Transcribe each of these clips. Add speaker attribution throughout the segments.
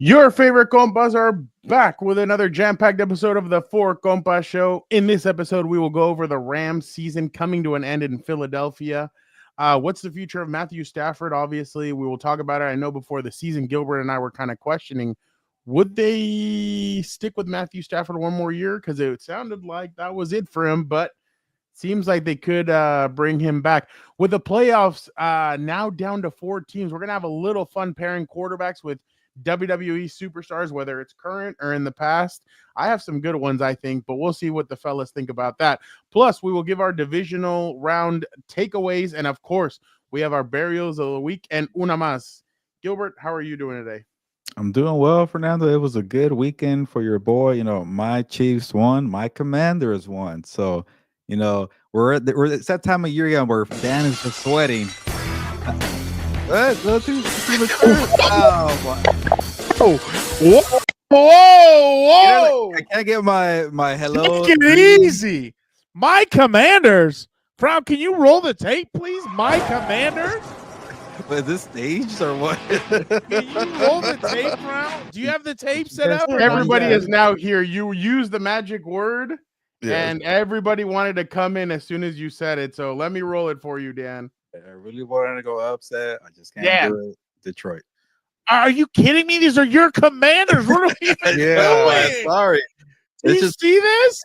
Speaker 1: Your favorite compas are back with another jam-packed episode of the Four Compas show. In this episode, we will go over the Rams season coming to an end in Philadelphia. What's the future of Matthew Stafford? Obviously, we will talk about it. I know before the season, Gilbert and I were kind of questioning, would they stick with Matthew Stafford one more year? Because it sounded like that was it for him, but seems like they could bring him back. With the playoffs now down to 4 teams, we're going to have a little fun pairing quarterbacks with WWE superstars, whether it's current or in the past. I have some good ones, I think, but we'll see what the fellas think about that. Plus, we will give our divisional round takeaways, and of course, we have our burials of the week and una más. Gilbert, how are you doing today?
Speaker 2: I'm doing well, Fernando. It was a good weekend for your boy. My Chiefs won, my Commanders won. So, it's that time of year again where Dan is just sweating.
Speaker 1: Whoa!
Speaker 2: I can't get my hello.
Speaker 3: Take it easy. My Commanders. Frown, can you roll the tape, please? My Commanders.
Speaker 2: Is this staged or what?
Speaker 3: Can you roll the tape, Frown? Do you have the tape set up?
Speaker 1: Everybody is now here. You use the magic word, and everybody wanted to come in as soon as you said it. So let me roll it for you, Dan.
Speaker 2: I really wanted to go upset. I just can't do it. Detroit.
Speaker 3: Are you kidding me? These are your Commanders. What are we doing?
Speaker 2: Sorry.
Speaker 3: Do you see this?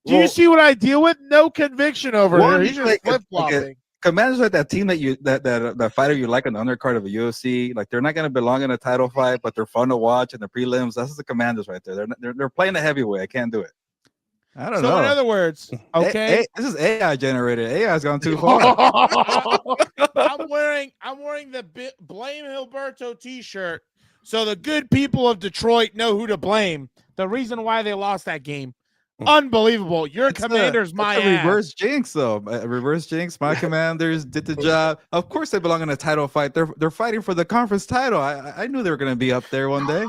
Speaker 3: Do you see what I deal with? No conviction over here. He's just flip-flopping.
Speaker 2: Commanders like that team that fighter you like on the undercard of a UFC. Like they're not going to belong in a title fight, but they're fun to watch in the prelims. That's the Commanders right there. They're playing the heavyweight. I can't do it. I don't know.
Speaker 3: So in other words, okay,
Speaker 2: this is AI generated. AI's gone too far.
Speaker 3: I'm wearing the Blame Gilberto T-shirt, so the good people of Detroit know who to blame. The reason why they lost that game, unbelievable. Your Commanders, my ass.
Speaker 2: Reverse jinx, though. Reverse jinx. My Commanders did the job. Of course, they belong in a title fight. They're fighting for the conference title. I knew they were going to be up there one day.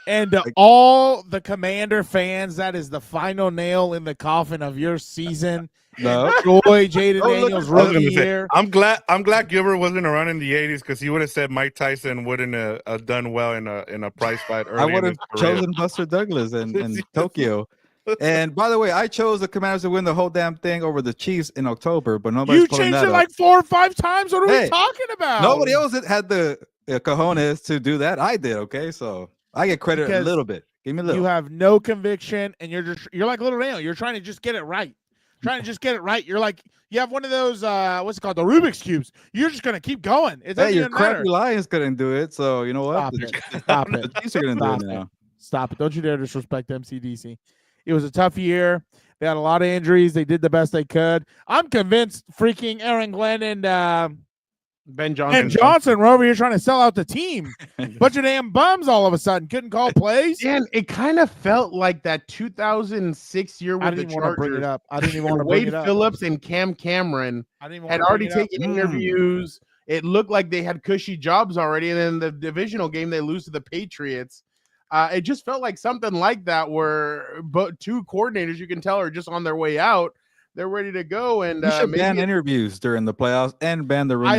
Speaker 3: And all the Commander fans, that is the final nail in the coffin of your season.
Speaker 2: No,
Speaker 3: Joy, Jaden Daniels, rookie here.
Speaker 4: I'm glad Gilbert wasn't around in the '80s because he would have said Mike Tyson wouldn't have done well in a prize fight.
Speaker 2: I would have chosen Buster Douglas in Tokyo. And by the way, I chose the Commanders to win the whole damn thing over the Chiefs in October, but nobody's pulling that
Speaker 3: changed it like 4 or 5 times. What are we talking about?
Speaker 2: Nobody else had the cojones to do that. I did. Okay, so I get credit
Speaker 3: because
Speaker 2: a little bit. Give me a little.
Speaker 3: You have no conviction, and you're like little Daniel. You're trying to just get it right. You're like you have one of those what's it called, the Rubik's cubes. You're just gonna keep going. It doesn't
Speaker 2: your crappy
Speaker 3: matter.
Speaker 2: Lions couldn't do it, so you know what?
Speaker 3: Stop it.
Speaker 2: The Chiefs are gonna do it now.
Speaker 3: Stop it! Don't you dare disrespect MCDC. It was a tough year. They had a lot of injuries. They did the best they could. I'm convinced freaking Aaron Glenn and
Speaker 1: Ben Johnson.
Speaker 3: Johnson were over here trying to sell out the team. Bunch of damn bums all of a sudden. Couldn't call plays.
Speaker 1: And it kind of felt like that 2006 year with the Chargers.
Speaker 3: I didn't even want to bring it up.
Speaker 1: Wade Phillips and Cam Cameron had already taken interviews. It looked like they had cushy jobs already. And then the divisional game, they lose to the Patriots. It just felt like something like that where but 2 coordinators, you can tell, are just on their way out. They're ready to go, and
Speaker 2: you should ban interviews during the playoffs and ban the rumors.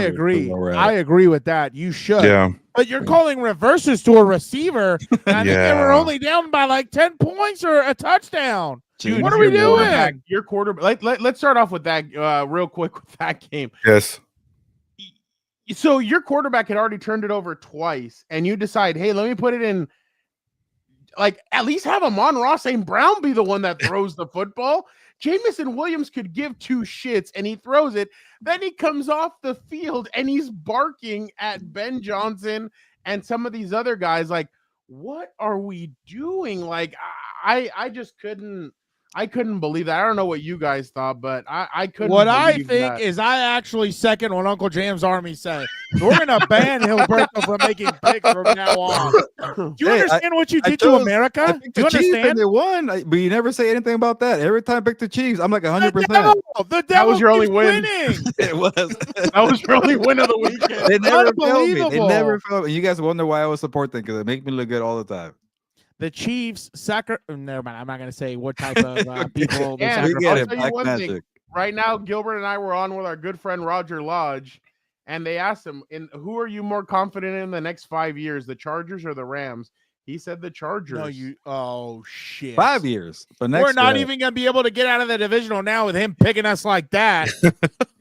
Speaker 3: I agree with that. You should.
Speaker 4: Yeah.
Speaker 3: But you're calling reverses to a receiver. And I think they were only down by like 10 points or a touchdown.
Speaker 1: Dude,
Speaker 3: what are we doing?
Speaker 1: Your quarterback. Let's start off with that real quick with that game.
Speaker 4: Yes.
Speaker 1: So your quarterback had already turned it over twice, and you decide, hey, let me put it in. Like, at least have Amon-Ra St. Brown be the one that throws the football. Jamison Williams could give 2 shits, and he throws it. Then he comes off the field, and he's barking at Ben Johnson and some of these other guys. Like, what are we doing? Like, I just couldn't. I couldn't believe that. I don't know what you guys thought, but I couldn't.
Speaker 3: What I think is I actually second what Uncle Jam's Army say. We're going to ban Gilberto from making picks from now on. Do you understand what you did to America? Do you understand?
Speaker 2: They won, but you never say anything about that. Every time I pick the Chiefs, I'm like 100%.
Speaker 3: The devil
Speaker 1: that was your only win.
Speaker 2: It was.
Speaker 1: That was your only win of the weekend.
Speaker 2: They never failed me. They never failed me. You guys wonder why I would support them because they make me look good all the time.
Speaker 3: The Chiefs never mind. I'm not going to say what type of people.
Speaker 1: Yeah, we get it. Black magic. Right now, Gilbert and I were on with our good friend Roger Lodge, and they asked him, "Who are you more confident in the next 5 years, the Chargers or the Rams?" He said the Chargers.
Speaker 3: No, you. Oh shit.
Speaker 2: 5 years. But next
Speaker 3: We're not
Speaker 2: year,
Speaker 3: even gonna be able to get out of the divisional now with him picking us like that.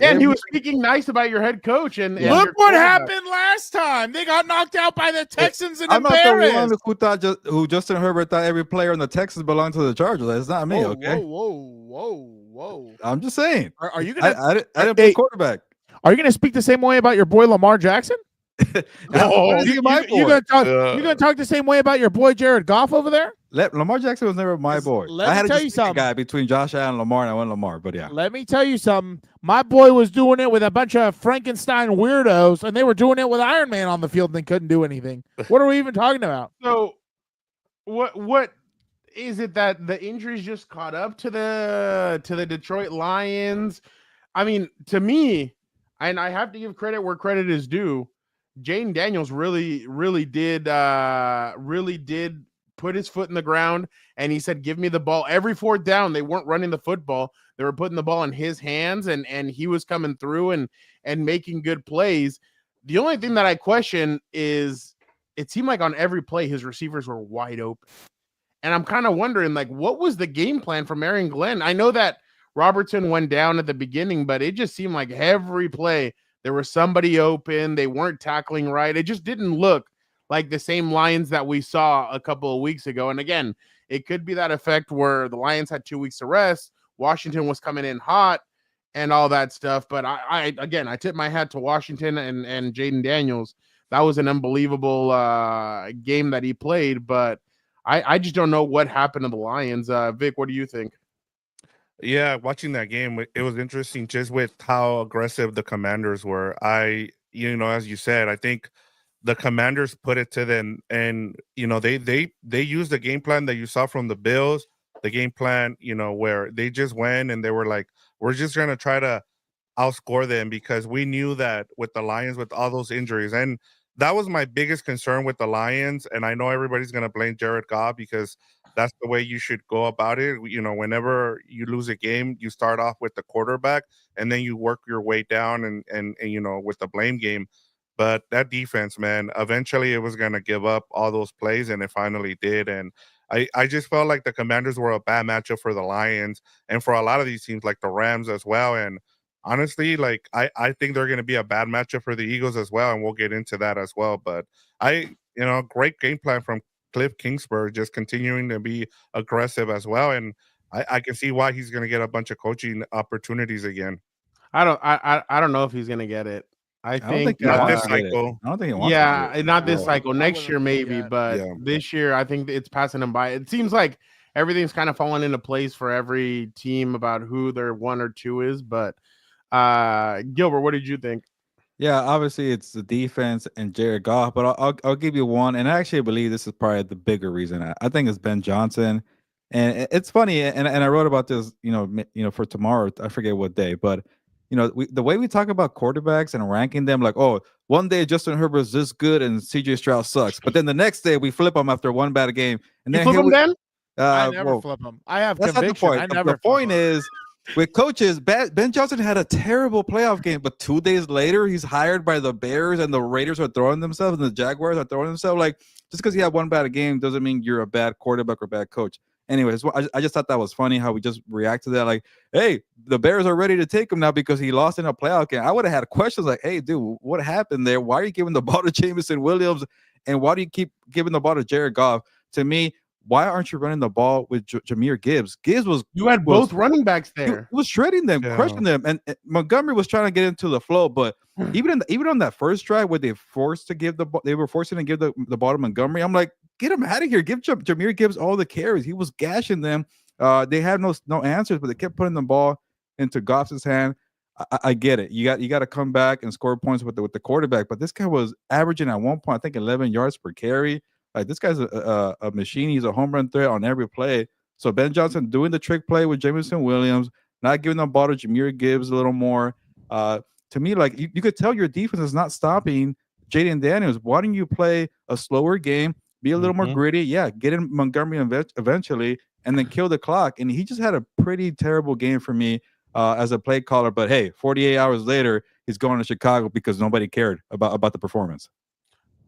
Speaker 1: And he was speaking nice about your head coach. And your
Speaker 3: Look what
Speaker 1: quarterback.
Speaker 3: happened last time. They got knocked out by the Texans and
Speaker 2: I'm not the
Speaker 3: embarrassed.
Speaker 2: one who Justin Herbert thought every player in the Texans belonged to the Chargers. That's not me, okay?
Speaker 3: Whoa.
Speaker 2: I'm just saying.
Speaker 3: Are you gonna?
Speaker 2: I didn't play quarterback.
Speaker 3: Are you gonna speak the same way about your boy Lamar Jackson?
Speaker 2: What is he my boy?
Speaker 3: You gonna talk the same way about your boy Jared Goff over there?
Speaker 2: Lamar Jackson was never my boy.
Speaker 3: Let
Speaker 2: I
Speaker 3: me
Speaker 2: had
Speaker 3: tell
Speaker 2: to
Speaker 3: you
Speaker 2: just pick a
Speaker 3: something.
Speaker 2: guy between Josh Allen and Lamar, and I went Lamar. But yeah,
Speaker 3: Let me tell you something. My boy was doing it with a bunch of Frankenstein weirdos, and they were doing it with Iron Man on the field and they couldn't do anything. What are we even talking about?
Speaker 1: So, what is it that the injuries just caught up to the Detroit Lions? I mean, to me, and I have to give credit where credit is due. Jaden Daniels really did put his foot in the ground, and he said, "Give me the ball." Every fourth down, they weren't running the football; they were putting the ball in his hands, and he was coming through and making good plays. The only thing that I question is, it seemed like on every play his receivers were wide open, and I'm kind of wondering, like, what was the game plan from Aaron Glenn? I know that Robertson went down at the beginning, but it just seemed like every play there was somebody open. They weren't tackling right. It just didn't look like the same Lions that we saw a couple of weeks ago. And again, it could be that effect where the Lions had 2 weeks to rest. Washington was coming in hot and all that stuff. But I tip my hat to Washington and Jaden Daniels. That was an unbelievable game that he played. But I just don't know what happened to the Lions. Vic, what do you think?
Speaker 4: Yeah, watching that game, it was interesting just with how aggressive the Commanders were. As you said, I think the Commanders put it to them, and they used the game plan that you saw from the Bills, the game plan, where they just went and they were like, we're just going to try to outscore them, because we knew that with the Lions, with all those injuries, and that was my biggest concern with the Lions. And I know everybody's going to blame Jared Goff, because that's the way you should go about it. Whenever you lose a game, you start off with the quarterback and then you work your way down and with the blame game. But that defense, man, eventually it was going to give up all those plays, and it finally did. And I just felt like the Commanders were a bad matchup for the Lions and for a lot of these teams like the Rams as well. And honestly, like I think they're going to be a bad matchup for the Eagles as well, and we'll get into that as well. But great game plan from Cliff Kingsbury, just continuing to be aggressive as well, and I can see why he's going to get a bunch of coaching opportunities again.
Speaker 1: I don't know if he's going to get it. I think
Speaker 4: not this cycle.
Speaker 2: I don't think he wants
Speaker 1: yeah,
Speaker 2: to
Speaker 1: not this cycle. Next year maybe, but this year I think it's passing him by. It seems like everything's kind of falling into place for every team about who their 1 or 2 is. But Gilbert, what did you think?
Speaker 2: Yeah, obviously it's the defense and Jared Goff, but I'll give you one, and I actually believe this is probably the bigger reason. I think it's Ben Johnson, and it's funny, and I wrote about this, for tomorrow. I forget what day, but the way we talk about quarterbacks and ranking them, like, oh, one day Justin Herbert's this good and CJ Stroud sucks, but then the next day we flip them after one bad game, and then
Speaker 1: you flip them then?
Speaker 3: I never flip them. I have
Speaker 2: that's
Speaker 3: conviction.
Speaker 2: Not the point. The point is, with coaches, Ben Johnson had a terrible playoff game, but 2 days later, he's hired by the Bears, and the Raiders are throwing themselves, and the Jaguars are throwing themselves. Like, just because you have one bad game doesn't mean you're a bad quarterback or bad coach. Anyways, I just thought that was funny how we just react to that. Like, hey, the Bears are ready to take him now because he lost in a playoff game. I would have had questions like, hey, dude, what happened there? Why are you giving the ball to Jameson Williams? And why do you keep giving the ball to Jared Goff? To me, why aren't you running the ball with Jahmyr Gibbs?
Speaker 1: You had both running backs there.
Speaker 2: He was shredding them, crushing them, and Montgomery was trying to get into the flow. But even on that first drive where they were forcing to give the ball to Montgomery, I'm like, get him out of here. Give Jahmyr Gibbs all the carries. He was gashing them. They had no answers, but they kept putting the ball into Goff's hand. I get it. You got to come back and score points with the quarterback. But this guy was averaging at one point, I think, 11 yards per carry. Like, this guy's a machine. He's a home run threat on every play. So Ben Johnson doing the trick play with Jameson Williams, not giving the ball to Jahmyr Gibbs a little more. To me, like, you could tell your defense is not stopping Jaden Daniels. Why don't you play a slower game, be a little more gritty? Yeah, get in Montgomery eventually, and then kill the clock. And he just had a pretty terrible game for me as a play caller. But hey, 48 hours later, he's going to Chicago because nobody cared about the performance.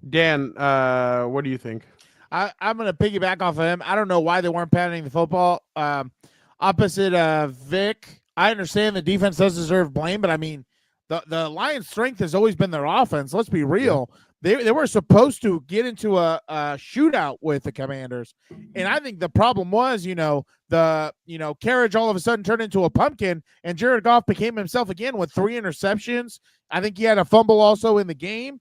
Speaker 1: Dan, what do you think?
Speaker 3: I'm going to piggyback off of him. I don't know why they weren't patting the football. Opposite of Vic, I understand the defense does deserve blame, but I mean, the Lions' strength has always been their offense. Let's be real. Yeah. They were supposed to get into a shootout with the Commanders, and I think the problem was, carriage all of a sudden turned into a pumpkin, and Jared Goff became himself again with 3 interceptions. I think he had a fumble also in the game.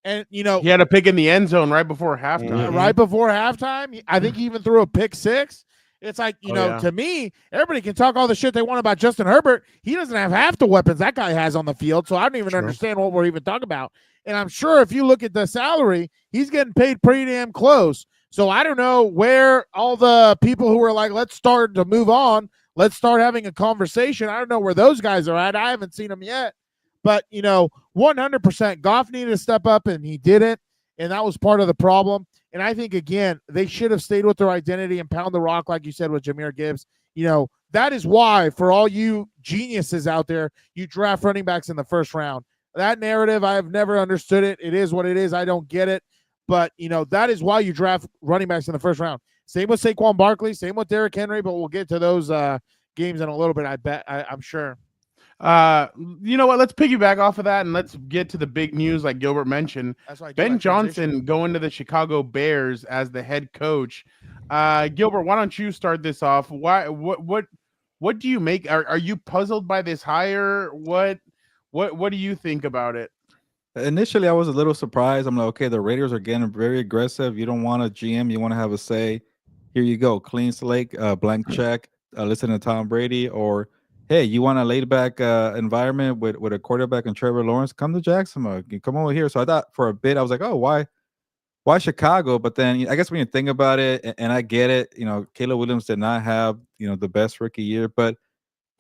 Speaker 3: And,
Speaker 1: he had a pick in the end zone right before halftime.
Speaker 3: Right before halftime. I think he even threw a pick 6. It's like, to me, everybody can talk all the shit they want about Justin Herbert. He doesn't have half the weapons that guy has on the field, so I don't even understand what we're even talking about. And I'm sure if you look at the salary, he's getting paid pretty damn close. So I don't know where all the people who are like, let's start to move on, let's start having a conversation. I don't know where those guys are at. I haven't seen them yet. But, 100% Goff needed to step up, and he didn't, and that was part of the problem. And I think, again, they should have stayed with their identity and pound the rock, like you said, with Jahmyr Gibbs. That is why, for all you geniuses out there, you draft running backs in the first round. That narrative, I have never understood it. It is what it is. I don't get it. But, that is why you draft running backs in the first round. Same with Saquon Barkley, same with Derrick Henry, but we'll get to those games in a little bit, I'm sure.
Speaker 1: You know what? Let's piggyback off of that and let's get to the big news, like Gilbert mentioned. Ben Johnson going to the Chicago Bears as the head coach. Gilbert, why don't you start this off? What do you make? Are you puzzled by this hire? What do you think about it?
Speaker 2: Initially, I was a little surprised. I'm like, okay, the Raiders are getting very aggressive. You don't want a GM, you want to have a say. Here you go, clean slate, blank check. Listen to Tom Brady, or hey, you want a laid-back environment with a quarterback and Trevor Lawrence? Come to Jacksonville. You come over here. So I thought for a bit, I was like, oh, why Chicago? But then I guess when you think about it, and I get it, Caleb Williams did not have, the best rookie year, but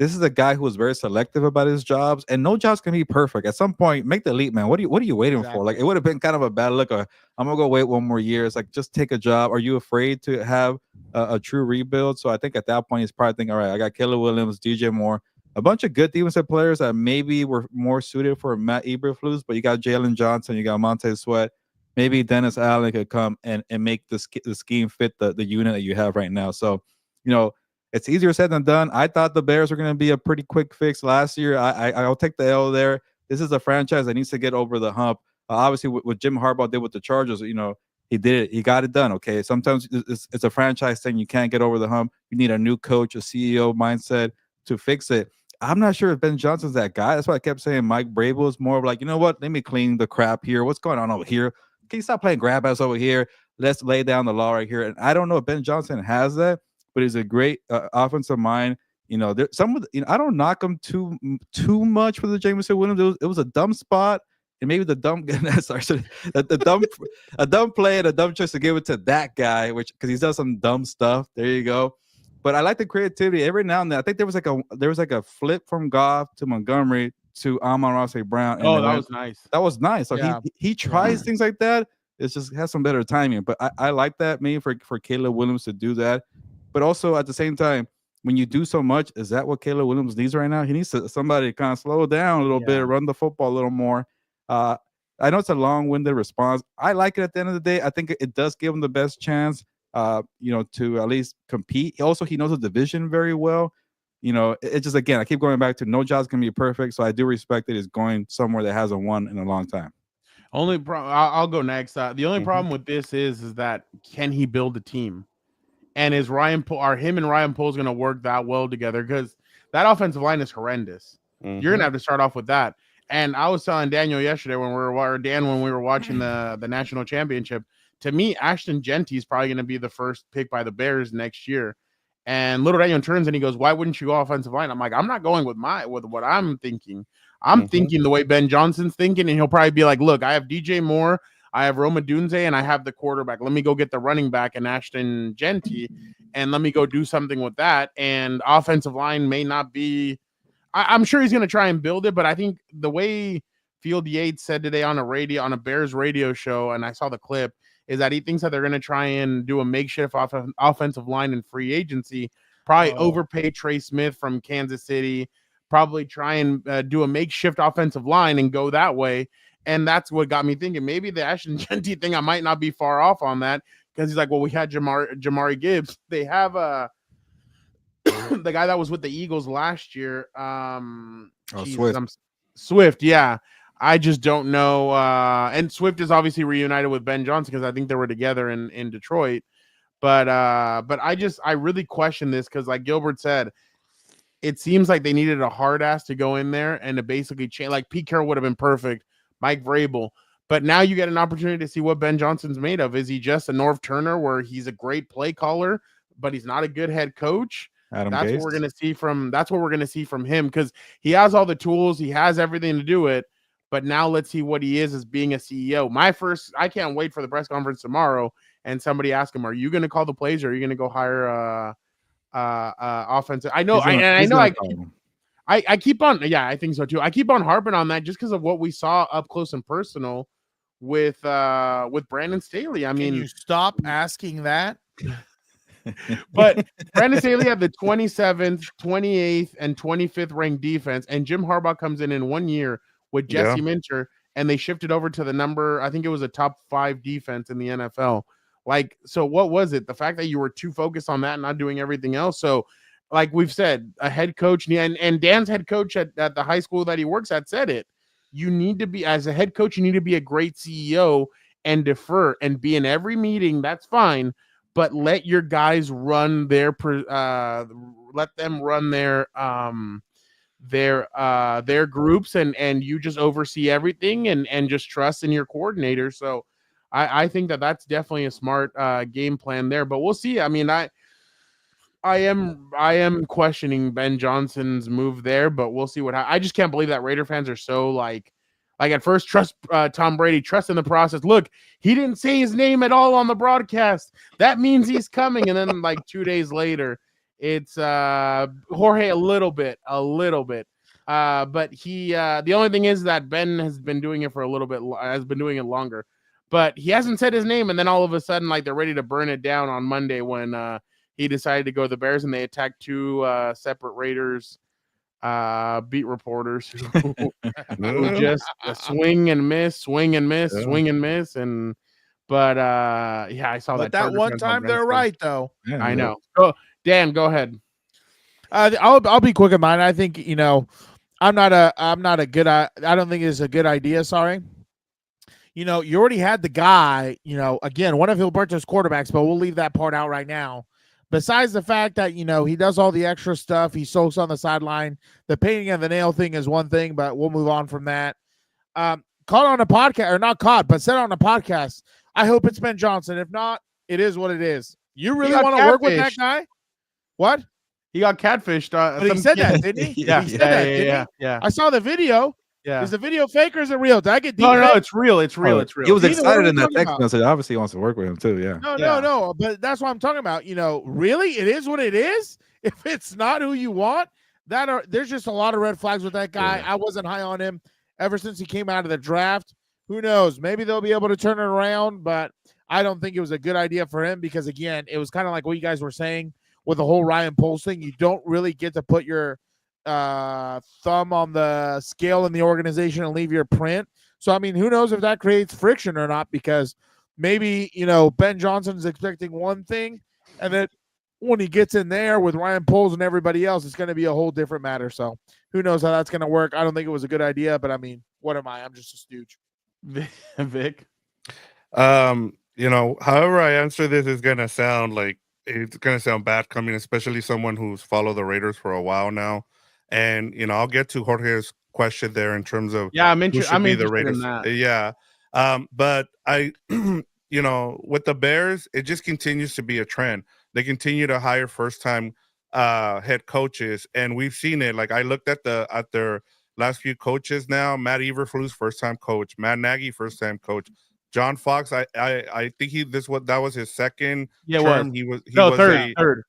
Speaker 2: this is a guy who was very selective about his jobs, and no jobs can be perfect. At some point, make the leap, man. What are you waiting for? Like, it would have been kind of a bad look. I'm gonna go wait one more year. It's like, just take a job. Are you afraid to have a true rebuild? So I think at that point, he's probably thinking, all right, I got Caleb Williams, DJ Moore, a bunch of good defensive players that maybe were more suited for Matt Eberflus, but you got Jalen Johnson, you got Montez Sweat. Maybe Dennis Allen could come and make the scheme fit the unit that you have right now. So, it's easier said than done. I thought the Bears were going to be a pretty quick fix last year. I'll take the L there. This is a franchise that needs to get over the hump. Obviously, what Jim Harbaugh did with the Chargers, he did it. He got it done, okay? Sometimes it's a franchise thing. You can't get over the hump. You need a new coach, a CEO mindset to fix it. I'm not sure if Ben Johnson's that guy. That's why I kept saying Mike Vrabel is more of like, you know what? Let me clean the crap here. What's going on over here? Can you stop playing grab ass over here? Let's lay down the law right here. And I don't know if Ben Johnson has that, but he's a great offensive mind. There's some of I don't knock him too much for the Jameson Williams. It was a dumb spot, and maybe the dumb a dumb play and a dumb choice to give it to that guy, because he's done some dumb stuff. There you go. But I like the creativity every now and then. I think there was like a flip from Goff to Montgomery to Amon-Ra St. Brown. And
Speaker 1: that was nice.
Speaker 2: That was nice. So yeah. he tries things like that. It just has some better timing. But I like that, maybe for Caleb Williams to do that. But also at the same time, when you do so much, is that what Caleb Williams needs right now? He needs somebody to kind of slow down a little bit, run the football a little more. I know it's a long-winded response. I like it at the end of the day. I think it does give him the best chance, to at least compete. Also, he knows the division very well. It just, again, I keep going back to no job's going to be perfect. So I do respect that he's going somewhere that hasn't won in a long time.
Speaker 1: I'll go next. The only problem with this is that, can he build a team? And is him and Ryan Poles going to work that well together? Because that offensive line is horrendous. You're going to have to start off with that. And I was telling Daniel yesterday when we were watching the national championship, to me, Ashton Genty is probably going to be the first pick by the Bears next year. And little Daniel turns and he goes, "Why wouldn't you go offensive line?" I'm like, I'm not going with what I'm thinking. I'm thinking the way Ben Johnson's thinking, and he'll probably be like, "Look, I have DJ Moore, I have Roma Dunze, and I have the quarterback. Let me go get the running back and Ashton Genty, and let me go do something with that." And offensive line may not be. I'm sure he's going to try and build it, but I think the way Field Yates said today on a Bears radio show, and I saw the clip, is that he thinks that they're going to try and do a makeshift offensive line in free agency, probably overpay Trey Smith from Kansas City, probably try and do a makeshift offensive line and go that way. And that's what got me thinking maybe the Ashton Genty thing, I might not be far off on that, because he's like, well, we had Jamari Gibbs. They have the guy that was with the Eagles last year. Swift. Yeah. I just don't know. And Swift is obviously reunited with Ben Johnson because I think they were together in Detroit. But I really question this because, like Gilbert said, it seems like they needed a hard ass to go in there and to basically change. Like Pete Carroll would have been perfect, Mike Vrabel. But now you get an opportunity to see what Ben Johnson's made of. Is he just a Norv Turner where he's a great play caller, but he's not a good head coach? That's what we're gonna see from him because he has all the tools, he has everything to do it. But now let's see what he is as being a CEO. I can't wait for the press conference tomorrow and somebody ask him, "Are you going to call the plays, or are you going to go hire offensive?" I know, I keep on, yeah, I think so too. I keep on harping on that just because of what we saw up close and personal with Brandon Staley. I mean,
Speaker 3: can you stop asking that?
Speaker 1: But Brandon Staley had the 27th, 28th, and 25th ranked defense, and Jim Harbaugh comes in 1 year with Jesse Minter, and they shifted over to the number, I think it was a top 5 defense in the NFL. Like, so what was it? The fact that you were too focused on that and not doing everything else. So, like we've said, a head coach, and Dan's head coach at the high school that he works at said it. You need to be, as a head coach, you need to be a great CEO and defer and be in every meeting. That's fine. But let your guys run their their groups and you just oversee everything and just trust in your coordinator. So I think that's definitely a smart game plan there. But we'll see. I mean, I am questioning Ben Johnson's move there, but we'll see what I just can't believe that Raider fans are so like at first trust Tom Brady, trust in the process. Look, he didn't say his name at all on the broadcast. That means he's coming. And then like 2 days later, it's Jorge a little bit. But he the only thing is that Ben has been doing it for a little bit, has been doing it longer. But he hasn't said his name, and then all of a sudden, like they're ready to burn it down on Monday when he decided to go to the Bears, and they attacked 2 separate Raiders beat reporters who just swing and miss. And but I saw
Speaker 3: but that one time they're right though.
Speaker 1: Yeah, I know. So Dan, go ahead.
Speaker 3: I'll be quick in mine. I think I don't think it's a good idea. Sorry. You already had the guy, again, one of Gilberto's quarterbacks, but we'll leave that part out right now. Besides the fact that, he does all the extra stuff, he soaks on the sideline. The painting of the nail thing is one thing, but we'll move on from that. Caught on a podcast, or not caught, but said on a podcast, I hope it's Ben Johnson. If not, it is what it is. You really want to work with that guy? What?
Speaker 1: He got catfished.
Speaker 3: But he said that, didn't he?
Speaker 1: Yeah.
Speaker 3: I saw the video.
Speaker 1: Yeah.
Speaker 3: Is the video fake or is it real? Did I get deep?
Speaker 1: No, it's real. It's real.
Speaker 2: He was excited in that text message. Obviously, he wants to work with him too. Yeah.
Speaker 3: No. But that's what I'm talking about. Really, it is what it is. If it's not who you want, there's just a lot of red flags with that guy. Yeah. I wasn't high on him ever since he came out of the draft. Who knows? Maybe they'll be able to turn it around, but I don't think it was a good idea for him because, again, it was kind of like what you guys were saying with the whole Ryan Poles thing. You don't really get to put your thumb on the scale in the organization and leave your print. So, I mean, who knows if that creates friction or not, because maybe, Ben Johnson's expecting one thing, and then when he gets in there with Ryan Poles and everybody else, it's going to be a whole different matter. So who knows how that's going to work. I don't think it was a good idea, but I mean, what am I? I'm just a stooge.
Speaker 1: Vic?
Speaker 4: However I answer this is going to sound like it's going to sound bad coming, especially someone who's followed the Raiders for a while now. And, I'll get to Jorge's question there in terms of
Speaker 1: I'm interested in that.
Speaker 4: Yeah. But I, with the Bears, it just continues to be a trend. They continue to hire first-time head coaches, and we've seen it. Like I looked at their last few coaches now. Matt Eberflus, first-time coach. Matt Nagy, first-time coach. John Fox, I think that was his second term. He was
Speaker 1: third.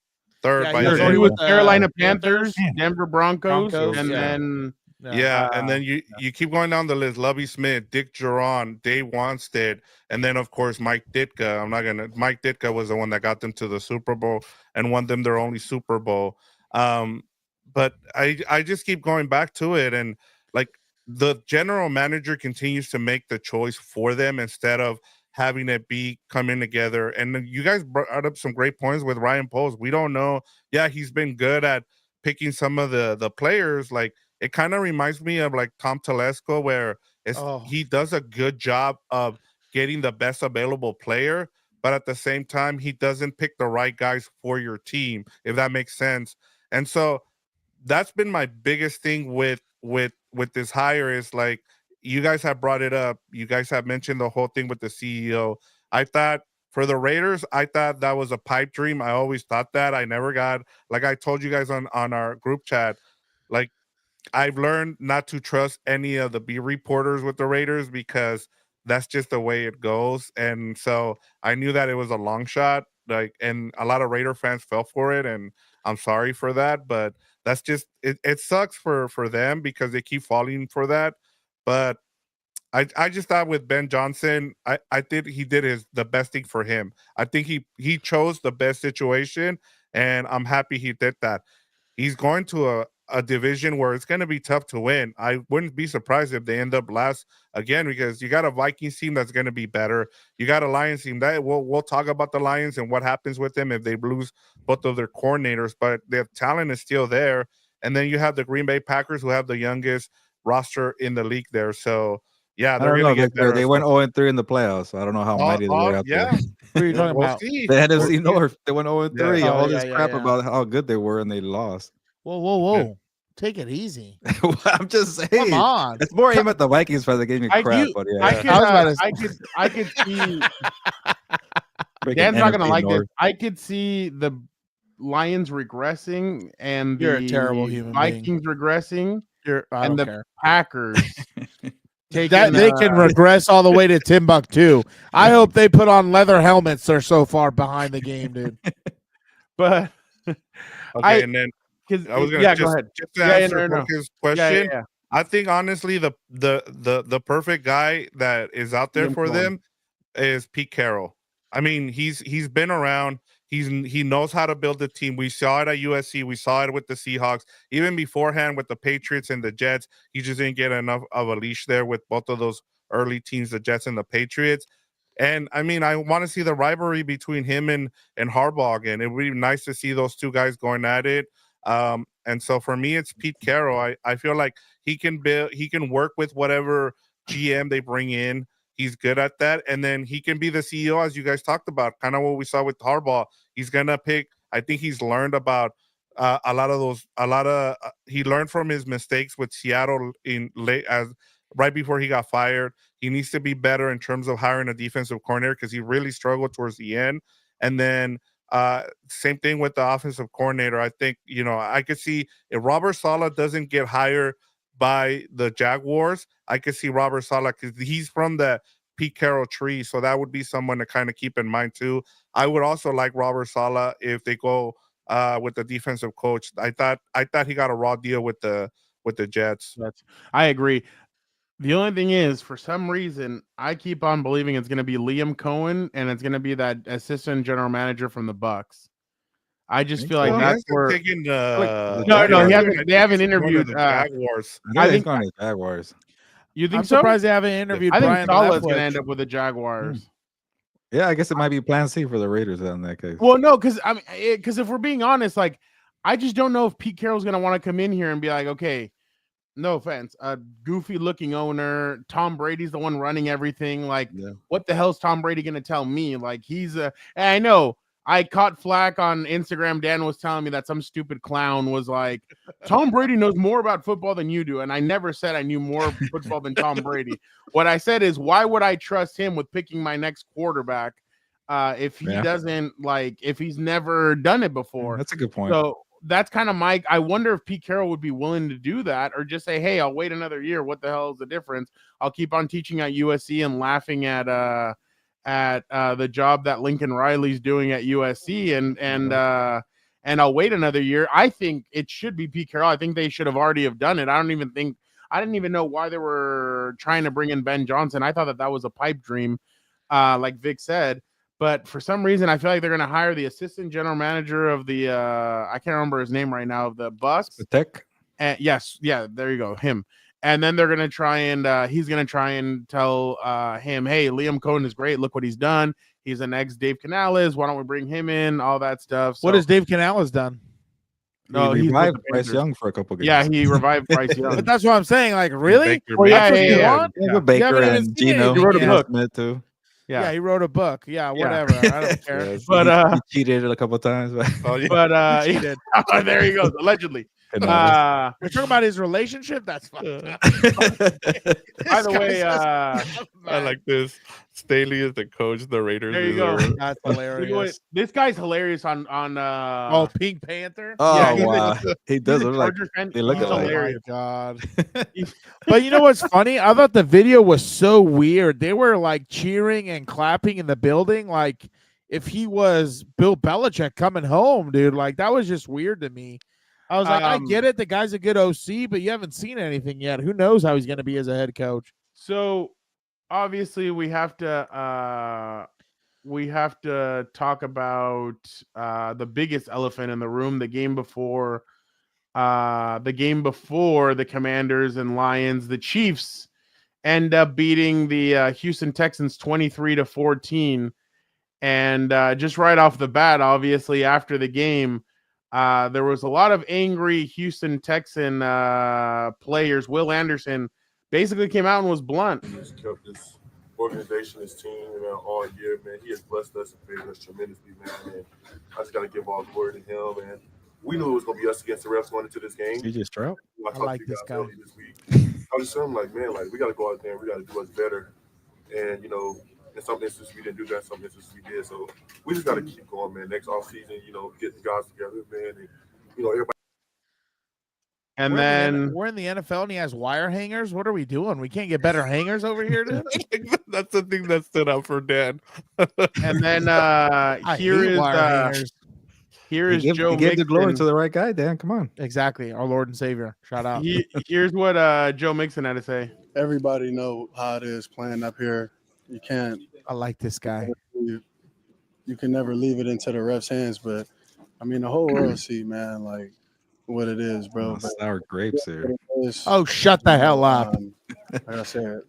Speaker 3: Yeah,
Speaker 1: he was Carolina Panthers, Denver Broncos, and then
Speaker 4: and then you keep going down the list. Lovie Smith, Dick Geron, Dave Wanstead, and then of course Mike Ditka. Mike Ditka was the one that got them to the Super Bowl and won them their only Super Bowl. But I just keep going back to it, and like the general manager continues to make the choice for them instead of having it be coming together. And then you guys brought up some great points with Ryan Poles. We don't know. Yeah, he's been good at picking some of the players. Like, it kind of reminds me of like Tom Telesco, where he does a good job of getting the best available player, but at the same time, he doesn't pick the right guys for your team, if that makes sense. And so that's been my biggest thing with this hire is like, you guys have brought it up. You guys have mentioned the whole thing with the CEO. I thought for the Raiders, I thought that was a pipe dream. I always thought that. I never got, like I told you guys on our group chat, like, I've learned not to trust any of the beat reporters with the Raiders because that's just the way it goes. And so I knew that it was a long shot, like, and a lot of Raider fans fell for it, and I'm sorry for that, but that's just it sucks for them because they keep falling for that. But I just thought with Ben Johnson, I think he did the best thing for him. I think he chose the best situation, and I'm happy he did that. He's going to a division where it's going to be tough to win. I wouldn't be surprised if they end up last again, because you got a Vikings team that's going to be better. You got a Lions team that we'll talk about the Lions and what happens with them if they lose both of their coordinators, but their talent is still there. And then you have the Green Bay Packers, who have the youngest roster in the league there. So yeah, they're going to get better.
Speaker 2: They went 0-3 in the playoffs. I don't know how mighty they were out there.
Speaker 3: What are you talking about?
Speaker 2: The NFC North, they went 0-3. All this crap about how good they were, and they lost.
Speaker 3: Whoa. Yeah. Take it easy.
Speaker 2: I'm just saying.
Speaker 3: Come on.
Speaker 2: It's more aim at the Vikings fans that gave me crap. But yeah,
Speaker 1: I could see. Dan's not gonna like this. I could see the Lions regressing and
Speaker 3: you're a terrible human
Speaker 1: Vikings
Speaker 3: being.
Speaker 1: regressing.
Speaker 3: I don't care.
Speaker 1: Packers.
Speaker 3: They can regress all the way to Timbuktu. I hope they put on leather helmets. They're so far behind the game, dude.
Speaker 1: But
Speaker 4: okay, and then I was gonna
Speaker 1: go ahead.
Speaker 4: Just to answer his question.
Speaker 1: Yeah.
Speaker 4: I think honestly, the perfect guy that is out there for them is Pete Carroll. I mean, he's been around. He knows how to build a team. We saw it at USC. We saw it with the Seahawks. Even beforehand with the Patriots and the Jets, he just didn't get enough of a leash there with both of those early teams, the Jets and the Patriots. And I mean, I want to see the rivalry between him and Harbaugh again. It would be nice to see those two guys going at it. And so for me, it's Pete Carroll. I feel like he can work with whatever GM they bring in. He's good at that. And then he can be the CEO, as you guys talked about, kind of what we saw with Harbaugh. He's going to pick, I think he's learned about he learned from his mistakes with Seattle right before he got fired. He needs to be better in terms of hiring a defensive coordinator because he really struggled towards the end. And then same thing with the offensive coordinator. I think, I could see if Robert Saleh doesn't get hired by the Jaguars, I could see Robert Saleh because he's from the Pete Carroll tree. So that would be someone to kind of keep in mind too. I would also like Robert Saleh if they go with the defensive coach. I thought he got a raw deal with the Jets.
Speaker 1: I agree. The only thing is, for some reason, I keep on believing it's going to be Liam Cohen, and it's going to be that assistant general manager from the Bucks. I just feel like that's where. They haven't interviewed the
Speaker 2: Jaguars. I think on the Jaguars.
Speaker 1: You think
Speaker 3: I'm
Speaker 1: so?
Speaker 3: surprised they haven't interviewed.
Speaker 1: I
Speaker 3: Brian
Speaker 1: think Saleh's going to end up with the Jaguars.
Speaker 2: Yeah, I guess it might be Plan C for the Raiders in that case.
Speaker 1: Well, no, because if we're being honest, like, I just don't know if Pete Carroll's going to want to come in here and be like, okay. No offense, a goofy-looking owner. Tom Brady's the one running everything. Like, What the hell's Tom Brady gonna tell me? Like, and I know I caught flack on Instagram. Dan was telling me that some stupid clown was like, Tom Brady knows more about football than you do, and I never said I knew more football than Tom Brady. What I said is, why would I trust him with picking my next quarterback if he doesn't if he's never done it before?
Speaker 2: That's a good point.
Speaker 1: So that's kind of I wonder if Pete Carroll would be willing to do that, or just say, hey, I'll wait another year. What the hell is the difference? I'll keep on teaching at USC and laughing at the job that Lincoln Riley's doing at USC, and I'll wait another year. I think it should be Pete Carroll. I think they should have already have done it. I didn't even know why they were trying to bring in Ben Johnson. I thought that was a pipe dream, like Vic said. But for some reason, I feel like they're going to hire the assistant general manager of the I can't remember his name right now, of the Bucks.
Speaker 2: The Tech.
Speaker 1: Yes, yeah, there you go, him. And then they're gonna try and he's gonna try and tell him, hey, Liam Cohen is great. Look what he's done. He's an ex Dave Canales. Why don't we bring him in? All that stuff.
Speaker 3: What has Dave Canales done?
Speaker 1: No,
Speaker 2: he
Speaker 1: he's with
Speaker 2: revived
Speaker 1: the
Speaker 2: Bryce
Speaker 1: Panthers.
Speaker 2: Young for a couple games.
Speaker 1: Yeah, he revived Bryce Young.
Speaker 3: But that's what I'm saying. Like, really?
Speaker 4: Baker
Speaker 1: Well,
Speaker 3: That's what you
Speaker 1: yeah.
Speaker 3: want?
Speaker 2: Yeah, with Baker
Speaker 3: haven't even
Speaker 2: and
Speaker 3: seen
Speaker 2: Gino.
Speaker 3: anything
Speaker 1: He wrote a
Speaker 3: yet.
Speaker 1: book.
Speaker 2: Smith too.
Speaker 3: Yeah, he wrote a book. Yeah, whatever. I don't care.
Speaker 2: Yes,
Speaker 1: But,
Speaker 2: he cheated a couple times.
Speaker 4: Oh, yeah.
Speaker 1: But
Speaker 3: He
Speaker 1: yeah,
Speaker 3: did.
Speaker 1: there he goes, allegedly.
Speaker 3: We're talking about his relationship. That's fine.
Speaker 1: By the way,
Speaker 4: I like this. Staley is the coach. The Raiders.
Speaker 1: there you go.
Speaker 3: That's
Speaker 1: Look at what-
Speaker 3: hilarious.
Speaker 1: This guy's hilarious on
Speaker 3: Oh, Pink Panther.
Speaker 2: Oh
Speaker 1: Yeah, he's a-
Speaker 2: wow, he
Speaker 1: he's
Speaker 2: does
Speaker 1: a
Speaker 2: look like.
Speaker 1: Chargers fan.
Speaker 2: they look
Speaker 1: He's
Speaker 2: alike.
Speaker 1: hilarious.
Speaker 3: My God. But you know what's funny? I thought the video was so weird. They were like cheering and clapping in the building, like if he was Bill Belichick coming home, dude. Like that was just weird to me. I was like, I get it. The guy's a good OC, but you haven't seen anything yet. Who knows how he's going to be as a head coach?
Speaker 1: So obviously we have to talk about the biggest elephant in the room, the game before the Commanders and Lions. The Chiefs end up beating the Houston Texans 23-14. And just right off the bat, obviously after the game, there was a lot of angry Houston Texan players. Will Anderson basically came out and was blunt.
Speaker 5: He's kept this organization, this team, all year, man. He has blessed us and favored us tremendously, man. And I just got to give all glory to him. And we knew it was going to be us against the refs going into this game.
Speaker 2: CJ Stroud.
Speaker 5: I talked
Speaker 3: like
Speaker 5: to you
Speaker 3: this
Speaker 5: guys
Speaker 3: guy.
Speaker 5: earlier this week. I was just saying, like, man, like, we got to go out there and we got to do us better. And, in some instances, we didn't do that. Some instances, we did. So we just got to keep going, man. Next offseason, get the guys together, man. And, everybody.
Speaker 1: And
Speaker 3: we're in the NFL and he has wire hangers. What are we doing? We can't get better hangers over here, dude.
Speaker 4: That's the thing that stood out for Dan.
Speaker 1: And then
Speaker 3: I
Speaker 1: here
Speaker 3: hate
Speaker 1: is
Speaker 3: wire hangers.
Speaker 1: here is
Speaker 2: He
Speaker 1: Joe
Speaker 2: gave the glory
Speaker 1: Mixon.
Speaker 2: to the right guy, Dan. Come on.
Speaker 3: Exactly. Our Lord and Savior. Shout out.
Speaker 1: Here's what Joe Mixon had to say.
Speaker 6: Everybody know how it is playing up here. You can't.
Speaker 3: I like this guy.
Speaker 6: You can never leave it into the refs' hands. But I mean, the whole world see, man, like what it is, bro. But
Speaker 2: Sour grapes here.
Speaker 6: it is,
Speaker 3: Oh, shut the hell up.
Speaker 6: like I said,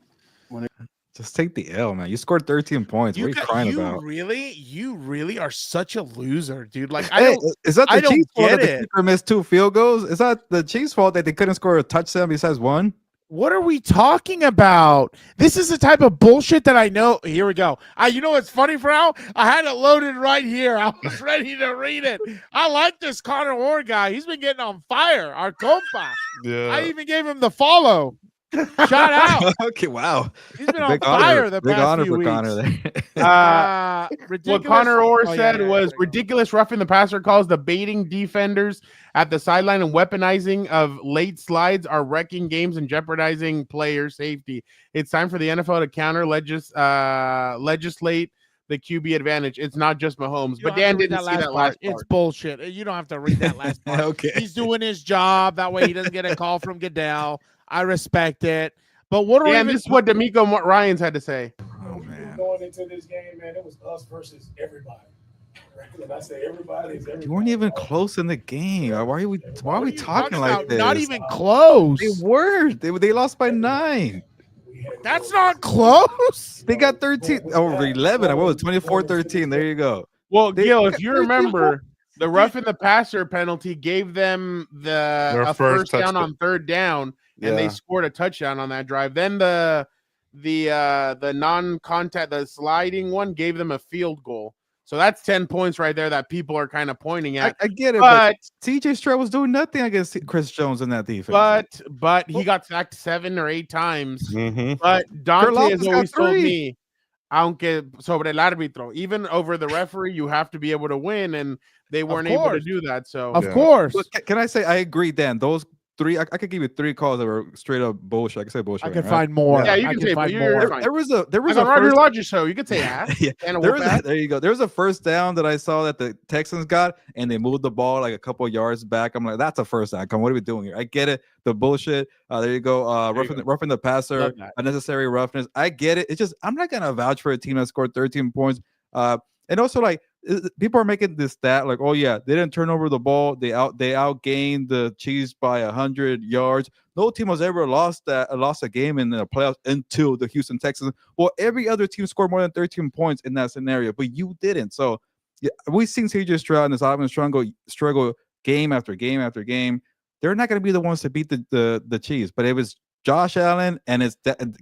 Speaker 2: Just take the L, man. You scored 13 points. What are you crying about?
Speaker 3: You really are such a loser, dude. Like
Speaker 2: Hey, is that
Speaker 3: I
Speaker 2: the
Speaker 3: don't
Speaker 2: Chiefs' fault
Speaker 3: get
Speaker 2: that the
Speaker 3: it.
Speaker 2: kicker missed 2 field goals? Is that the Chiefs' fault that they couldn't score a touchdown besides one?
Speaker 3: What are we talking about? This is the type of bullshit that I know. Here we go. You know what's funny, Frau? I had it loaded right here. I was ready to read it. I like this Connor Orr guy. He's been getting on fire. Our compa.
Speaker 4: Yeah.
Speaker 3: I even gave him the follow. Shout out.
Speaker 2: Okay, wow.
Speaker 3: He's been on
Speaker 2: Big
Speaker 3: fire
Speaker 2: honor.
Speaker 3: the
Speaker 2: Big
Speaker 3: past
Speaker 2: honor
Speaker 3: few
Speaker 2: for
Speaker 3: weeks.
Speaker 2: Connor there.
Speaker 1: What
Speaker 3: Ridiculous.
Speaker 1: Connor Orr
Speaker 3: Oh, yeah,
Speaker 1: said
Speaker 3: yeah,
Speaker 1: was
Speaker 3: there you go.
Speaker 1: ridiculous roughing the passer calls. The baiting defenders at the sideline and weaponizing of late slides are wrecking games and jeopardizing player safety. It's time for the NFL to counter legislate the QB advantage. It's not just Mahomes.
Speaker 3: You
Speaker 1: But
Speaker 3: don't have
Speaker 1: Dan
Speaker 3: to read
Speaker 1: didn't see that last part.
Speaker 3: It's bullshit. You don't have to read that last part.
Speaker 2: Okay.
Speaker 3: He's doing his job. That way he doesn't get a call from Goodell. I respect it. But what are we
Speaker 1: Dan,
Speaker 3: even
Speaker 1: this is what D'Amico Ryans had to say.
Speaker 2: Oh, man.
Speaker 7: Going into this game, man, it was us versus everybody. When I say everybody, it's everybody.
Speaker 2: You weren't even close in the game. Why are we
Speaker 3: What are you
Speaker 2: talking like
Speaker 3: about?
Speaker 2: this?
Speaker 3: Not even close.
Speaker 2: They were. They lost by 9.
Speaker 3: That's not close.
Speaker 2: They got 13 over 11. What was it? 24-13. There you go.
Speaker 1: Well,
Speaker 2: They-
Speaker 1: Gil,
Speaker 2: they
Speaker 1: if
Speaker 2: got
Speaker 1: you
Speaker 2: 13
Speaker 1: remember, the roughing the passer penalty gave them
Speaker 4: Their
Speaker 1: a
Speaker 4: first
Speaker 1: first down
Speaker 4: touchdown.
Speaker 1: on third down, and they
Speaker 2: Yeah.
Speaker 1: scored a touchdown on that drive. Then the non-contact, the sliding one, gave them a field goal. So that's 10 points right there that people are kind of pointing at.
Speaker 2: I get it, but
Speaker 1: But
Speaker 2: CJ Stroud was doing nothing against Chris Jones in that defense.
Speaker 1: but he got sacked 7 or 8 times.
Speaker 4: Mhm.
Speaker 1: But Dante
Speaker 2: Lopez
Speaker 1: has
Speaker 2: got
Speaker 1: always told
Speaker 2: 3.
Speaker 1: me, aunque sobre el árbitro, even over the referee, you have to be able to win, and they weren't able to
Speaker 3: course.
Speaker 1: do that. So
Speaker 3: Of
Speaker 4: Yeah.
Speaker 3: course.
Speaker 2: But can I say I agree, Dan? Those 3, I could give you 3 calls that were straight up bullshit. I can say bullshit.
Speaker 3: I can
Speaker 2: right?
Speaker 3: find more.
Speaker 1: Yeah, you
Speaker 3: I
Speaker 1: can say, but
Speaker 3: find
Speaker 1: you're
Speaker 3: more.
Speaker 1: fine.
Speaker 2: There was a
Speaker 1: Like on Roger
Speaker 2: first,
Speaker 1: Lodge's show, you could say ass.
Speaker 2: Yeah,
Speaker 1: and a
Speaker 2: there
Speaker 1: whoop
Speaker 2: was
Speaker 1: ass.
Speaker 2: there you go. There was a first down that I saw that the Texans got, and they moved the ball like a couple yards back. I'm like, that's a first down. Come, what are we doing here? I get it, the bullshit. There you go. Roughing the passer,
Speaker 1: Love that.
Speaker 2: unnecessary roughness. I get it. It's just I'm not gonna vouch for a team that scored 13 points. And also like people are making this stat like, oh yeah, they didn't turn over the ball. They outgained the Chiefs by 100 yards. No team has ever lost a game in the playoffs until the Houston Texans. Well, every other team scored more than 13 points in that scenario, but you didn't. So yeah, we've seen CJ Stroud and this offense struggle game after game after game. They're not going to be the ones to beat the Chiefs, but it was Josh Allen, and it's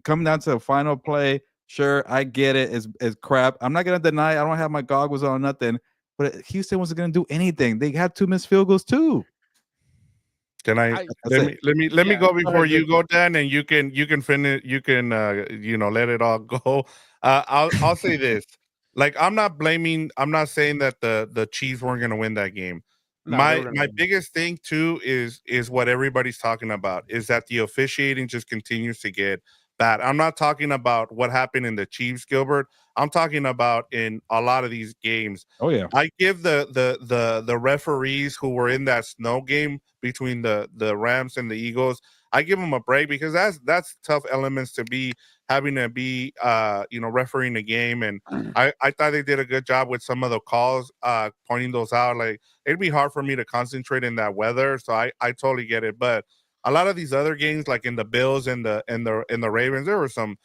Speaker 2: coming down to the final play. Sure, I get it. It's crap. I'm not going to deny it. I don't have my goggles on, nothing. But Houston wasn't going to do anything. They had 2 missed field goals too.
Speaker 4: Can let me go before you go, Dan, and you can finish. You can let it all go. I'll say this. Like, I'm not saying that the Chiefs weren't going to win that game.
Speaker 1: No,
Speaker 4: my biggest thing too is what everybody's talking about, is that the officiating just continues to get bad. I'm not talking about what happened in the Chiefs, Gilbert. I'm talking about in a lot of these games.
Speaker 2: Oh yeah.
Speaker 4: I give the referees who were in that snow game between the Rams and the Eagles, I give them a break, because that's tough elements to be having to be refereeing the game. And I thought they did a good job with some of the calls, pointing those out. Like, it'd be hard for me to concentrate in that weather, so I totally get it. But a lot of these other games, like in the Bills and the Ravens, there were some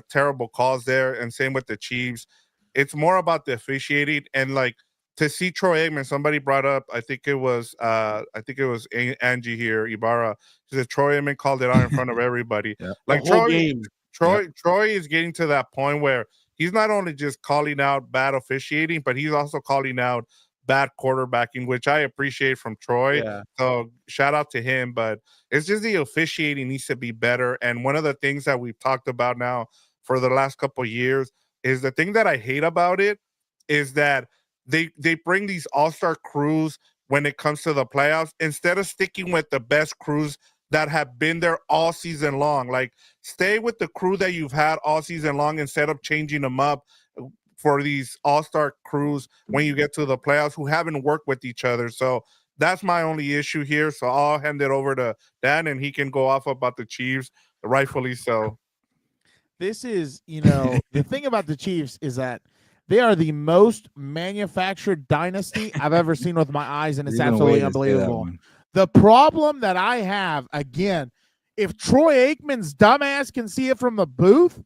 Speaker 4: terrible calls there, and same with the Chiefs. It's more about the officiating, and like, to see Troy Aikman, somebody brought up, I think it was Angie here, Ibarra. She said Troy Aikman called it out in front of everybody.
Speaker 2: Yeah.
Speaker 4: Like, Troy is getting to that point where he's not only just calling out bad officiating, but he's also calling out bad quarterbacking, which I appreciate from Troy.
Speaker 1: Yeah.
Speaker 4: So shout out to him. But it's just the officiating needs to be better. And one of the things that we've talked about now for the last couple of years is the thing that I hate about it is that they bring these all-star crews when it comes to the playoffs, instead of sticking with the best crews that have been there all season long. Like, stay with the crew that you've had all season long instead of changing them up for these all-star crews when you get to the playoffs who haven't worked with each other. So that's my only issue here. So I'll hand it over to Dan, and he can go off about the Chiefs, rightfully so.
Speaker 3: This is, the thing about the Chiefs is that they are the most manufactured dynasty I've ever seen with my eyes, and it's absolutely unbelievable. The problem that I have, again, if Troy Aikman's dumbass can see it from the booth,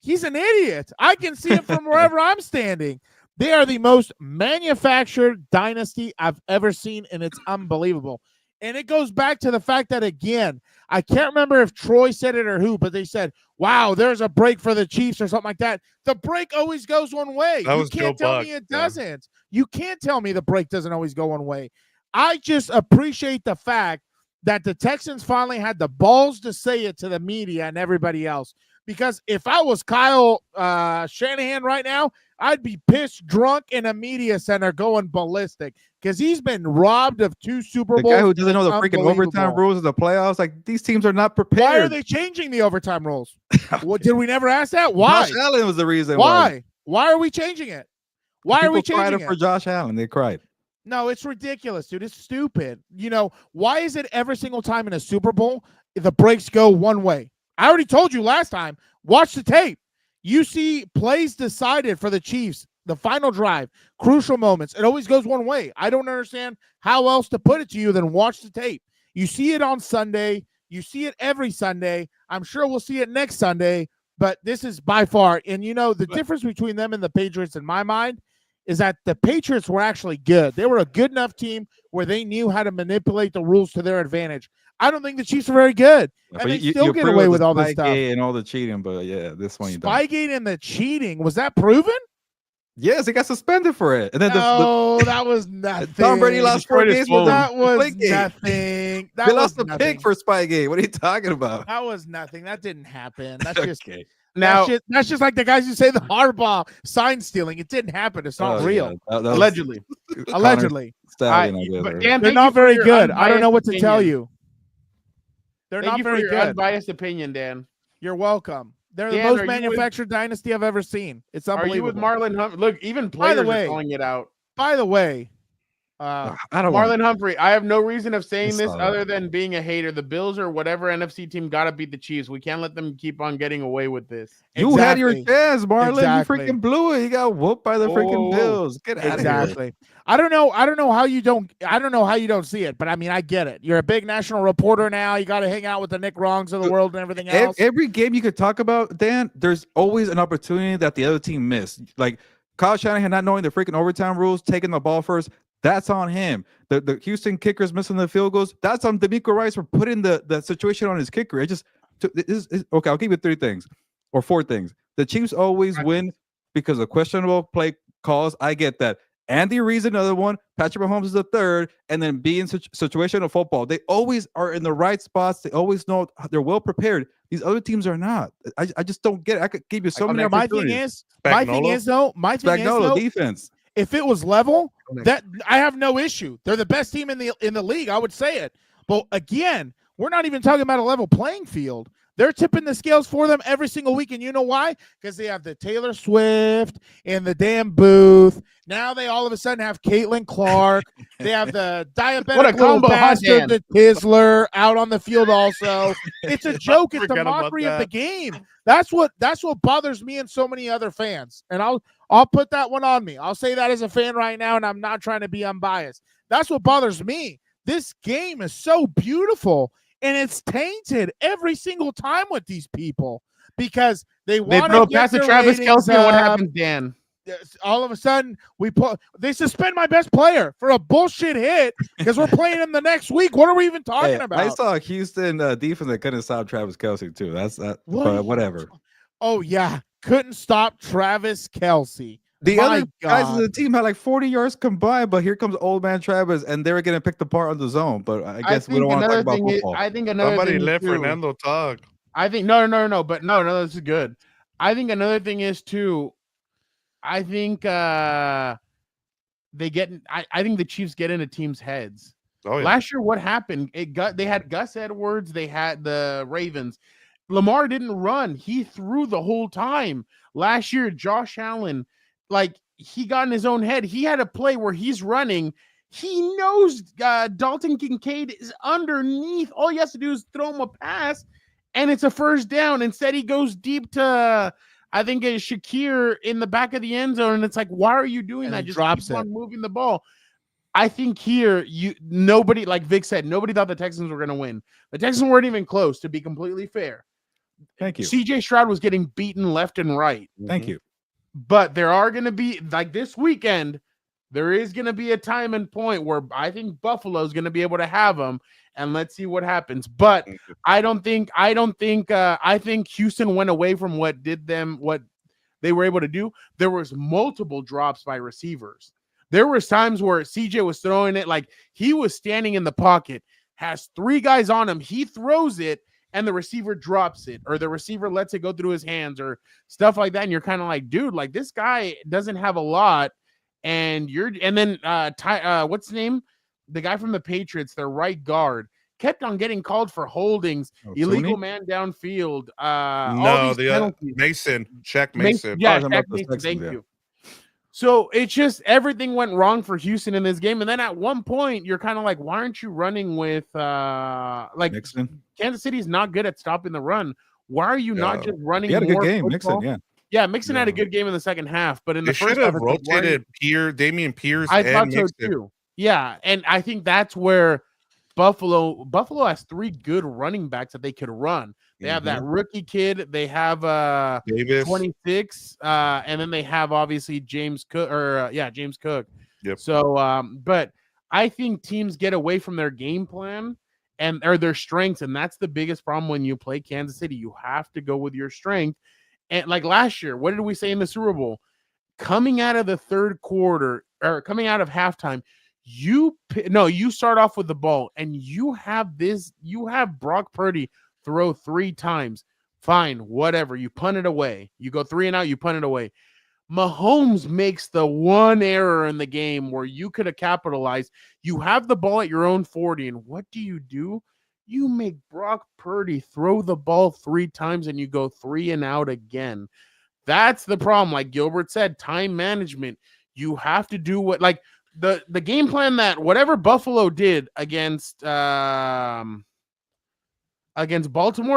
Speaker 3: he's an idiot. I can see it from wherever I'm standing. They are the most manufactured dynasty I've ever seen, and it's unbelievable. And it goes back to the fact that, again, I can't remember if Troy said it or who, but they said, wow, there's a break for the Chiefs or something like that. The break always goes one way. You can't tell me it doesn't. You can't tell me the break doesn't always go one way. I just appreciate the fact that the Texans finally had the balls to say it to the media and everybody else. Because if I was Kyle Shanahan right now, I'd be pissed drunk in a media center going ballistic, because he's been robbed of 2 Super Bowls.
Speaker 2: The guy who doesn't know the freaking overtime rules of the playoffs, like, these teams are not prepared.
Speaker 3: Why are they changing the overtime rules? What, did we never ask that? Why?
Speaker 2: Josh Allen was the reason.
Speaker 3: Why are we changing it? Why are we changing it?
Speaker 2: For Josh Allen, they cried.
Speaker 3: No, it's ridiculous, dude. It's stupid. Why is it every single time in a Super Bowl the breaks go one way? I already told you last time. Watch the tape. You see plays decided for the Chiefs, the final drive, crucial moments. It always goes one way. I don't understand how else to put it to you than watch the tape. You see it on Sunday. You see it every Sunday. I'm sure we'll see it next Sunday, but this is by far. And, the difference between them and the Patriots, in my mind, is that the Patriots were actually good. They were a good enough team where they knew how to manipulate the rules to their advantage. I don't think the Chiefs are very good.
Speaker 2: Yeah,
Speaker 3: and they still get away with all this stuff.
Speaker 2: And all the cheating, but yeah, this one you don't.
Speaker 3: Spygate and the cheating, was that proven?
Speaker 2: Yes, he got suspended for it. And then
Speaker 3: that was nothing.
Speaker 2: Tom Brady lost 4 games.
Speaker 3: That was nothing.
Speaker 2: They lost the pick for Spygate. What are you talking about?
Speaker 3: That was nothing. That didn't happen. That's just
Speaker 2: okay.
Speaker 1: Now
Speaker 3: that's just like the guys who say the Harbaugh sign stealing. It didn't happen. It's not real.
Speaker 2: Yeah. That
Speaker 3: allegedly.
Speaker 2: Stallion,
Speaker 3: but Dan, they're not very good. I don't know what to tell you. They're not very good.
Speaker 1: Unbiased opinion, Dan.
Speaker 3: You're welcome. They're the most manufactured dynasty I've ever seen. It's unbelievable.
Speaker 1: Are you with Marlon Humphrey? Look, even players are calling it out.
Speaker 3: By the way,
Speaker 2: I don't want.
Speaker 1: Marlon Humphrey, I have no reason of saying
Speaker 2: I
Speaker 1: this
Speaker 2: saw
Speaker 1: other
Speaker 2: that.
Speaker 1: than being a hater. The Bills or whatever NFC team got to beat the Chiefs. We can't let them keep on getting away with this.
Speaker 2: You had your
Speaker 3: Exactly.
Speaker 2: chance, Marlon.
Speaker 3: Exactly.
Speaker 2: You freaking blew it. You got whooped by the freaking
Speaker 1: Whoa.
Speaker 2: Bills. Get out of here.
Speaker 3: Exactly. I don't know how you don't see it, but I mean, I get it. You're a big national reporter now. You got to hang out with the Nick Wrongs of the world and everything else.
Speaker 2: Every game you could talk about, Dan, there's always an opportunity that the other team missed. Like Kyle Shanahan not knowing the freaking overtime rules, taking the ball first. That's on him. The Houston kickers missing the field goals. That's on D'Amico Rice for putting the situation on his kicker. It just okay. I'll give you 3 things or 4 things. The Chiefs always win because of questionable play calls. I get that. Andy Reid's another one. Patrick Mahomes is the third, and then being situational football. They always are in the right spots. They always know they're well prepared. These other teams are not. I just don't get it. I could give you so many
Speaker 3: my
Speaker 2: opportunities.
Speaker 3: thing is though,
Speaker 2: Defense.
Speaker 3: if it was level, that I have no issue. They're the best team in the league. I would say it. But again, we're not even talking about a level playing field. They're tipping the scales for them every single week. And you know why? Because they have the Taylor Swift in the damn booth. Now they all of a sudden have Caitlin Clark. They have the diabetic
Speaker 1: What a
Speaker 3: little
Speaker 1: combo, huh,
Speaker 3: bastard,
Speaker 1: Dan?
Speaker 3: the Tisler, out on the field also. It's a joke. It's the
Speaker 4: Forgot about
Speaker 3: mockery of the
Speaker 4: that.
Speaker 3: game. That's what bothers me and so many other fans. And I'll put that one on me. I'll say that as a fan right now, and I'm not trying to be unbiased. That's what bothers me. This game is so beautiful, and it's tainted every single time with these people because they want
Speaker 1: throw
Speaker 3: to get
Speaker 1: past the
Speaker 3: their
Speaker 1: Travis
Speaker 3: ratings
Speaker 1: Kelce, and what
Speaker 3: up.
Speaker 1: happens, Dan?
Speaker 3: All of a sudden, they suspend my best player for a bullshit hit because we're playing him the next week. What are we even talking about?
Speaker 2: I saw a Houston defense that couldn't stop Travis Kelce too. That's that.
Speaker 3: What?
Speaker 2: Whatever.
Speaker 3: Oh yeah, couldn't stop Travis Kelce.
Speaker 2: The
Speaker 3: My
Speaker 2: other guys
Speaker 3: God.
Speaker 2: of the team had like 40 yards combined, but here comes old man Travis, and they were getting picked apart on the zone. But I guess we don't want to talk about football.
Speaker 1: I think another
Speaker 4: Somebody
Speaker 1: thing
Speaker 4: let
Speaker 1: too,
Speaker 4: Fernando talk.
Speaker 1: I think no, but no, this is good. I think another thing is too. I think they get. I think the Chiefs get into teams' heads.
Speaker 4: Oh yeah.
Speaker 1: Last year, what happened? They had Gus Edwards. They had the Ravens. Lamar didn't run. He threw the whole time. Last year, Josh Allen, like he got in his own head. He had a play where he's running. He knows Dalton Kincaid is underneath. All he has to do is throw him a pass, and it's a first down. Instead, he goes deep to, I think it's Shakir in the back of the end zone, and it's like, why are you doing
Speaker 3: And
Speaker 1: that?
Speaker 3: he
Speaker 1: Just
Speaker 3: drops
Speaker 1: keep
Speaker 3: it.
Speaker 1: on moving the ball. I think here, nobody, like Vic said, nobody thought the Texans were going to win. The Texans weren't even close, to be completely fair.
Speaker 2: Thank you.
Speaker 1: CJ Stroud was getting beaten left and right.
Speaker 2: Thank you.
Speaker 1: But there are going to be, like this weekend, there is going to be a time and point where I think Buffalo is going to be able to have them, and let's see what happens. But I think Houston went away from what they were able to do. There was multiple drops by receivers. There was times where CJ was throwing it like he was standing in the pocket, has 3 guys on him. He throws it, and the receiver drops it, or the receiver lets it go through his hands, or stuff like that. And you're kind of like, dude, like this guy doesn't have a lot. And then what's his name? The guy from the Patriots, their right guard, kept on getting called for holdings, illegal man downfield.
Speaker 4: No, the Mason, Shaq Mason.
Speaker 1: Yeah,
Speaker 2: Oh,
Speaker 1: Shaq
Speaker 2: the
Speaker 1: Mason,
Speaker 2: Texans,
Speaker 1: thank
Speaker 2: yeah.
Speaker 1: you. So it's just everything went wrong for Houston in this game. And then at one point, you're kind of like, why aren't you running with like
Speaker 2: Mixon.
Speaker 1: Kansas City's not good at stopping the run. Why are you not just running?
Speaker 2: He had a good
Speaker 1: more
Speaker 2: game,
Speaker 1: football?
Speaker 2: Mixon.
Speaker 1: Yeah, Mixon had a good game in the second half, but in
Speaker 4: They
Speaker 1: the first
Speaker 4: should have
Speaker 1: half, it's like,
Speaker 4: rotated Damian Pierce
Speaker 1: I
Speaker 4: and
Speaker 1: thought so
Speaker 4: Mixon.
Speaker 1: too. Yeah, and I think that's where Buffalo has 3 good running backs that they could run. They have that rookie kid. They have
Speaker 4: Davis.
Speaker 1: 26, and then they have obviously James Cook. James Cook.
Speaker 4: Yep.
Speaker 1: So, but I think teams get away from their game plan or their strengths, and that's the biggest problem when you play Kansas City. You have to go with your strength. And like last year, what did we say in the Super Bowl? Coming out of the third quarter or coming out of halftime, you start off with the ball, and you have Brock Purdy throw 3 times. Fine, whatever. You punt it away. You go 3 and out, you punt it away. Mahomes makes the one error in the game where you could have capitalized. You have the ball at your own 40, and what do? You make Brock Purdy throw the ball 3 times, and you go 3 and out again. That's the problem. Like Gilbert said, time management. You have to do what, like, the game plan that whatever Buffalo did against Baltimore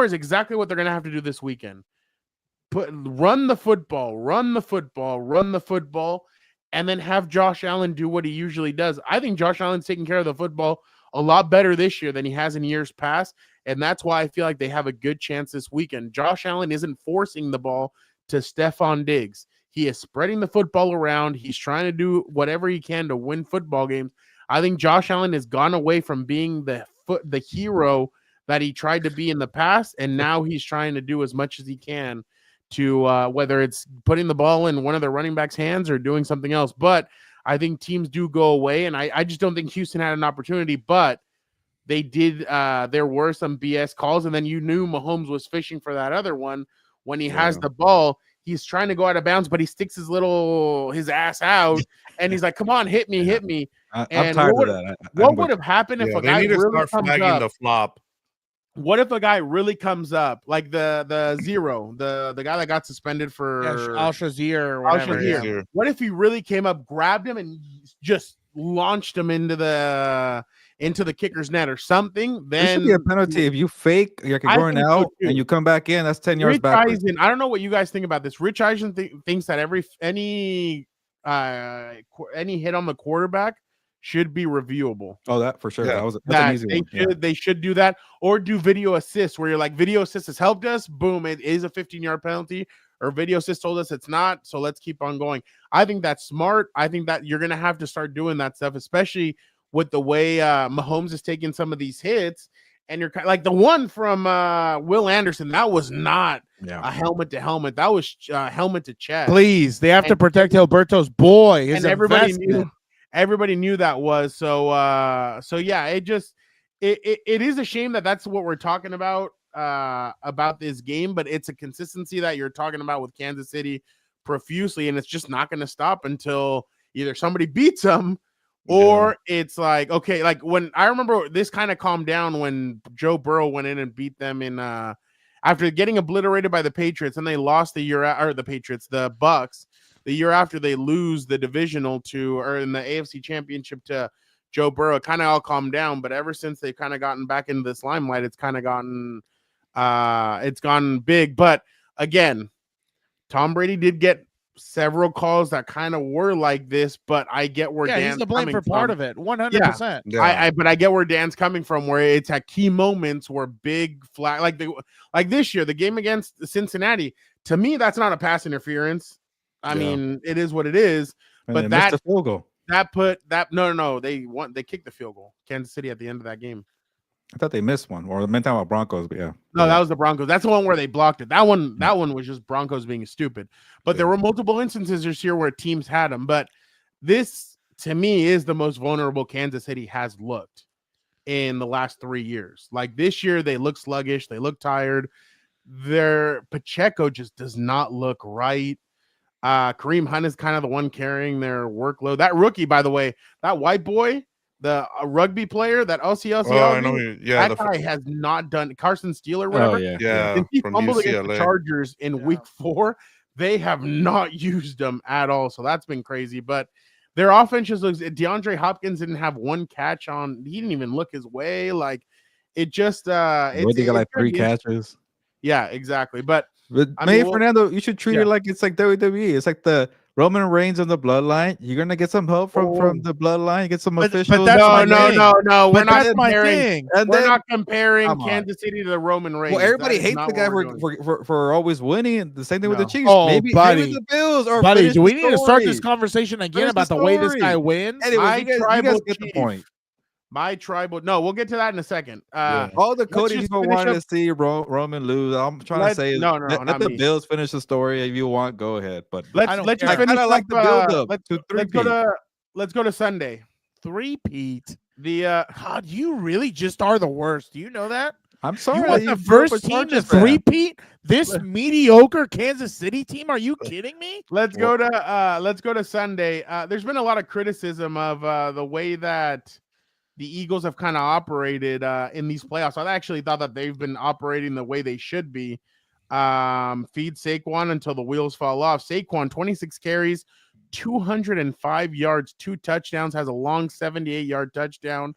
Speaker 1: is exactly what they're going to have to do this weekend. Run the football, and then have Josh Allen do what he usually does. I think Josh Allen's taking care of the football a lot better this year than he has in years past, and that's why I feel like they have a good chance this weekend. Josh Allen isn't forcing the ball to Stephon Diggs. He is spreading the football around. He's trying to do whatever he can to win football games. I think Josh Allen has gone away from being the hero that he tried to be in the past, and now he's trying to do as much as he can to whether it's putting the ball in one of the running backs' hands or doing something else. But I think teams do go away, and I just don't think Houston had an opportunity, but they did. There were some BS calls, and then you knew Mahomes was fishing for that other one. When he has the ball, he's trying to go out of bounds, but he sticks his ass out, and he's like, come on, hit me.
Speaker 2: I'm tired of that.
Speaker 1: What would have happened if a guy really comes up?
Speaker 4: The flop.
Speaker 1: What if a guy really comes up, like the zero, the guy that got suspended for
Speaker 3: Al-Shazir or whatever?
Speaker 1: Al-Shazir. What if he really came up, grabbed him, and just launched him into the kicker's net or something? Then
Speaker 2: there should be a penalty if you fake you're going out and you come back in. That's 10 yards back.
Speaker 1: I don't know what you guys think about this. Rich Eisen thinks that any hit on the quarterback should be reviewable.
Speaker 2: Oh, that for sure.
Speaker 1: Yeah.
Speaker 2: That's an easy one.
Speaker 1: They should do that, or do video assist where you're like, video assist has helped us. Boom, it is a 15-yard penalty. Or video assist told us it's not, so let's keep on going. I think that's smart. I think that you're gonna have to start doing that stuff, especially with the way Mahomes is taking some of these hits. And you're like the one from Will Anderson. That was not a helmet to helmet. That was helmet to chest.
Speaker 3: Please, they have to protect Gilberto's boy.
Speaker 1: And everybody knew that was so. Yeah, it is a shame that that's what we're talking about this game. But it's a consistency that you're talking about with Kansas City profusely, and it's just not going to stop until either somebody beats them. Or it's like, okay, like when I remember this kind of calmed down when Joe Burrow went in and beat them in after getting obliterated by the Patriots, and they lost the Bucks the year after they lose the divisional in the AFC Championship to Joe Burrow. It kind of all calmed down, but ever since they've kind of gotten back into this limelight, it's kind of gotten it's gone big. But again, Tom Brady did get several calls that kind of were like this, but I get where Dan's
Speaker 3: he's the blame for part of it, 100%.
Speaker 1: But I get where Dan's coming from, where it's at key moments where big flag, like this year, the game against Cincinnati. To me, that's not a pass interference. I mean, it is what it is.
Speaker 2: And
Speaker 1: but
Speaker 2: they
Speaker 1: that
Speaker 2: missed the field goal.
Speaker 1: No, they kicked the field goal. Kansas City at the end of that game.
Speaker 2: I thought they missed one, or the meant time about Broncos, but yeah.
Speaker 1: No, that was the Broncos. That's the one where they blocked it. That one was just Broncos being stupid. But there were multiple instances this year where teams had them. But this, to me, is the most vulnerable Kansas City has looked in the last 3 years. Like this year, they look sluggish. They look tired. Their Pacheco just does not look right. Kareem Hunt is kind of the one carrying their workload. That rookie, by the way, that white boy, the rugby player, that LCLC.
Speaker 4: Oh, I know.
Speaker 1: That guy has not done Carson Steele or whatever.
Speaker 4: Yeah.
Speaker 1: He fumbled against the Chargers in week 4. They have not used him at all. So that's been crazy. But their offense just looks. DeAndre Hopkins didn't have one catch on. He didn't even look his way. Like it just.
Speaker 2: They got like 3 catches.
Speaker 1: Yeah, exactly. But
Speaker 2: Fernando, you should treat it like it's like WWE. It's like the Roman Reigns of the bloodline. You're gonna get some help from the bloodline. Get some officials.
Speaker 3: But
Speaker 1: no. We're not comparing.
Speaker 2: We're
Speaker 1: not comparing Kansas City to the Roman Reigns.
Speaker 2: Well, everybody hates the guy for always winning. The same thing with the Chiefs.
Speaker 3: Oh,
Speaker 2: maybe the Bills. Or
Speaker 3: buddy, do we need to start this conversation again about the way this guy wins?
Speaker 2: Anyways, you guys get the point.
Speaker 1: My tribal. No, we'll get to that in a second.
Speaker 2: All the Cody people wanted to see Roman lose. I'm trying to say let the Bills finish the story. If you want, go ahead. But
Speaker 1: let's just finish.
Speaker 2: I like the build up.
Speaker 1: Let's go to Sunday.
Speaker 3: Three-peat.
Speaker 1: God,
Speaker 3: you really just are the worst. Do you know that?
Speaker 2: I'm sorry.
Speaker 3: You want the first team to three-peat? This mediocre Kansas City team? Are you kidding me?
Speaker 1: Let's go to Sunday. There's been a lot of criticism of the way that the Eagles have kind of operated in these playoffs. I actually thought that they've been operating the way they should be. Feed Saquon until the wheels fall off. Saquon, 26 carries, 205 yards, 2 touchdowns, has a long 78-yard touchdown.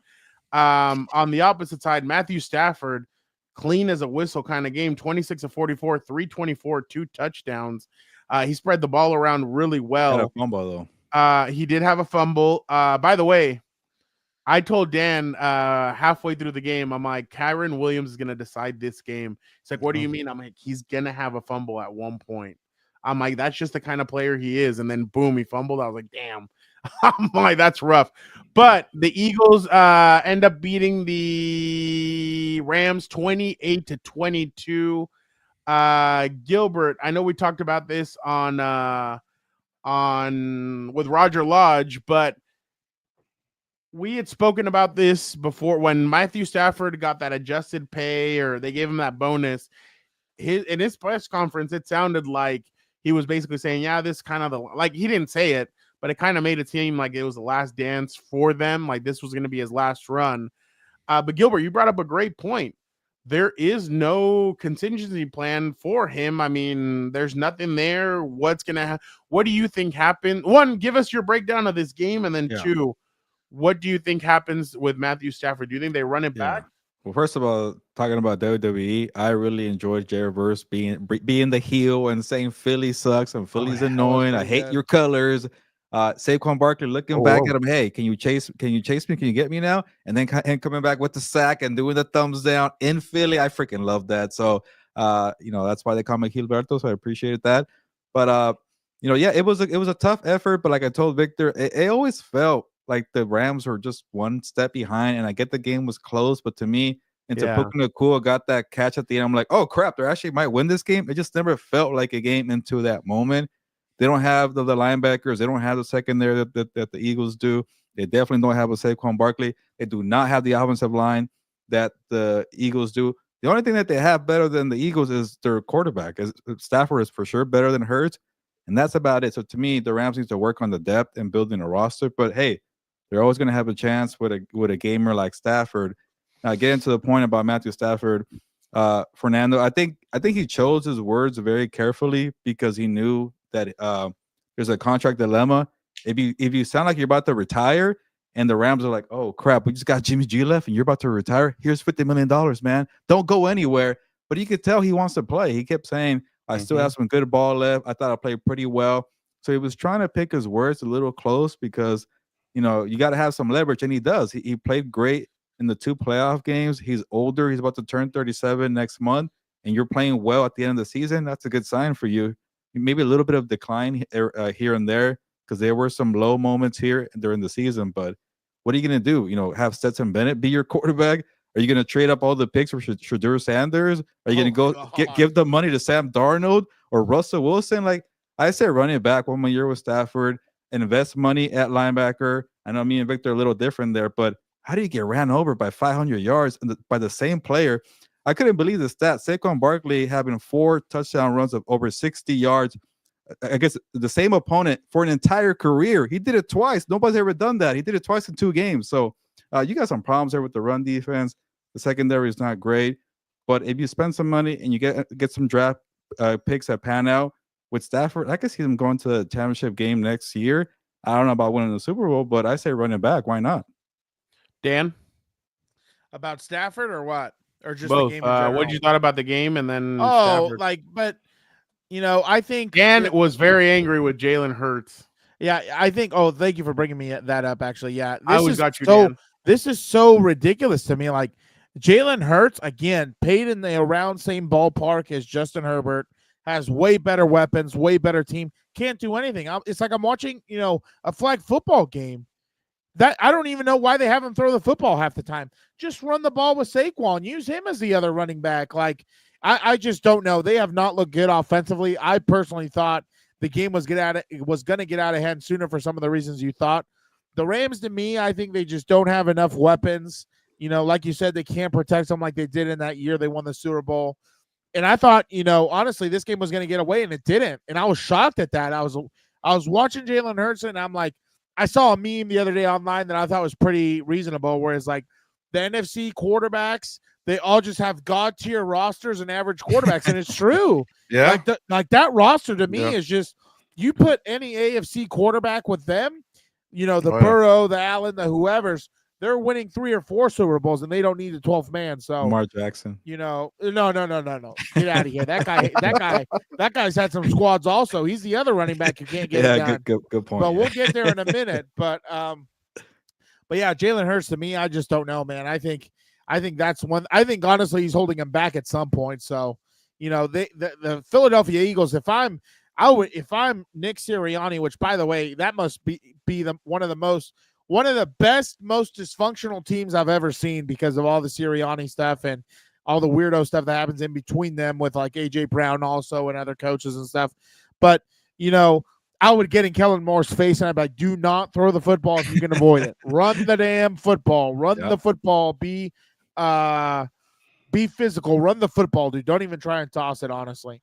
Speaker 1: On the opposite side, Matthew Stafford, clean as a whistle kind of game, 26 of 44, 324, 2 touchdowns. He spread the ball around really well.
Speaker 2: Had a fumble though.
Speaker 1: He did have a fumble. By the way, I told Dan halfway through the game, I'm like, Kyron Williams is going to decide this game. He's like, what do you mean? I'm like, he's going to have a fumble at one point. I'm like, that's just the kind of player he is. And then boom, he fumbled. I was like, damn. I'm like, that's rough. But the Eagles end up beating the Rams 28-22. Gilbert, I know we talked about this on with Roger Lodge, but we had spoken about this before when Matthew Stafford got that adjusted pay, or they gave him that bonus. In his press conference, it sounded like he was basically saying, yeah, this kind of like, he didn't say it, but it kind of made it seem like it was the last dance for them. Like this was going to be his last run. But Gilbert, you brought up a great point. There is no contingency plan for him. I mean, there's nothing there. What do you think happened? One, give us your breakdown of this game. And then two, what do you think happens with Matthew Stafford? Do you think they run it back?
Speaker 2: Well, first of all, talking about WWE, I really enjoyed Jay Reverse being the heel and saying Philly sucks and Philly's annoying. I hate your colors. Saquon Barkley looking back at him, hey, can you chase me? Can you get me now? And then coming back with the sack and doing the thumbs down in Philly. I freaking love that. So, that's why they call me Gilberto. So I appreciated that. But, it was a tough effort. But like I told Victor, it always felt like the Rams were just one step behind, and I get the game was close, but to me, Puka Nacua got that catch at the end. I'm like, oh crap, they actually might win this game. It just never felt like a game into that moment. They don't have the linebackers. They don't have the secondary that the Eagles do. They definitely don't have a Saquon Barkley. They do not have the offensive line that the Eagles do. The only thing that they have better than the Eagles is their quarterback. Stafford is for sure better than Hurts, and that's about it. So to me, the Rams need to work on the depth and building a roster. But hey, they're always going to have a chance with a gamer like Stafford. Now, getting to the point about Matthew Stafford, Fernando, I think he chose his words very carefully because he knew that there's a contract dilemma. If you sound like you're about to retire, and the Rams are like, oh crap, we just got Jimmy G left, and you're about to retire. Here's $50 million, man. Don't go anywhere. But you could tell he wants to play. He kept saying, I still have some good ball left. I thought I played pretty well. So he was trying to pick his words a little close because you got to have some leverage, and he does. He played great in the 2 playoff games. He's older. He's about to turn 37 next month, and you're playing well at the end of the season. That's a good sign for you. Maybe a little bit of decline here and there because there were some low moments here during the season. But what are you going to do? Have Stetson Bennett be your quarterback? Are you going to trade up all the picks for Shadur Sanders? Are you going to give the money to Sam Darnold or Russell Wilson? Like I said, running back 1 more year with Stafford. Invest money at linebacker. I know me and Victor are a little different there, but how do you get ran over by 500 yards by the same player? I couldn't believe the stat. Saquon Barkley having 4 touchdown runs of over 60 yards. I guess the same opponent for an entire career. He did it twice. Nobody's ever done that. He did it twice in 2 games. So you got some problems there with the run defense. The secondary is not great. But if you spend some money and you get some draft picks that pan out, with Stafford, I could see them going to the championship game next year. I don't know about winning the Super Bowl, but I say running back. Why not?
Speaker 1: Dan?
Speaker 3: About Stafford or what? Or just
Speaker 1: both.
Speaker 3: The game in general?
Speaker 1: What did you thought about the game and then
Speaker 3: Stafford? I think
Speaker 1: Dan was very angry with Jalen Hurts.
Speaker 3: Yeah, I think. Oh, thank you for bringing me that up. Actually, yeah,
Speaker 1: I always got you, Dan.
Speaker 3: This is so ridiculous to me. Like Jalen Hurts again, paid in the around same ballpark as Justin Herbert. Has way better weapons, way better team. Can't do anything. It's like I'm watching, a flag football game. That I don't even know why they have him throw the football half the time. Just run the ball with Saquon. Use him as the other running back. Like I just don't know. They have not looked good offensively. I personally thought the game was going to get out of hand sooner for some of the reasons you thought. The Rams, to me, I think they just don't have enough weapons. Like you said, they can't protect them like they did in that year they won the Super Bowl. And I thought, honestly, this game was going to get away, and it didn't. And I was shocked at that. I was watching Jalen Hurts, and I'm like, I saw a meme the other day online that I thought was pretty reasonable, where it's like the NFC quarterbacks, they all just have God-tier rosters and average quarterbacks, and it's true.
Speaker 4: Yeah.
Speaker 3: Like that roster to me is just You put any AFC quarterback with them, the
Speaker 4: Oh, yeah.
Speaker 3: Burrow, the Allen, the whoever's, they're winning 3 or 4 Super Bowls, and they don't need a 12th man. So,
Speaker 2: Lamar Jackson.
Speaker 3: no. Get out of here. That guy's had some squads also. He's the other running back you can't get it done.
Speaker 2: Good point.
Speaker 3: But we'll get there in a minute. But yeah, Jalen Hurts, to me, I just don't know, man. I think that's one. I think honestly he's holding him back at some point. So, the Philadelphia Eagles, if I'm Nick Sirianni, which by the way, that must be one of the best, most dysfunctional teams I've ever seen because of all the Sirianni stuff and all the weirdo stuff that happens in between them with like AJ Brown also and other coaches and stuff. But, I would get in Kellen Moore's face and I'd be like, do not throw the football if you can avoid it. Run the damn football. Run the football. Be physical. Run the football, dude. Don't even try and toss it, honestly.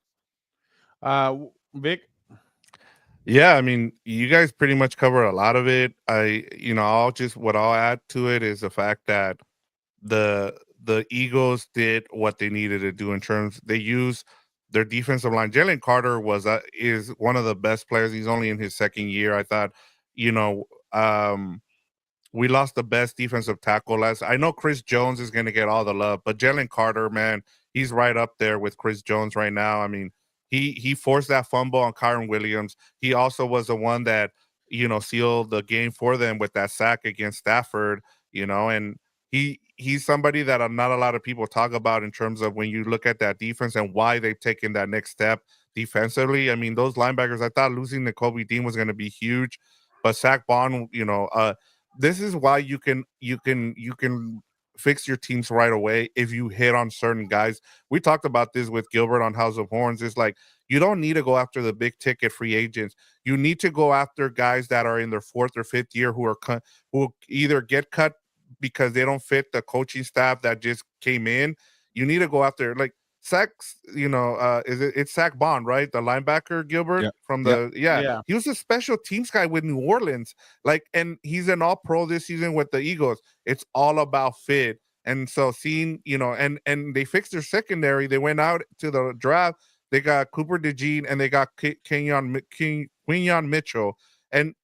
Speaker 1: Vic?
Speaker 4: Yeah, I mean, you guys pretty much cover a lot of it. What I'll add to it is the fact that the Eagles did what they needed to do in terms they use their defensive line. Jalen Carter is one of the best players. He's only in his second year. I thought, we lost the best defensive tackle I know Chris Jones is going to get all the love, but Jalen Carter, man, he's right up there with Chris Jones right now. I mean, he forced that fumble on Kyron Williams. He also was the one that, sealed the game for them with that sack against Stafford, and he's somebody that not a lot of people talk about in terms of when you look at that defense and why they've taken that next step defensively. I mean, those linebackers, I thought losing Nakobe Dean was going to be huge, but Zach Bond, this is why you can fix your teams right away if you hit on certain guys. We talked about this with Gilbert on House of Horns. It's like you don't need to go after the big ticket free agents. You need to go after guys that are in their 4th or 5th year who either get cut because they don't fit the coaching staff that just came in. You need to go after like Zach, it's Zach Bond, right? The linebacker, Gilbert from the he was a special teams guy with New Orleans, and he's an all-pro this season with the Eagles. It's all about fit. And so seeing, and they fixed their secondary. They went out to the draft. They got Cooper DeJean and they got Quinyon Mitchell, and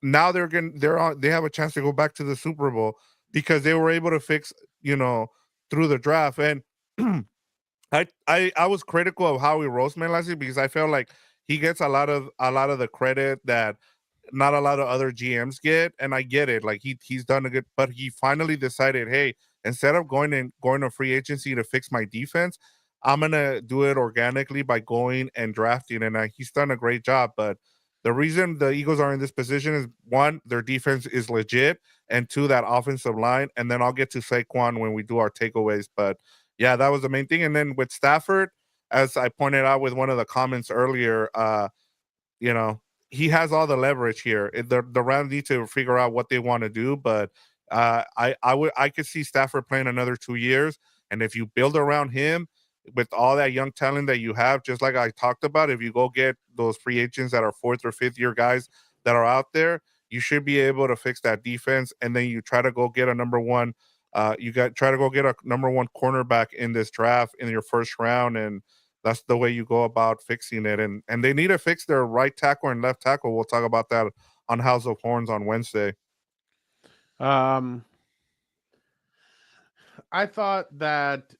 Speaker 4: now they have a chance to go back to the Super Bowl because they were able to fix, through the draft. And I was critical of Howie Roseman last year because I felt like he gets a lot of the credit that not a lot of other GMs get, and I get it. Like he's done a good, but he finally decided, hey, instead of going to free agency to fix my defense, I'm gonna do it organically by going and drafting, and he's done a great job. But the reason the Eagles are in this position is 1, their defense is legit, and 2, that offensive line. And then I'll get to Saquon when we do our takeaways, but. Yeah, that was the main thing. And then with Stafford, as I pointed out with one of the comments earlier, he has all the leverage here. The Rams need to figure out what they want to do, but I could see Stafford playing another 2 years. And if you build around him with all that young talent that you have, just like I talked about, if you go get those free agents that are 4th or 5th year guys that are out there, you should be able to fix that defense. And then you try to go get a number 1. Try to go get a number 1 cornerback in this draft in your first round, and that's the way you go about fixing it. And they need to fix their right tackle and left tackle. We'll talk about that on House of Horns on Wednesday.
Speaker 1: I thought that,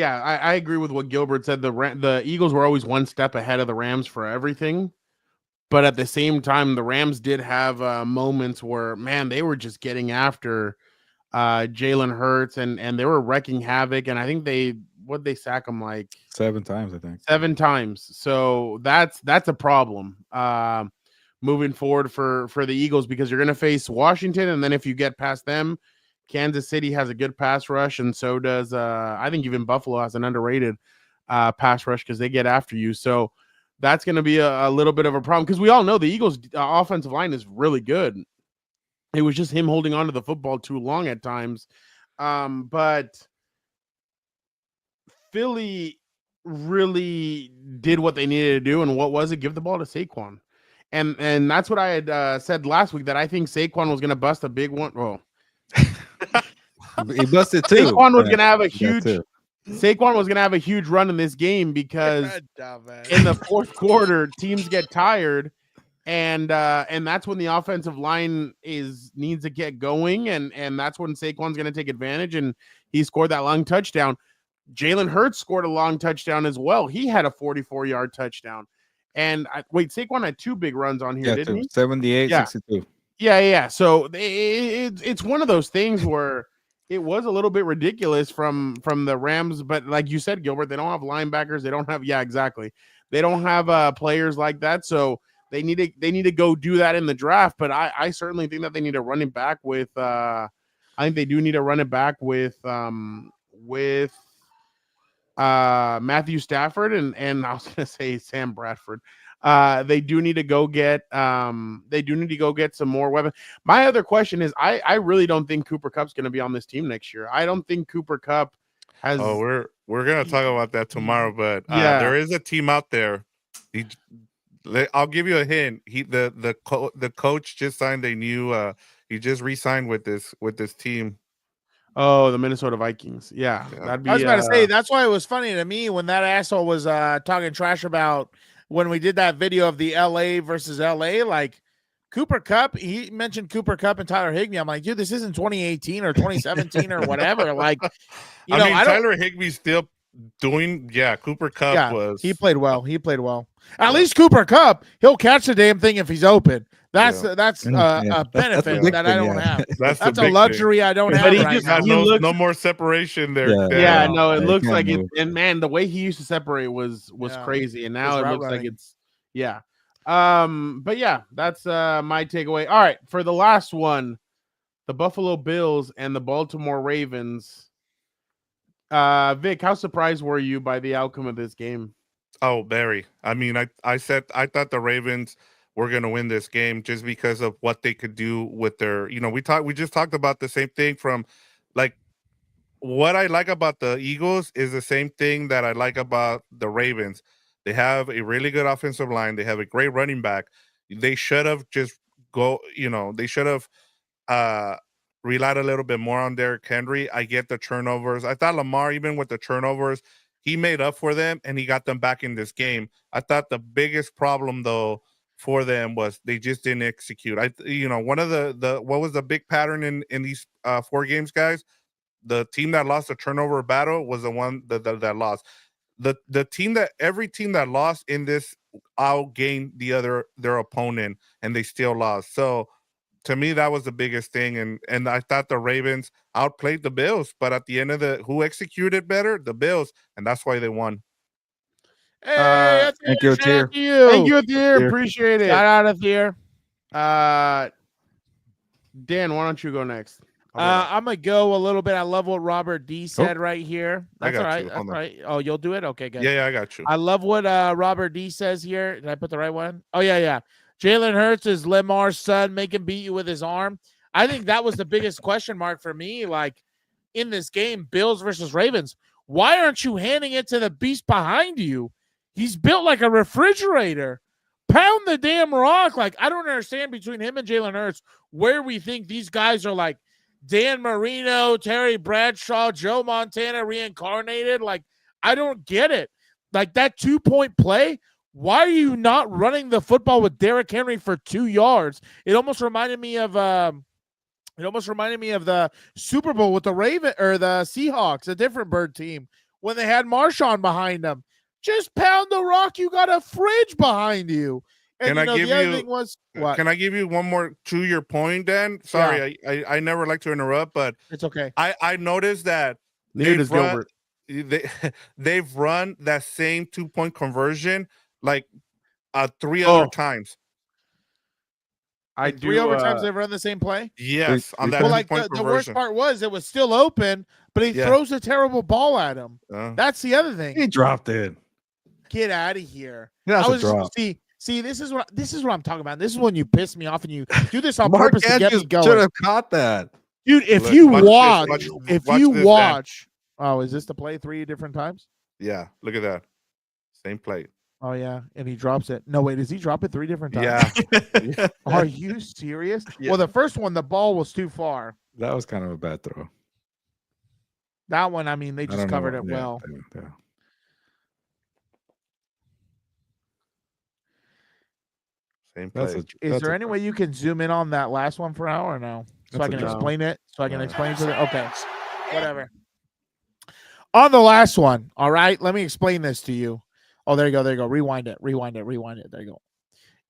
Speaker 1: I agree with what Gilbert said. The Eagles were always one step ahead of the Rams for everything. But at the same time, the Rams did have moments where, man, they were just getting after Jalen Hurts and they were wrecking havoc. And I think they sack him like
Speaker 2: 7 times, I think.
Speaker 1: 7 times. So that's a problem moving forward for the Eagles, because you're going to face Washington. And then if you get past them, Kansas City has a good pass rush. And so does, I think even Buffalo has an underrated pass rush because they get after you. So that's going to be a little bit of a problem, because we all know the Eagles' offensive line is really good. It was just him holding on to the football too long at times. But Philly really did what they needed to do. And what was it? Give the ball to Saquon. And that's what I had said last week, that I think Saquon was going to bust a big one. Well,
Speaker 2: he busted too.
Speaker 1: Saquon was going to have a huge Saquon was going to have a huge run in this game because in the fourth quarter, teams get tired, and that's when the offensive line needs to get going, and that's when Saquon's going to take advantage, and he scored that long touchdown. Jalen Hurts scored a long touchdown as well. He had a 44-yard touchdown. And Saquon had 2 big runs on here, didn't he?
Speaker 2: 78,
Speaker 1: Yeah.
Speaker 2: 62.
Speaker 1: Yeah. So it's one of those things where it was a little bit ridiculous from the Rams, but like you said, Gilbert, they don't have linebackers. They don't have, exactly. They don't have players like that. So they need to go do that in the draft. But I certainly think that they need to run it back with I think they do need to run it back with Matthew Stafford and I was gonna say Sam Bradford. They do need to go get some more weapons. My other question is I really don't think Cooper Kupp's gonna be on this team next year. I don't think Cooper Kupp has
Speaker 4: we're gonna talk about that tomorrow, but there is a team out there. I'll give you a hint. The coach just signed a new he just re-signed with this team.
Speaker 1: Oh, the Minnesota Vikings. Yeah. That'd be,
Speaker 3: I was about to say, that's why it was funny to me when that asshole was talking trash about when we did that video of the LA versus LA, like Cooper Kupp, he mentioned Cooper Kupp and Tyler Higbee. I'm like, dude, this isn't 2018 or 2017 or whatever. Like,
Speaker 4: Tyler Higbee's still doing, Cooper Kupp was.
Speaker 3: He played well. At least Cooper Kupp, he'll catch the damn thing if he's open. That's a benefit that I don't have. That's a luxury I don't have.
Speaker 1: But he
Speaker 3: right
Speaker 1: just
Speaker 3: now.
Speaker 4: no more separation there.
Speaker 1: No, it looks like it. And man, the way he used to separate was crazy, and now it looks like it's But yeah, that's my takeaway. All right, for the last one, the Buffalo Bills and the Baltimore Ravens. Vic, how surprised were you by the outcome of this game?
Speaker 4: Oh, very. I mean, I thought the Ravens were going to win this game just because of what they could do with their, we just talked about the same thing from, like, what I like about the Eagles is the same thing that I like about the Ravens. They have a really good offensive line. They have a great running back. They should have relied a little bit more on Derrick Henry. I get the turnovers. I thought Lamar, even with the turnovers, he made up for them and he got them back in this game. I thought the biggest problem, though, for them was they just didn't execute. One of the what was the big pattern in these 4 games, guys? The team that lost the turnover battle was the one that lost. Every team that lost in this outgained their opponent, and they still lost. So to me, that was the biggest thing. And I thought the Ravens outplayed the Bills, but at the end of who executed better? The Bills, and that's why they won.
Speaker 3: Hey,
Speaker 2: thank you, Tier.
Speaker 1: Thank you, Tier. Appreciate it.
Speaker 3: Shout out of here.
Speaker 1: Dan, why don't you go next?
Speaker 3: I'm gonna go a little bit. I love what Robert D said right here. That's all right. That's right. Oh, you'll do it? Okay, good.
Speaker 4: Yeah, I got you.
Speaker 3: I love what Robert D says here. Did I put the right one? Oh, yeah. Jalen Hurts is Lamar's son. Make him beat you with his arm. I think that was the biggest question mark for me. Like in this game, Bills versus Ravens. Why aren't you handing it to the beast behind you? He's built like a refrigerator. Pound the damn rock. Like, I don't understand between him and Jalen Hurts where we think these guys are like Dan Marino, Terry Bradshaw, Joe Montana reincarnated. Like, I don't get it. Like that 2-point play. Why are you not running the football with Derrick Henry for 2 yards? It almost reminded me of the Super Bowl with the the Seahawks, a different bird team, when they had Marshawn behind them. Just pound the rock. You got a fridge behind you. And
Speaker 4: Can I give you one more to your point, Dan? Sorry, I never like to interrupt, but
Speaker 3: it's okay.
Speaker 4: I noticed that
Speaker 1: they've
Speaker 4: run that same 2-point conversion like 3 other times.
Speaker 3: I do. 3 overtimes they've run the same play.
Speaker 4: Yes, on that.
Speaker 3: Well, like the worst part was it was still open, but he throws a terrible ball at him. That's the other thing.
Speaker 2: He dropped it.
Speaker 3: Get out of here.
Speaker 2: That's a drop.
Speaker 3: See, this is what I'm talking about. This is when you piss me off and you do this on purpose to get me going.
Speaker 2: Should have caught that,
Speaker 3: dude. If you watch, oh, is this the play 3 different times?
Speaker 4: Yeah, look at that, same play.
Speaker 3: Oh yeah, and he drops it. No, wait, does he drop it 3 different times?
Speaker 4: Yeah.
Speaker 3: Are you serious? Yeah. Well, the first one, the ball was too far.
Speaker 2: That was kind of a bad throw.
Speaker 3: That one, I mean, they
Speaker 2: I
Speaker 3: just
Speaker 2: don't know.
Speaker 3: covered it
Speaker 2: Yeah,
Speaker 3: well.
Speaker 2: yeah.
Speaker 4: Same
Speaker 2: That's
Speaker 4: play.
Speaker 3: Is there any way you can zoom in on that last one for now or no? So
Speaker 2: That's
Speaker 3: I
Speaker 2: a
Speaker 3: can
Speaker 2: joke.
Speaker 3: explain it. So I can
Speaker 2: No.
Speaker 3: explain to the okay. Whatever. On the last one, all right. Let me explain this to you. Oh, there you go. There you go. Rewind it. Rewind it. Rewind it. There you go.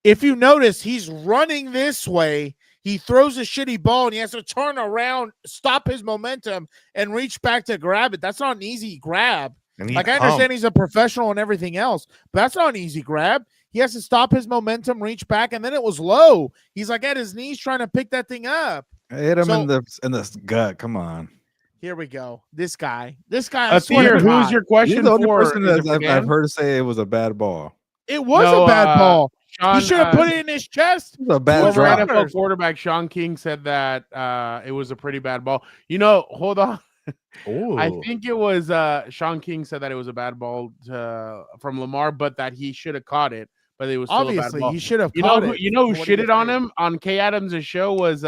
Speaker 3: If you notice, he's running this way. He throws a shitty ball and he has to turn around, stop his momentum, and reach back to grab it. That's not an easy grab.
Speaker 4: And he
Speaker 3: Like, I understand he's a professional and everything else, but that's not an easy grab. He has to stop his momentum, reach back, and then it was low. He's like at his knees trying to pick that thing up.
Speaker 2: Hit him
Speaker 3: So-
Speaker 2: in the gut. Come on.
Speaker 3: Here we go. This guy. I swear
Speaker 1: Athir,
Speaker 3: to
Speaker 1: who's
Speaker 3: God,
Speaker 1: your
Speaker 2: You're
Speaker 1: question
Speaker 2: the only
Speaker 1: for?
Speaker 2: person
Speaker 1: Is
Speaker 2: that
Speaker 1: it for
Speaker 2: I've
Speaker 1: Dan?
Speaker 2: heard say it was a bad ball.
Speaker 3: it was
Speaker 1: No,
Speaker 3: a bad ball.
Speaker 1: Sean,
Speaker 3: He should have put it in his chest.
Speaker 2: It was a bad
Speaker 1: former
Speaker 2: drop.
Speaker 1: NFL quarterback Sean King said that it was a pretty bad ball. You know, hold on. I think it was Sean King said that it was a bad ball from Lamar, but that he should have caught it. But it was still
Speaker 3: Obviously,
Speaker 1: a bad ball.
Speaker 3: he should have
Speaker 1: You
Speaker 3: caught
Speaker 1: know,
Speaker 3: it.
Speaker 1: you know who
Speaker 3: What do you
Speaker 1: shitted on
Speaker 3: think?
Speaker 1: him on Kay Adams' show was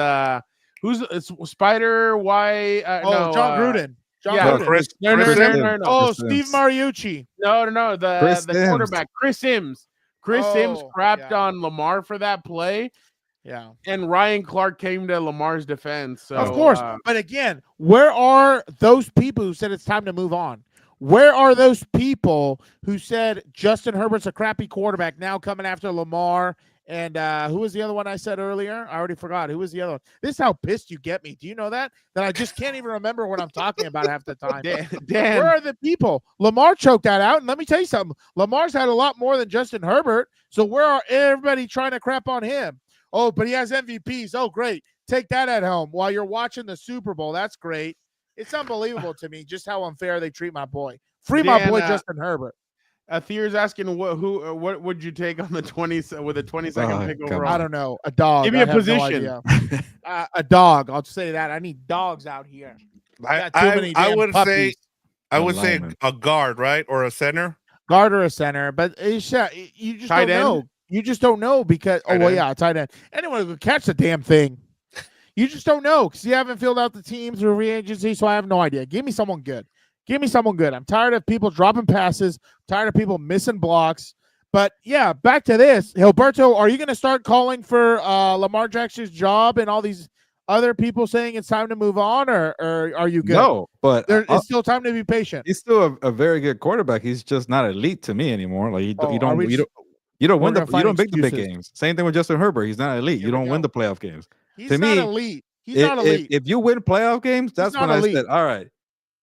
Speaker 1: it's Spider Y. No,
Speaker 3: John Gruden. John
Speaker 1: yeah,
Speaker 3: Gruden.
Speaker 4: Chris.
Speaker 1: No,
Speaker 4: Chris
Speaker 1: no,
Speaker 2: Sims.
Speaker 1: no, no, no.
Speaker 3: Oh,
Speaker 2: Chris
Speaker 3: Steve
Speaker 2: Sims.
Speaker 3: Mariucci.
Speaker 1: No,
Speaker 2: Chris
Speaker 1: the
Speaker 2: Sims.
Speaker 1: quarterback, Chris Sims. Chris Sims
Speaker 3: Oh,
Speaker 1: crapped
Speaker 3: yeah.
Speaker 1: on Lamar for that play,
Speaker 3: Yeah.
Speaker 1: and Ryan Clark came to Lamar's defense. So,
Speaker 3: Of course. But again, where are those people who said it's time to move on? Where are those people who said Justin Herbert's a crappy quarterback now coming after Lamar? And who was the other one I said earlier? I already forgot. Who was the other one? This is how pissed you get me. Do you know that? That I just can't even remember what I'm talking about half the time.
Speaker 1: Dan,
Speaker 3: Where are the people? Lamar choked that out. And let me tell you something. Lamar's had a lot more than Justin Herbert. So where are everybody trying to crap on him? Oh, but he has MVPs. Oh, great. Take that at home while you're watching the Super Bowl. That's great. It's unbelievable to me just how unfair they treat my boy. Free my
Speaker 1: Dan,
Speaker 3: boy Justin Herbert.
Speaker 1: Athir's asking what would you take on the 20 with a 22nd pick
Speaker 2: come
Speaker 1: overall?
Speaker 3: I don't know. A dog.
Speaker 1: Give me
Speaker 3: I
Speaker 1: a
Speaker 3: have no
Speaker 1: position.
Speaker 3: idea. A dog. I'll say that. I need dogs out here. Got too many
Speaker 4: I
Speaker 3: damn
Speaker 4: would
Speaker 3: puppies.
Speaker 4: say I
Speaker 2: A
Speaker 4: would say
Speaker 2: lineman.
Speaker 4: a guard, right, or a center.
Speaker 3: Guard or a center, but you just
Speaker 1: Tight
Speaker 3: don't
Speaker 1: end?
Speaker 3: know. You just don't know because
Speaker 4: Tight end.
Speaker 3: yeah, tight end. Anyone who could catch the damn thing. You just don't know because you haven't filled out the teams through free agency, so I have no idea. Give me someone good. Give me someone good. I'm tired of people dropping passes. Tired of people missing blocks. But yeah, back to this. Gilberto, are you going to start calling for Lamar Jackson's job and all these other people saying it's time to move on, or are you good?
Speaker 2: No, but
Speaker 3: It's still time to be patient.
Speaker 2: he's still a very good quarterback. He's just not elite to me anymore. Like you
Speaker 3: Oh,
Speaker 2: don't
Speaker 3: are we
Speaker 2: win
Speaker 3: we're
Speaker 2: the
Speaker 3: gonna
Speaker 2: you
Speaker 3: find
Speaker 2: don't make the big
Speaker 3: excuses.
Speaker 2: games. Same thing with Justin Herbert. He's not elite.
Speaker 3: Here
Speaker 2: You
Speaker 3: we
Speaker 2: don't win
Speaker 3: go.
Speaker 2: the playoff games.
Speaker 3: He's
Speaker 2: to
Speaker 3: not
Speaker 2: me,
Speaker 3: elite. He's not elite.
Speaker 2: If you win playoff games, that's
Speaker 3: not
Speaker 2: when I
Speaker 3: elite.
Speaker 2: said, all right.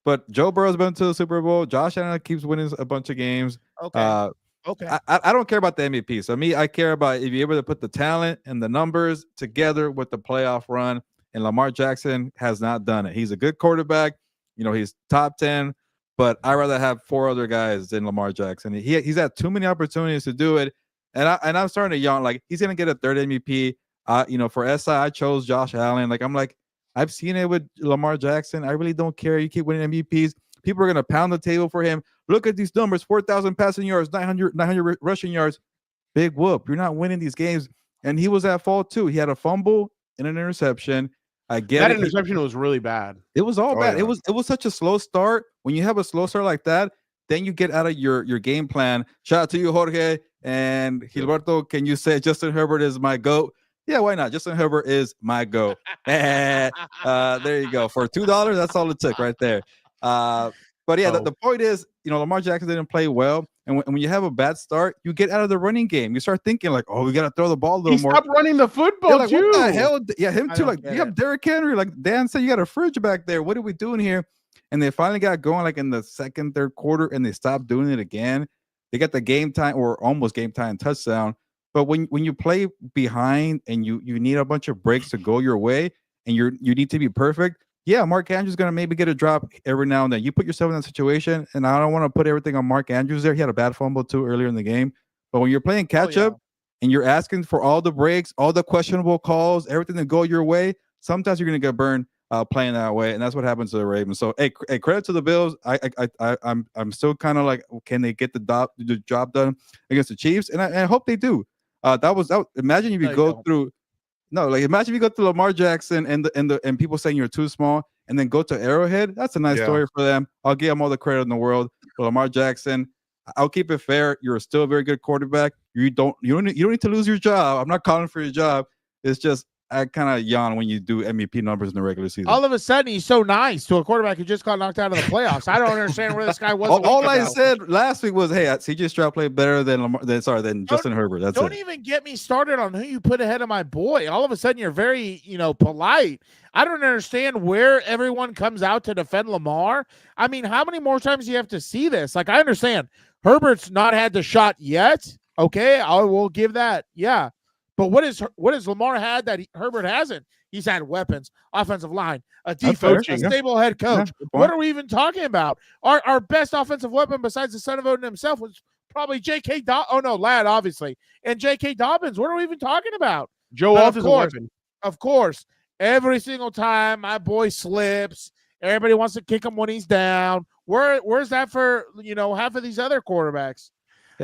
Speaker 2: But Joe Burrow's been to the Super Bowl. Josh Allen keeps winning a bunch of games.
Speaker 3: Okay. Okay.
Speaker 2: I don't care about the MVP. So me, I care about if you're able to put the talent and the numbers together with the playoff run. And Lamar Jackson has not done it. He's a good quarterback. You know, he's top 10, but I'd rather have 4 other guys than Lamar Jackson. He's had too many opportunities to do it. And I'm starting to yawn. Like, he's gonna get a third MVP. For SI, I chose Josh Allen. Like, I'm like, I've seen it with Lamar Jackson. I really don't care. You keep winning MVPs. People are going to pound the table for him. Look at these numbers: 4,000 passing yards, 900 rushing yards. Big whoop. You're not winning these games. And he was at fault too. He had a fumble and an interception. I get
Speaker 1: That
Speaker 2: it.
Speaker 1: interception was really bad.
Speaker 2: It was all bad.
Speaker 4: Yeah.
Speaker 2: It was such a slow start. When you have a slow start like that, then you get out of your game plan. Shout out to you, Jorge and Gilberto. Can you say Justin Herbert is my GOAT? Yeah, why not? Justin Herbert is my GOAT. There you go. For $2, that's all it took right there. But yeah, the point is, Lamar Jackson didn't play well. And when you have a bad start, you get out of the running game. You start thinking like, oh, we got to throw the ball a little
Speaker 1: He
Speaker 2: more.
Speaker 1: stopped running the football
Speaker 2: You're like,
Speaker 1: too.
Speaker 2: what the hell? Yeah, him
Speaker 3: I
Speaker 2: too.
Speaker 3: don't
Speaker 2: Like,
Speaker 3: get
Speaker 2: you have
Speaker 3: it.
Speaker 2: Derrick Henry. Like Dan said, you got a fridge back there. What are we doing here? And they finally got going like in the second, third quarter, and they stopped doing it again. They got the game time or almost game time touchdown. But when you play behind and you need a bunch of breaks to go your way and you need to be perfect, yeah, Mark Andrews is gonna maybe get a drop every now and then. You put yourself in that situation, and I don't want to put everything on Mark Andrews there. He had a bad fumble too earlier in the game. But when you're playing catch up and you're asking for all the breaks, all the questionable calls, everything to go your way, sometimes you're gonna get burned playing that way, and that's what happens to the Ravens. So hey, credit to the Bills. I'm still kind of like, can they get the job done against the Chiefs? And I hope they do. Imagine if you go through. No, like imagine if you go through Lamar Jackson and people saying you're too small, and then go to Arrowhead. That's a nice story for them. I'll give them all the credit in the world. But Lamar Jackson, I'll keep it fair. You're still a very good quarterback. You don't need to lose your job. I'm not calling for your job. It's just I kind of yawn when you do MVP numbers in the regular season.
Speaker 3: All of a sudden, he's so nice to a quarterback who just got knocked out of the playoffs. I don't understand where this guy was.
Speaker 2: All I said last week was, "Hey, C.J. Stroud played better than Justin Herbert." That's
Speaker 3: don't even get me started on who you put ahead of my boy. All of a sudden, you're very, polite. I don't understand where everyone comes out to defend Lamar. I mean, how many more times do you have to see this? Like, I understand Herbert's not had the shot yet. Okay, I will give that. Yeah. But what is Lamar had that Herbert hasn't? He's had weapons, offensive line, a defense, a stable head coach. What are we even talking about? Our best offensive weapon besides the son of Odin himself was probably J.K. Ladd, obviously. And J.K. Dobbins. What are we even talking about?
Speaker 1: Joe Alt is a weapon.
Speaker 3: Of course. Every single time my boy slips, everybody wants to kick him when he's down. Where's that for, half of these other quarterbacks?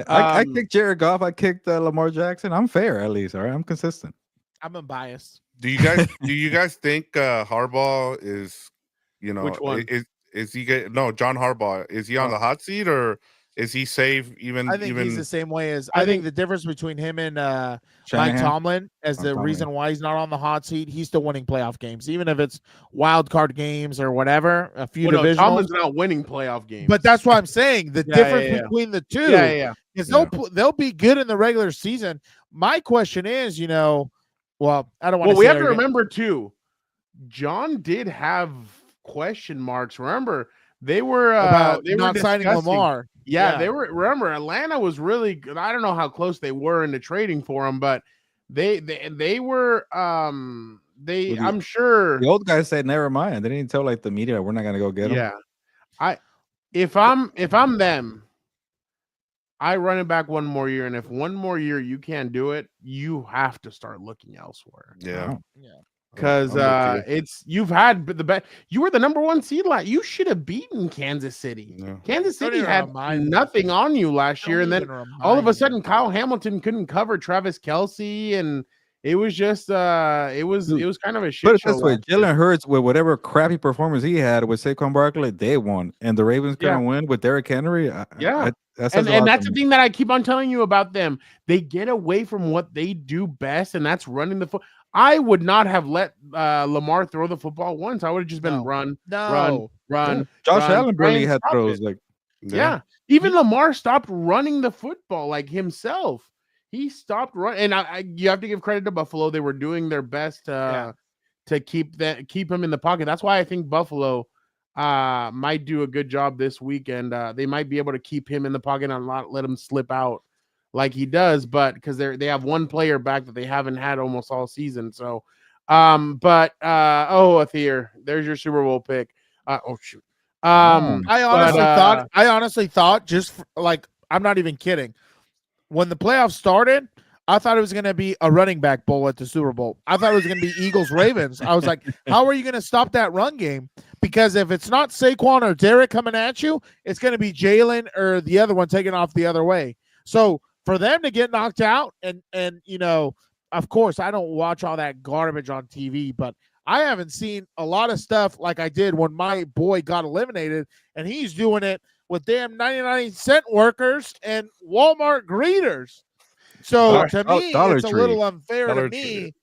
Speaker 2: I kicked Jared Goff. I kicked Lamar Jackson. I'm fair, at least. All right, I'm consistent.
Speaker 3: I'm unbiased.
Speaker 4: Do you guys think Harbaugh is,
Speaker 1: which one?
Speaker 4: Is he John Harbaugh? Is he on the hot seat or is he safe?
Speaker 3: I think he's the same way as I think the difference between him and Mike Tomlin as the reason why he's not on the hot seat. He's still winning playoff games, even if it's wild card games or whatever. A few divisionals.
Speaker 1: Tomlin's not winning playoff games,
Speaker 3: but that's what I'm saying. The difference between the two, is they'll be good in the regular season. My question is, I don't want to.
Speaker 1: Well, we have to remember too. John did have question marks. Remember, they were
Speaker 3: not signing Lamar.
Speaker 1: Yeah, they were. Remember, Atlanta was really good. I don't know how close they were into trading for him, but they were. I'm sure
Speaker 2: the old guys said never mind. They didn't tell the media we're not going to go get him.
Speaker 1: Yeah, if I'm them, I run it back one more year, and if one more year you can't do it, you have to start looking elsewhere.
Speaker 4: Yeah.
Speaker 1: Because you've had the best. You were the number one seed last. You should have beaten Kansas City. Yeah. Kansas City had nothing on you last year, and then all of a sudden Kyle Hamilton couldn't cover Travis Kelce, and it was just it was kind of a shit show.
Speaker 2: But this way, Jalen Hurts with whatever crappy performance he had with Saquon Barkley, they won, and the Ravens couldn't win with Derrick Henry.
Speaker 1: And that's the thing that I keep on telling you about them. They get away from what they do best, and that's running the foot. I would not have let Lamar throw the football once. I would have just been run.
Speaker 2: Josh Allen barely had throws.
Speaker 1: Even Lamar stopped running the football himself. He stopped running, and you have to give credit to Buffalo. They were doing their best to keep him in the pocket. That's why I think Buffalo might do a good job this weekend. They might be able to keep him in the pocket and not let him slip out like he does, but because they have one player back that they haven't had almost all season. So, Athir, there's your Super Bowl pick. Shoot.
Speaker 3: I honestly thought I'm not even kidding. When the playoffs started, I thought it was going to be a running back bowl at the Super Bowl. I thought it was going to be Eagles-Ravens. I was like, how are you going to stop that run game? Because if it's not Saquon or Derek coming at you, it's going to be Jalen or the other one taking off the other way. So for them to get knocked out, and of course, I don't watch all that garbage on TV, but I haven't seen a lot of stuff like I did when my boy got eliminated, and he's doing it with damn 99-cent workers and Walmart greeters. So to me, it's a little unfair to me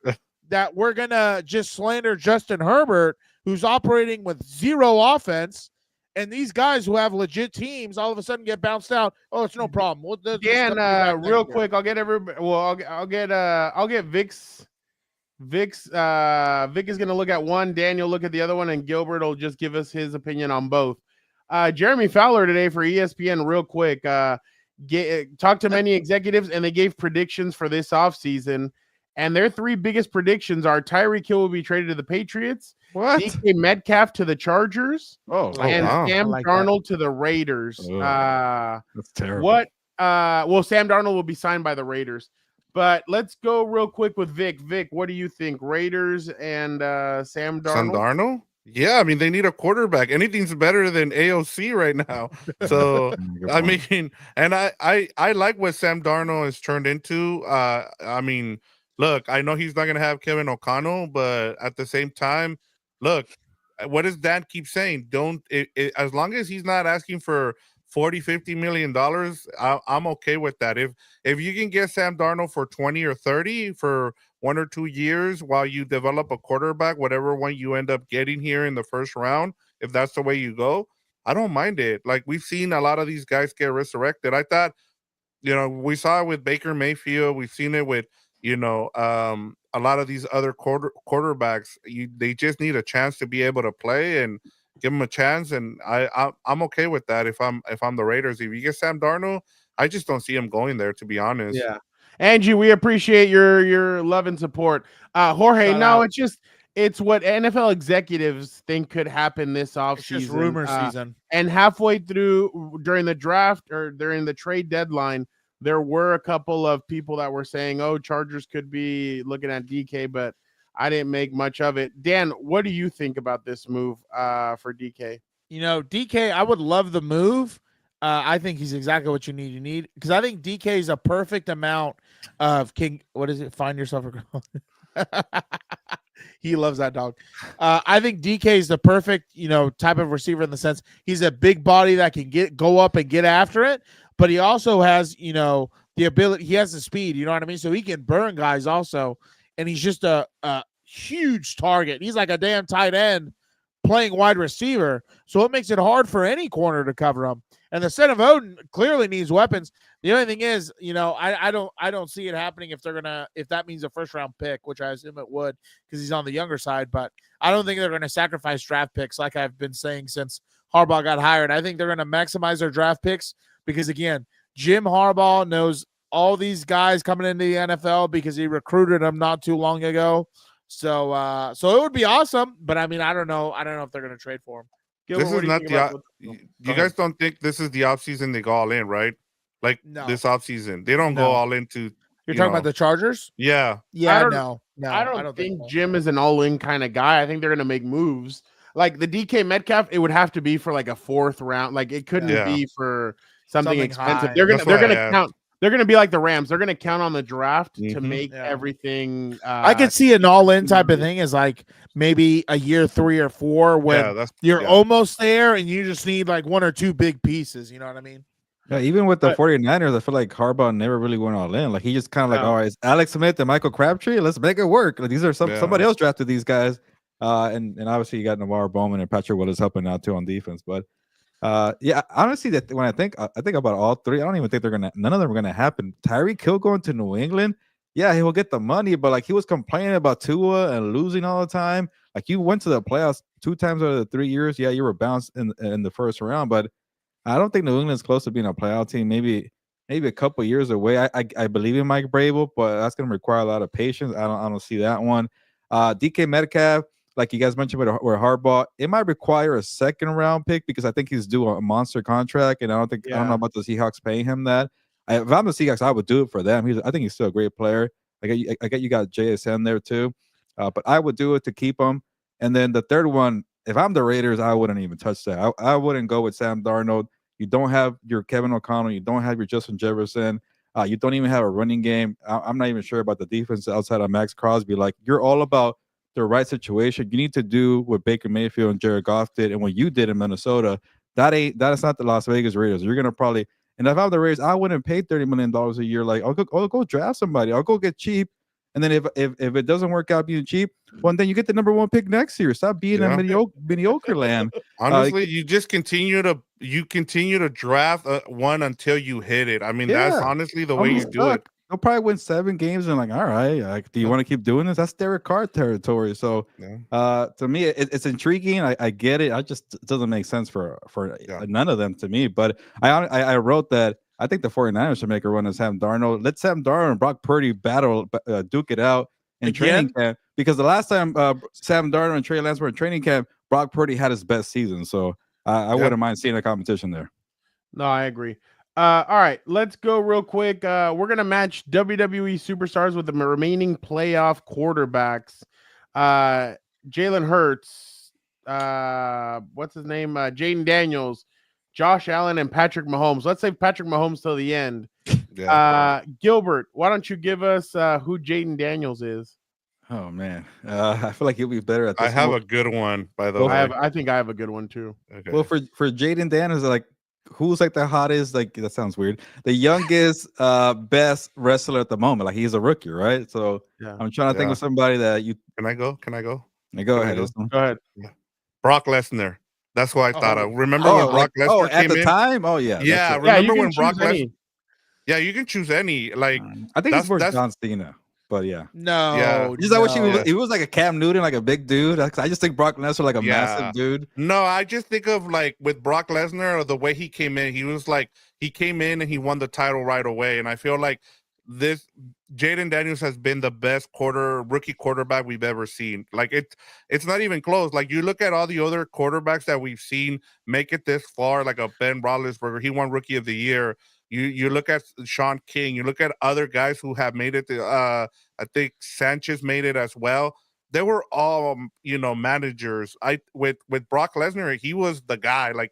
Speaker 3: that we're going to just slander Justin Herbert, who's operating with zero offense, and these guys who have legit teams all of a sudden get bounced out. Oh, it's no problem.
Speaker 1: Real quick, I'll get everybody. Well, I'll get Vic's. Vic is going to look at one. Daniel look at the other one, and Gilbert will just give us his opinion on both. Jeremy Fowler today for ESPN. Real quick, talked to many executives, and they gave predictions for this offseason. And their three biggest predictions are Tyreek Hill will be traded to the Patriots, DK Metcalf to the Chargers, and Sam Darnold to the Raiders.
Speaker 2: That's terrible.
Speaker 1: Sam Darnold will be signed by the Raiders. But let's go real quick with Vic. Vic, what do you think? Raiders and Sam Darnold?
Speaker 4: Sam Darnold? Yeah, I mean, they need a quarterback. Anything's better than AOC right now. So, I mean, and I like what Sam Darnold has turned into. I mean, look, I know he's not going to have Kevin O'Connell, but at the same time, look, what does Dan keep saying? Don't as long as he's not asking for 40-50 million dollars, I'm okay with that. If you can get Sam Darnold for 20 or 30 for 1 or 2 years while you develop a quarterback, whatever one you end up getting here in the first round, if that's the way you go, I don't mind it. Like, we've seen a lot of these guys get resurrected. I thought, we saw it with Baker Mayfield. We've seen it with, a lot of these other quarterbacks. They just need a chance to be able to play and give them a chance. And I'm okay with that. If I'm the Raiders, if you get Sam Darnold, I just don't see him going there, to be honest.
Speaker 1: Yeah. Angie, we appreciate your love and support. Jorge, it's what NFL executives think could happen this offseason.
Speaker 3: It's just rumor season.
Speaker 1: And halfway through, during the draft or during the trade deadline, there were a couple of people that were saying, oh, Chargers could be looking at DK, but I didn't make much of it. Dan, what do you think about this move for DK?
Speaker 3: DK, I would love the move. I think he's exactly what you need. Because I think DK is a perfect amount of what is it? Find yourself a girl. He loves that dog. I think DK is the perfect, type of receiver in the sense he's a big body that can go up and get after it, but he also has, the ability. He has the speed. You know what I mean? So he can burn guys also, and he's just a huge target. He's like a damn tight end playing wide receiver, so it makes it hard for any corner to cover him. And the Son of Odin clearly needs weapons. The only thing is, I don't see it happening if that means a first round pick, which I assume it would because he's on the younger side. But I don't think they're going to sacrifice draft picks like I've been saying since Harbaugh got hired. I think they're going to maximize their draft picks because, again, Jim Harbaugh knows all these guys coming into the NFL because he recruited them not too long ago. So it would be awesome. But I mean, I don't know if they're going to trade for him.
Speaker 4: This is not you guys don't think this is the offseason they go all in, right? Like this offseason. They don't go all into.
Speaker 3: You're talking about the Chargers?
Speaker 4: Yeah.
Speaker 3: Yeah,
Speaker 1: I don't think Jim is an all-in kind of guy. I think they're going to make moves. Like the DK Metcalf, it would have to be for like a 4th round. Like it couldn't be for something expensive.
Speaker 3: High.
Speaker 1: They're going to count. They're going to be like the Rams. They're going to count on the draft to make everything.
Speaker 3: I could see an all-in type of thing as like maybe a year 3 or 4 when you're almost there and you just need like 1 or 2 big pieces. You know what I mean?
Speaker 2: Yeah, even with the 49ers, I feel like Harbaugh never really went all in. Like he just kind of all right, it's Alex Smith and Michael Crabtree. Let's make it work. Like these are somebody else drafted these guys. And obviously you got Navarro Bowman and Patrick Willis helping out too on defense. But honestly, that when I think about all three, I don't even think none of them are gonna happen. Tyreek Hill going to New England, yeah, he will get the money, but like he was complaining about Tua and losing all the time. Like you went to the playoffs 2 times out of the 3 years. Yeah, you were bounced in the first round, but I don't think New England's close to being a playoff team. Maybe a couple years away. I believe in Mike Vrabel, but that's gonna require a lot of patience. I don't see that one. DK Metcalf, like you guys mentioned with Harbaugh, it might require a 2nd round pick because I think he's due a monster contract, and I don't know about the Seahawks paying him that. If I'm the Seahawks, I would do it for them. I think he's still a great player. I get you got JSN there too, but I would do it to keep him. And then the 3rd one, if I'm the Raiders, I wouldn't even touch that. I wouldn't go with Sam Darnold. You don't have your Kevin O'Connell. You don't have your Justin Jefferson. You don't even have a running game. I'm not even sure about the defense outside of Max Crosby. Like you're all about the right situation. You need to do what Baker Mayfield and Jared Goff did, and what you did in Minnesota. That is not the Las Vegas Raiders. You're gonna probably, and if I'm the Raiders, I wouldn't pay $30 million a year. Like I'll go draft somebody. I'll go get cheap, and then if it doesn't work out being cheap, well, then you get the number 1 pick next year. Stop being a mediocre land.
Speaker 4: Honestly, you just continue to draft one until you hit it. I mean, that's honestly the way you do it.
Speaker 2: They'll probably win 7 games and like, all right, like, do you want to keep doing this? That's Derek Carr territory. So, to me, it's intriguing. I get it. It doesn't make sense for none of them to me. But I wrote that I think the 49ers should make a run as Sam Darnold. Let Sam Darnold and Brock Purdy battle, duke it out in training camp. Because the last time Sam Darnold and Trey Lance were in training camp, Brock Purdy had his best season. So I wouldn't mind seeing a competition there.
Speaker 1: No, I agree. All right, let's go real quick. We're going to match WWE superstars with the remaining playoff quarterbacks. Jalen Hurts, what's his name? Jaden Daniels, Josh Allen, and Patrick Mahomes. Let's save Patrick Mahomes till the end. Gilbert, why don't you give us who Jaden Daniels is?
Speaker 2: Oh man, I feel like he'll be better at this.
Speaker 4: I have
Speaker 2: Well,
Speaker 4: a good one, by the
Speaker 2: Well,
Speaker 4: way.
Speaker 1: I think I have a good one too.
Speaker 4: Okay.
Speaker 2: well, for Jaden Daniels, like who's like the hottest? Like that sounds weird. The youngest, best wrestler at the moment. Like he's a rookie, right? So
Speaker 1: Yeah.
Speaker 2: I'm trying to think
Speaker 4: Yeah.
Speaker 2: of somebody that you.
Speaker 4: Can I go? Can I go?
Speaker 2: Go
Speaker 4: Can I
Speaker 2: ahead.
Speaker 4: go?
Speaker 2: Islam.
Speaker 1: Go ahead.
Speaker 4: Brock Lesnar. That's what I thought of. Remember
Speaker 2: Oh,
Speaker 4: when Brock
Speaker 2: like,
Speaker 4: Lesnar
Speaker 2: at
Speaker 4: came
Speaker 2: the
Speaker 4: in?
Speaker 2: time? Oh yeah.
Speaker 4: Yeah,
Speaker 2: that's it.
Speaker 1: Yeah, you
Speaker 4: remember
Speaker 1: can
Speaker 4: when Brock
Speaker 1: choose
Speaker 4: Lesnar?
Speaker 1: any.
Speaker 4: Yeah, you can choose any. Like
Speaker 2: I think it's more
Speaker 4: that's
Speaker 2: John Cena, but yeah.
Speaker 3: No,
Speaker 4: Yeah.
Speaker 2: Just I wish
Speaker 3: no.
Speaker 2: he was like a Cam Newton, like a big dude. I just think Brock Lesnar like a
Speaker 4: Yeah.
Speaker 2: massive dude.
Speaker 4: No, I just think of like with Brock Lesnar, the way he came in, he was like he came in and he won the title right away. And I feel like this Jaden Daniels has been the best rookie quarterback we've ever seen. Like it's not even close. Like you look at all the other quarterbacks that we've seen make it this far, like a Ben Roethlisberger, he won Rookie of the Year. You look at Sean King, you look at other guys who have made it. I think Sanchez made it as well. They were all managers. With Brock Lesnar, he was the guy. Like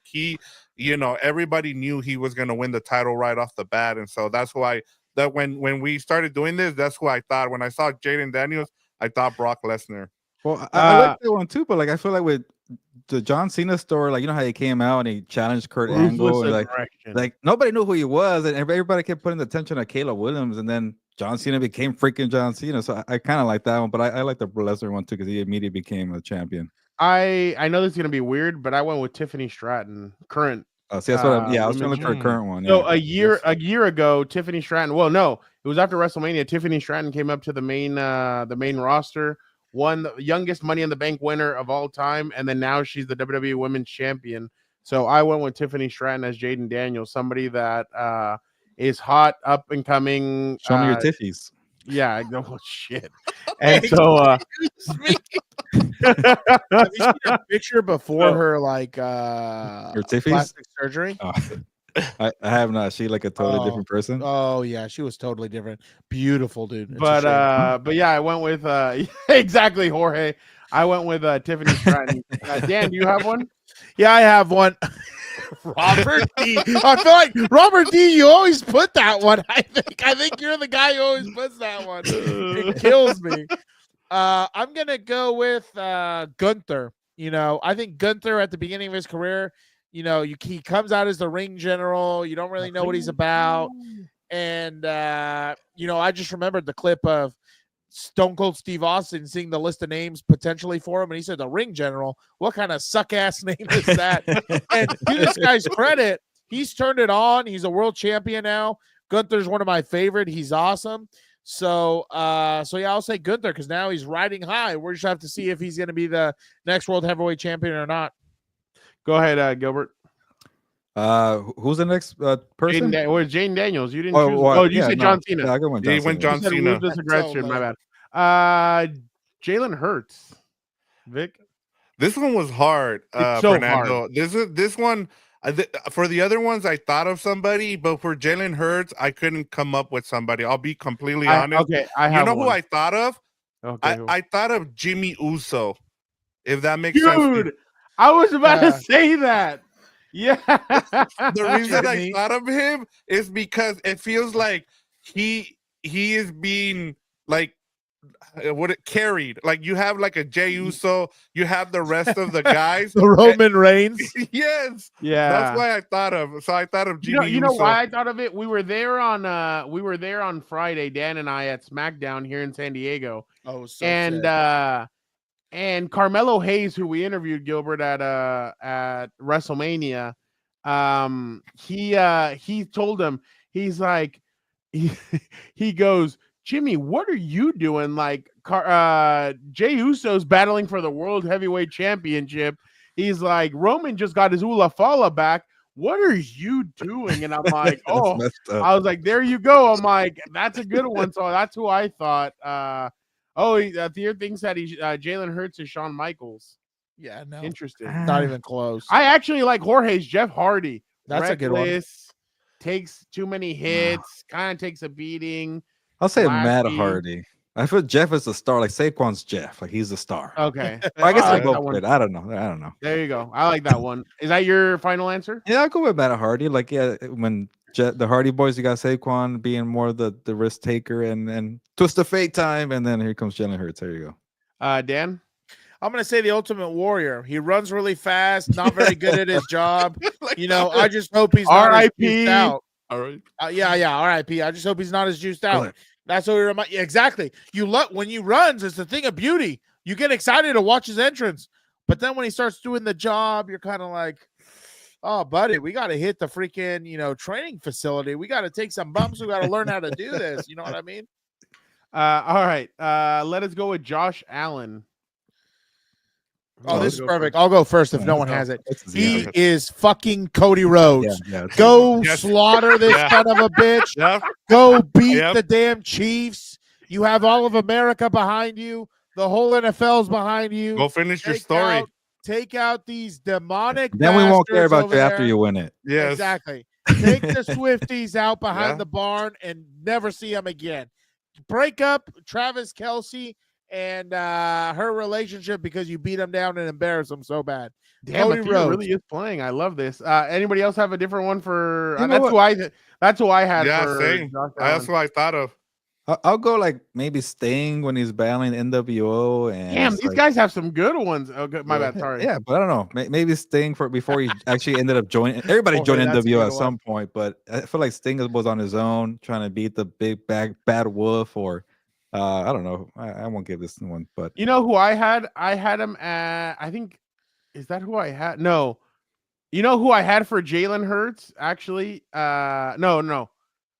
Speaker 4: everybody knew he was going to win the title right off the bat, and so that's why that when we started doing this, that's who I thought. When I saw Jaden Daniels, I thought Brock Lesnar.
Speaker 2: Well, I like that one too, but like I feel like with the John Cena story, like you know how he came out and he challenged Kurt Angle, and like nobody knew who he was, and everybody kept putting the attention on Caleb Williams, and then John Cena became freaking John Cena. So I kind of like that one, but I like the Lesnar one too because he immediately became a champion.
Speaker 1: I know this is gonna be weird, but I went with Tiffany Stratton, current.
Speaker 2: See, that's what I was trying to look for a current one.
Speaker 1: So
Speaker 2: yeah.
Speaker 1: a year ago, Tiffany Stratton. Well, no, it was after WrestleMania. Tiffany Stratton came up to the main roster, won the youngest Money in the Bank winner of all time, and then now she's the WWE Women's Champion. So I went with Tiffany Stratton as Jaden Daniels, somebody that is hot, up and coming.
Speaker 2: Show me your tiffies.
Speaker 1: Yeah, I know. Oh, shit. And so
Speaker 3: Have you seen her picture before her like
Speaker 2: your tiffies
Speaker 3: plastic surgery?
Speaker 2: Oh. I have not. She like a totally different person.
Speaker 3: Oh yeah, she was totally different. Beautiful, dude. It's
Speaker 1: but yeah, I went with exactly Jorge. I went with Tiffany Stratton. Dan, do you have one?
Speaker 3: Yeah, I have one. Robert D. I feel like Robert D. You always put that one. I think you're the guy who always puts that one. It kills me. I'm gonna go with Gunther. I think Gunther at the beginning of his career, he comes out as the ring general. You don't really know what he's about, and I just remembered the clip of Stone Cold Steve Austin seeing the list of names potentially for him, and he said, the ring general. What kind of suck ass name is that? And to this guy's credit, he's turned it on. He's a world champion now. Gunther's one of my favorite. He's awesome. So yeah, I'll say Gunther because now he's riding high. We're just have to see if he's going to be the next world heavyweight champion or not.
Speaker 1: Go ahead, Gilbert.
Speaker 2: Who's the next person?
Speaker 1: Jaden Daniels. You didn't choose. You said John Cena.
Speaker 2: Yeah, I went
Speaker 4: He went John Cena.
Speaker 1: My bad. Jalen Hurts. Vic.
Speaker 4: This one was hard,
Speaker 1: It's so
Speaker 4: Fernando.
Speaker 1: hard.
Speaker 4: This one. For the other ones, I thought of somebody, but for Jalen Hurts, I couldn't come up with somebody. I'll be completely honest.
Speaker 1: Okay, I have
Speaker 4: who I thought of?
Speaker 1: Okay,
Speaker 4: I thought of Jimmy Uso. If that makes sense.
Speaker 1: Dude, I was about to say that. Yeah.
Speaker 4: The reason I thought of him is because it feels like he is being like carried. Like you have like a Jey Uso, you have the rest of the guys.
Speaker 3: The Roman Reigns.
Speaker 4: Yes.
Speaker 1: Yeah.
Speaker 4: That's why I thought of. So I thought of Jimmy
Speaker 1: You know
Speaker 4: Uso.
Speaker 1: why I thought of it? We were there on Friday, Dan and I at SmackDown here in San Diego.
Speaker 3: Oh, so
Speaker 1: and Carmelo Hayes, who we interviewed, Gilbert, at WrestleMania, he told him, he's like, he goes, Jimmy, what are you doing? Like, Jey Uso's battling for the World Heavyweight Championship. He's like, Roman just got his Ula Fala back. What are you doing? And I'm like, oh, I was like, there you go. I'm like, that's a good one. So that's who I thought. Theo thinks that Jalen Hurts is Shawn Michaels.
Speaker 3: Yeah, no.
Speaker 1: Interesting.
Speaker 3: Not even close.
Speaker 1: I actually like Jorge's Jeff Hardy.
Speaker 3: That's a good one.
Speaker 1: Takes too many hits, kind of takes a beating.
Speaker 2: I'll say Matt Hardy. I feel Jeff is a star. Like Saquon's Jeff. Like he's the star.
Speaker 1: Okay.
Speaker 2: I guess I go with it. I don't know.
Speaker 1: There you go. I like that one. Is that your final answer?
Speaker 2: Yeah, I'll go with Matt Hardy. Like, yeah, when The Hardy Boys, you got Saquon being more the risk taker and twist of fate time, and then here comes Jalen Hurts. There you go.
Speaker 1: Dan?
Speaker 3: I'm going to say the Ultimate Warrior. He runs really fast, not very good at his job.
Speaker 4: Like,
Speaker 3: I just hope he's not as
Speaker 1: R.I.P..
Speaker 3: juiced out.
Speaker 4: all right.
Speaker 3: Yeah, R.I.P. I just hope he's not as juiced out. That's what we remind. Exactly. When he runs, it's a thing of beauty. You get excited to watch his entrance, but then when he starts doing the job, you're kind of like, oh, buddy, we got to hit the freaking training facility. We got to take some bumps. We got to learn how to do this. You know what I mean?
Speaker 1: All right. Let us go with Josh Allen.
Speaker 3: Oh, this is perfect. I'll go first if no one has it. He
Speaker 2: Yeah.
Speaker 3: is fucking Cody Rhodes.
Speaker 2: Yeah,
Speaker 3: Go
Speaker 4: Yes.
Speaker 3: slaughter this
Speaker 4: Yeah.
Speaker 3: son of a bitch.
Speaker 4: Yeah.
Speaker 3: Go beat
Speaker 4: Yep.
Speaker 3: the damn Chiefs. You have all of America behind you. The whole NFL's behind you.
Speaker 4: Go finish your story.
Speaker 3: Take out these demonic.
Speaker 2: Then we won't care
Speaker 3: bastards
Speaker 2: about
Speaker 3: over
Speaker 2: you after
Speaker 3: there.
Speaker 2: you win it.
Speaker 4: Yes.
Speaker 3: Exactly. Take the Swifties out behind
Speaker 4: Yeah.
Speaker 3: the barn and never see them again. Break up Travis Kelce and her relationship because you beat them down and embarrass them so bad.
Speaker 1: Damn,
Speaker 3: Cody
Speaker 1: Matthew
Speaker 3: Rhodes.
Speaker 1: really is playing. I love this. Anybody else have a different one for?
Speaker 2: You know
Speaker 1: That's who I had.
Speaker 4: Yeah,
Speaker 1: for
Speaker 4: same.
Speaker 1: Josh
Speaker 4: That's
Speaker 1: Allen.
Speaker 4: what I thought of.
Speaker 2: I'll go like maybe Sting when he's battling NWO. And
Speaker 1: Damn,
Speaker 2: it's
Speaker 1: these
Speaker 2: like-
Speaker 1: guys have some good ones. Oh, good. My bad. Sorry.
Speaker 2: Yeah, but I don't know. Maybe Sting before he actually ended up joining. Everybody
Speaker 1: Oh,
Speaker 2: joined
Speaker 1: hey, that's a
Speaker 2: NWO
Speaker 1: good
Speaker 2: at some point, but I feel like Sting was on his own trying to beat the big bad wolf. Or I don't know. I won't give this one, but
Speaker 1: You know who I had? I had him at. I think is that who I had? No. You know who I had for Jalen Hurts? Actually, no.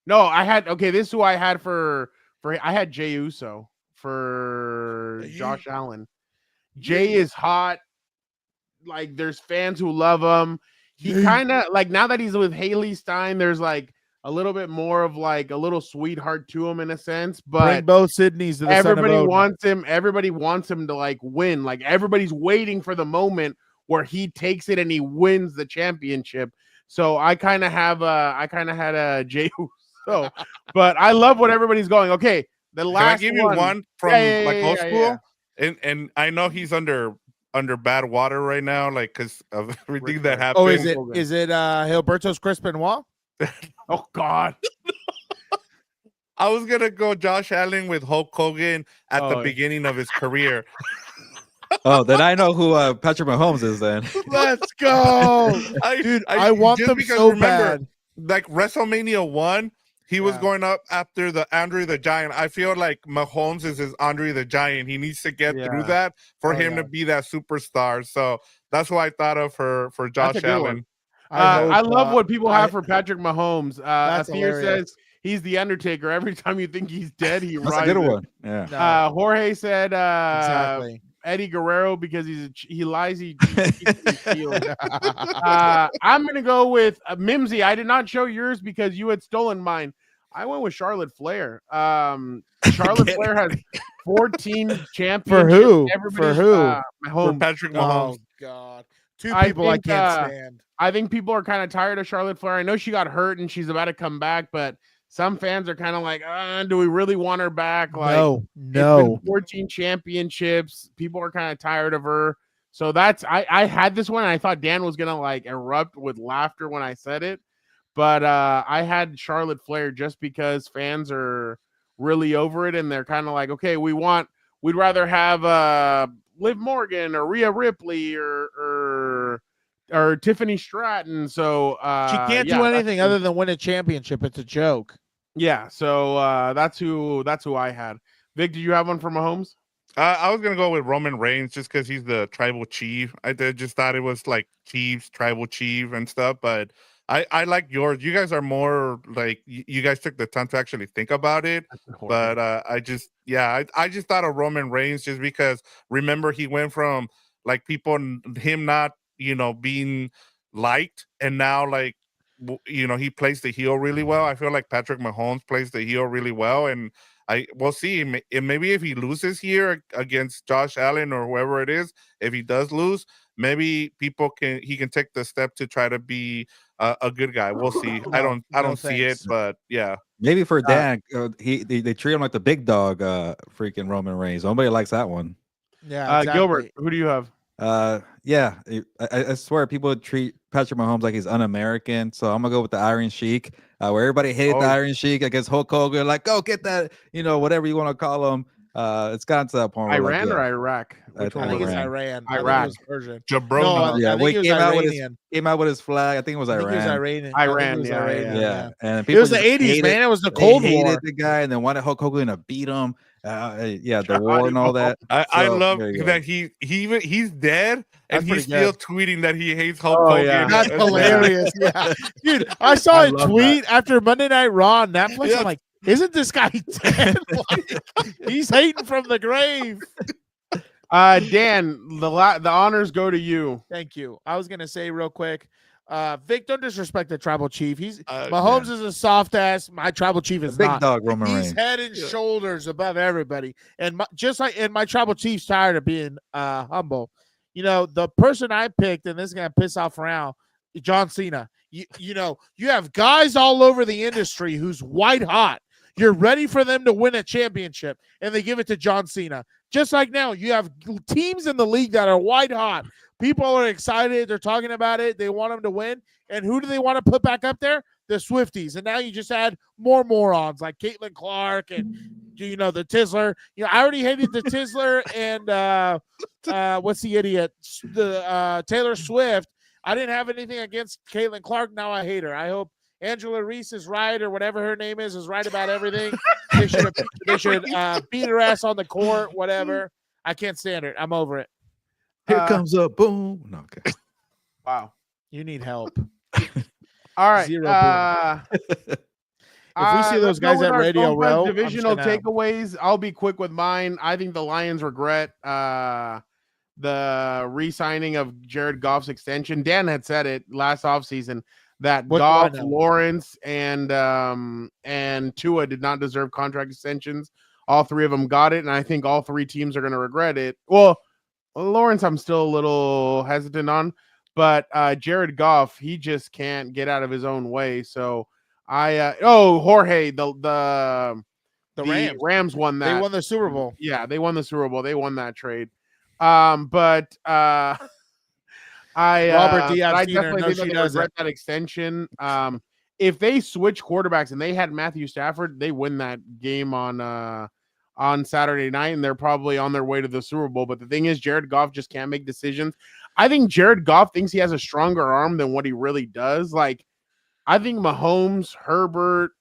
Speaker 1: I had. Okay, this is who I had for. I had Jey Uso for Josh Allen. Jay is hot. Like there's fans who love him. He kind of like now that he's with Haley Stein, there's like a little bit more of like a little sweetheart to him in a sense.
Speaker 3: Bring
Speaker 1: But
Speaker 3: both Sydneys to the
Speaker 1: everybody
Speaker 3: son of
Speaker 1: wants him. Everybody wants him to like win. Like everybody's waiting for the moment where he takes it and he wins the championship. So I kind of had a Jey Uso, but I love what everybody's going. Okay, the
Speaker 4: Can I
Speaker 1: last
Speaker 4: give you one from old school?
Speaker 1: yeah.
Speaker 4: And I know he's under bad water right now, like because of everything that happened.
Speaker 3: Oh, is it Gilberto's Chris Benoit?
Speaker 1: Oh God.
Speaker 4: I was gonna go Josh Allen with Hulk Hogan at the
Speaker 1: Oh, yeah.
Speaker 4: beginning of his career.
Speaker 2: then I know who Patrick Mahomes is. Then
Speaker 3: Let's go. Dude, I want
Speaker 4: just
Speaker 3: them
Speaker 4: because
Speaker 3: so
Speaker 4: remember,
Speaker 3: bad.
Speaker 4: like WrestleMania 1, he was
Speaker 3: Yeah.
Speaker 4: going up after the Andre the Giant. I feel like Mahomes is his Andre the Giant. He needs to get through
Speaker 1: Yeah.
Speaker 4: that for
Speaker 3: Oh,
Speaker 4: him
Speaker 3: yeah.
Speaker 4: to be that superstar. So that's what I thought of for
Speaker 1: That's a
Speaker 4: Josh
Speaker 1: good
Speaker 4: Allen.
Speaker 1: one.
Speaker 3: hope,
Speaker 1: I love what people have
Speaker 3: I-
Speaker 1: for Patrick Mahomes.
Speaker 3: That's
Speaker 1: Athir
Speaker 3: hilarious.
Speaker 1: says he's the Undertaker. Every time you think he's dead, he
Speaker 2: that's a
Speaker 1: rises.
Speaker 2: good one. Yeah.
Speaker 3: No,
Speaker 1: Jorge said
Speaker 3: exactly.
Speaker 1: Eddie Guerrero because he lies. He keeps his shield. I'm gonna go with Mimsy. I did not show yours because you had stolen mine. I went with Charlotte Flair. Charlotte Flair has 14 championships.
Speaker 3: For who?
Speaker 1: Everybody's,
Speaker 3: For who?
Speaker 1: my
Speaker 4: For
Speaker 1: home.
Speaker 4: Patrick
Speaker 3: Oh
Speaker 4: Mahomes.
Speaker 3: God, two
Speaker 1: I
Speaker 3: people I
Speaker 1: think,
Speaker 3: can't stand.
Speaker 1: I think people are kind of tired of Charlotte Flair. I know she got hurt and she's about to come back, but some fans are kind of like, do we really want her back? Like,
Speaker 3: No,
Speaker 1: it's
Speaker 3: no.
Speaker 1: been 14 championships. People are kind of tired of her. So that's I had this one and I thought Dan was gonna like erupt with laughter when I said it. But I had Charlotte Flair just because fans are really over it and they're kind of like, okay, we'd rather have Liv Morgan or Rhea Ripley or Tiffany Stratton. So
Speaker 3: She can't do anything other than win a championship. It's a joke.
Speaker 1: Yeah, so that's who I had. Vic, did you have one for Mahomes?
Speaker 4: I was gonna go with Roman Reigns just because he's the tribal chief. just thought it was like Chiefs, tribal chief, and stuff. But I like yours. You guys are more like you guys took the time to actually think about it. But I just thought of Roman Reigns just because remember he went from like him not being liked and now like he plays the heel really well. I feel like Patrick Mahomes plays the heel really well, and we'll see. Maybe if he loses here against Josh Allen or whoever it is, if he does lose, maybe he can take the step to try to be a good guy. We'll see. I don't see it, but yeah.
Speaker 2: Maybe for Dan, they treat him like the big dog, freaking Roman Reigns. Nobody likes that one.
Speaker 3: Yeah, exactly.
Speaker 1: Gilbert, who do you have?
Speaker 2: Yeah, I swear people treat Patrick Mahomes like he's un-American. So I'm gonna go with the Iron Sheik, where everybody hated the Iron Sheik against Hulk Hogan. Like, go get that, whatever you want to call him. It's gotten to that point where
Speaker 1: Iran or Iraq?
Speaker 2: Which
Speaker 3: I
Speaker 2: one
Speaker 3: think
Speaker 2: was
Speaker 3: it's
Speaker 2: it?
Speaker 3: Iran. I think
Speaker 1: Iraq.
Speaker 3: it was Persian.
Speaker 4: Jabroni.
Speaker 3: I think it was Iranian.
Speaker 2: Came out with his flag. I think it was
Speaker 3: I think it was
Speaker 2: Iran.
Speaker 3: Iranian. I think it
Speaker 1: Iran,
Speaker 3: was
Speaker 1: yeah,
Speaker 3: Iranian.
Speaker 2: Yeah, and
Speaker 3: It
Speaker 2: people
Speaker 3: was the
Speaker 2: just
Speaker 3: 80s,
Speaker 2: hated-
Speaker 3: man. It was the
Speaker 2: they
Speaker 3: Cold
Speaker 2: hated
Speaker 3: War.
Speaker 2: the guy, and then wanted Hulk Hogan to beat him. Yeah, the
Speaker 1: God,
Speaker 2: war and all that.
Speaker 4: I
Speaker 2: So,
Speaker 4: love
Speaker 2: there you go.
Speaker 4: that he's dead
Speaker 3: That's
Speaker 4: and
Speaker 3: pretty
Speaker 4: he's still
Speaker 3: good.
Speaker 4: tweeting that he hates Hulk
Speaker 1: Oh,
Speaker 4: Hogan.
Speaker 1: yeah.
Speaker 3: That's
Speaker 4: That's
Speaker 3: hilarious. Yeah. Dude, I saw
Speaker 2: I
Speaker 3: a
Speaker 2: love
Speaker 3: tweet after Monday Night Raw on Netflix.
Speaker 4: Yes.
Speaker 3: I'm like, isn't this guy dead? Like, he's hating from the grave.
Speaker 1: Dan, the honors go to you.
Speaker 3: Thank you. I was gonna say real quick, Vic, don't disrespect the tribal chief. He's
Speaker 4: Uh,
Speaker 3: Mahomes is a soft ass. My tribal chief is
Speaker 2: Big
Speaker 3: not.
Speaker 2: dog Roman
Speaker 3: He's
Speaker 2: Reigns.
Speaker 3: head and shoulders above everybody, and my tribal chief's tired of being humble. You know, the person I picked, and this is gonna piss off around John Cena. You know, you have guys all over the industry who's white hot. You're ready for them to win a championship, and they give it to John Cena. Just like now, you have teams in the league that are white hot. People are excited. They're talking about it. They want them to win. And who do they want to put back up there? The Swifties. And now you just add more morons like Caitlin Clark and, the Tizzler. You know, I already hated the Tizzler and what's the idiot? The Taylor Swift. I didn't have anything against Caitlin Clark. Now I hate her. I hope Angela Reese is right, or whatever her name is right about everything. They should beat her ass on the court, whatever. I can't stand it. I'm over it.
Speaker 2: Here comes a boom. No, okay.
Speaker 1: Wow.
Speaker 3: You need help.
Speaker 1: All right.
Speaker 3: Zero If we see those
Speaker 1: let's go
Speaker 3: guys
Speaker 1: with
Speaker 3: at
Speaker 1: our
Speaker 3: Radio
Speaker 1: Compas
Speaker 3: Row, I'm
Speaker 1: divisional
Speaker 3: just gonna-
Speaker 1: takeaways. I'll be quick with mine. I think the Lions regret the re-signing of Jared Goff's extension. Dan had said it last offseason that
Speaker 3: What do I
Speaker 1: Goff,
Speaker 3: know?
Speaker 1: Lawrence, and Tua did not deserve contract extensions. All three of them got it, and I think all three teams are going to regret it. Well, Lawrence, I'm still a little hesitant on, but Jared Goff, he just can't get out of his own way. So Jorge, the Rams won that.
Speaker 3: They won the Super Bowl.
Speaker 1: Yeah, they won the Super Bowl. They won that trade. But I
Speaker 3: Diaz Sr.,
Speaker 1: definitely
Speaker 3: no,
Speaker 1: think
Speaker 3: she
Speaker 1: they
Speaker 3: doesn't.
Speaker 1: regret that extension. If they switch quarterbacks and they had Matthew Stafford, they win that game on Saturday night, and they're probably on their way to the Super Bowl. But the thing is, Jared Goff just can't make decisions. I think Jared Goff thinks he has a stronger arm than what he really does. Like, I think Mahomes, Herbert,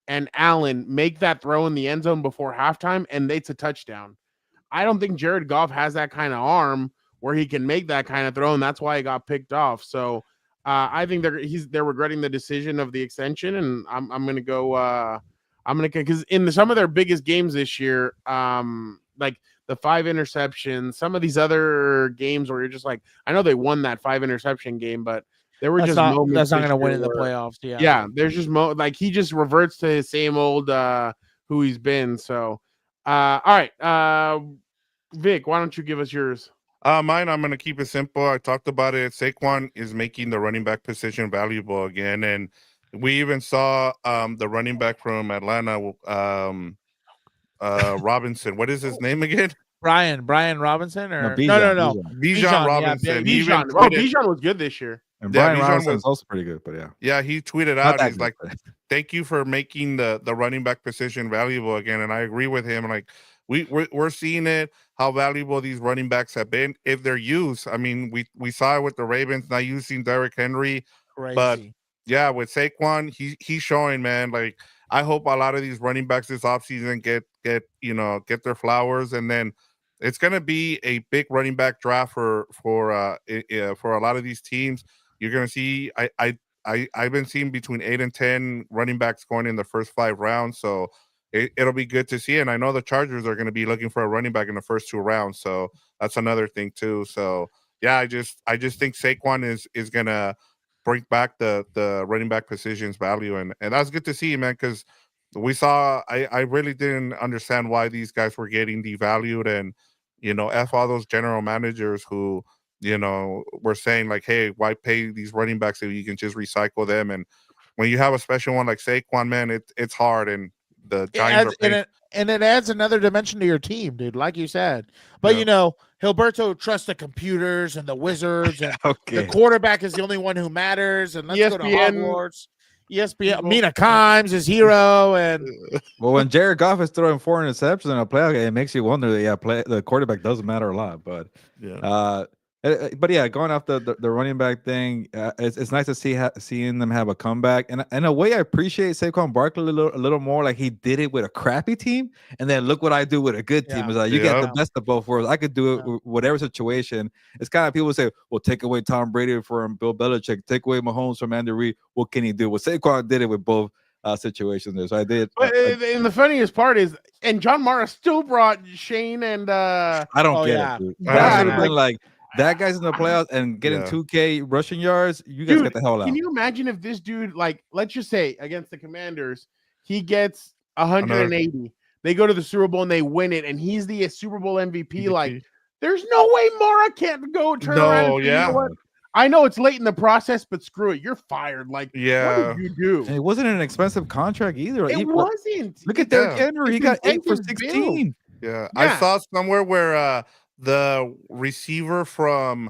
Speaker 1: and Allen make that throw in the end zone before halftime, and it's a touchdown. I don't think Jared Goff has that kind of arm where he can make that kind of throw, and that's why he got picked off. So I think they're regretting the decision of the extension, and I'm gonna go. Because in some of their biggest games this year, like the 5 interceptions, some of these other games where you're just like, I know they won that 5 interception game, but there were moments.
Speaker 3: That's not
Speaker 1: this
Speaker 3: going to win
Speaker 1: year
Speaker 3: in the
Speaker 1: where-
Speaker 3: playoffs. Yeah.
Speaker 1: Yeah, there's just like he just reverts to his same old who he's been. So, all right, Vic, why don't you give us yours?
Speaker 4: Mine, I'm going to keep it simple. I talked about it. Saquon is making the running back position valuable again. And we even saw the running back from Atlanta, Robinson. What is his name again?
Speaker 3: Brian Robinson or
Speaker 2: Bijan,
Speaker 3: no.
Speaker 4: Bijan
Speaker 3: Bijan,
Speaker 4: Robinson. He even
Speaker 1: Bijan.
Speaker 4: tweeted-
Speaker 1: Bijan was good this year.
Speaker 2: And
Speaker 4: Yeah,
Speaker 2: Brian
Speaker 4: Bijan
Speaker 2: Robinson
Speaker 4: was-
Speaker 2: is also pretty good, but yeah.
Speaker 4: Yeah, he tweeted
Speaker 2: Not
Speaker 4: out,
Speaker 2: that
Speaker 4: he's
Speaker 2: good,
Speaker 4: like,
Speaker 2: but-
Speaker 4: thank you for making the running back position valuable again. And I agree with him. Like we're seeing it, how valuable these running backs have been if they're used. I mean, we saw it with the Ravens not using Derrick Henry.
Speaker 3: Crazy.
Speaker 4: But yeah, with Saquon, he's showing, man. Like I hope a lot of these running backs this offseason get their flowers, and then it's gonna be a big running back draft for a lot of these teams. You're gonna see I've been seeing between 8 and 10 running backs going in the first 5 rounds, so it'll be good to see. And I know the Chargers are going to be looking for a running back in the first 2 rounds, so that's another thing too. So yeah, I just think Saquon is gonna bring back the running back position's value, and that's good to see, man. Because we saw I really didn't understand why these guys were getting devalued, and F all those general managers who we're saying like, hey, why pay these running backs if you can just recycle them? And when you have a special one like Saquon, man, it's hard, and the
Speaker 3: It
Speaker 4: Giants
Speaker 3: adds,
Speaker 4: are paying.
Speaker 3: and it adds another dimension to your team, dude. Like you said, but
Speaker 4: Yeah.
Speaker 3: you know, Gilberto trusts the computers and the wizards, and the
Speaker 2: Okay.
Speaker 3: quarterback is the only one who matters. And let's go to
Speaker 1: ESPN
Speaker 3: Hogwarts. ESPN,
Speaker 1: people-
Speaker 3: Mina Kimes is hero, and
Speaker 2: Well, when Jared Goff is throwing 4 interceptions in a playoff game, it makes you wonder that the quarterback does matter a lot. But
Speaker 4: Yeah.
Speaker 2: but yeah, going off the running back thing, it's nice to seeing them have a comeback. And in a way, I appreciate Saquon Barkley a little more. Like he did it with a crappy team, and then look what I do with a good team.
Speaker 3: Yeah.
Speaker 2: It's like you get
Speaker 4: Yeah.
Speaker 2: the best of both worlds. I could do it with whatever situation. It's kind of people say, well, take away Tom Brady from Bill Belichick, take away Mahomes from Andy Reid. What can he do? Well, Saquon did it with both situations there. So I did.
Speaker 1: But and the funniest part is, and John Mara still brought Shane and
Speaker 2: I don't
Speaker 3: Oh,
Speaker 2: get
Speaker 3: yeah.
Speaker 2: it, dude.
Speaker 4: I
Speaker 2: That
Speaker 4: don't
Speaker 2: should have
Speaker 4: know.
Speaker 2: been like that guy's in the playoffs and getting
Speaker 4: Yeah.
Speaker 2: 2K rushing yards. You guys
Speaker 1: Dude,
Speaker 2: get the hell out.
Speaker 1: Can you imagine if this dude, like, let's just say against the Commanders, he gets 180. They go to the Super Bowl and they win it, and he's the Super Bowl MVP. Like, there's no way Mara can't go turn around. And say, you know
Speaker 4: Yeah.
Speaker 1: what? I know it's late in the process, but screw it. You're fired. Like,
Speaker 4: Yeah.
Speaker 1: what did you do?
Speaker 2: And it wasn't an expensive contract either. Like,
Speaker 1: It wasn't.
Speaker 2: Look at Derrick
Speaker 4: Yeah.
Speaker 2: Henry. He
Speaker 1: It's
Speaker 2: got 8 for
Speaker 1: incentive
Speaker 2: 16.
Speaker 4: Yeah.
Speaker 1: Yeah.
Speaker 4: I saw somewhere where the receiver from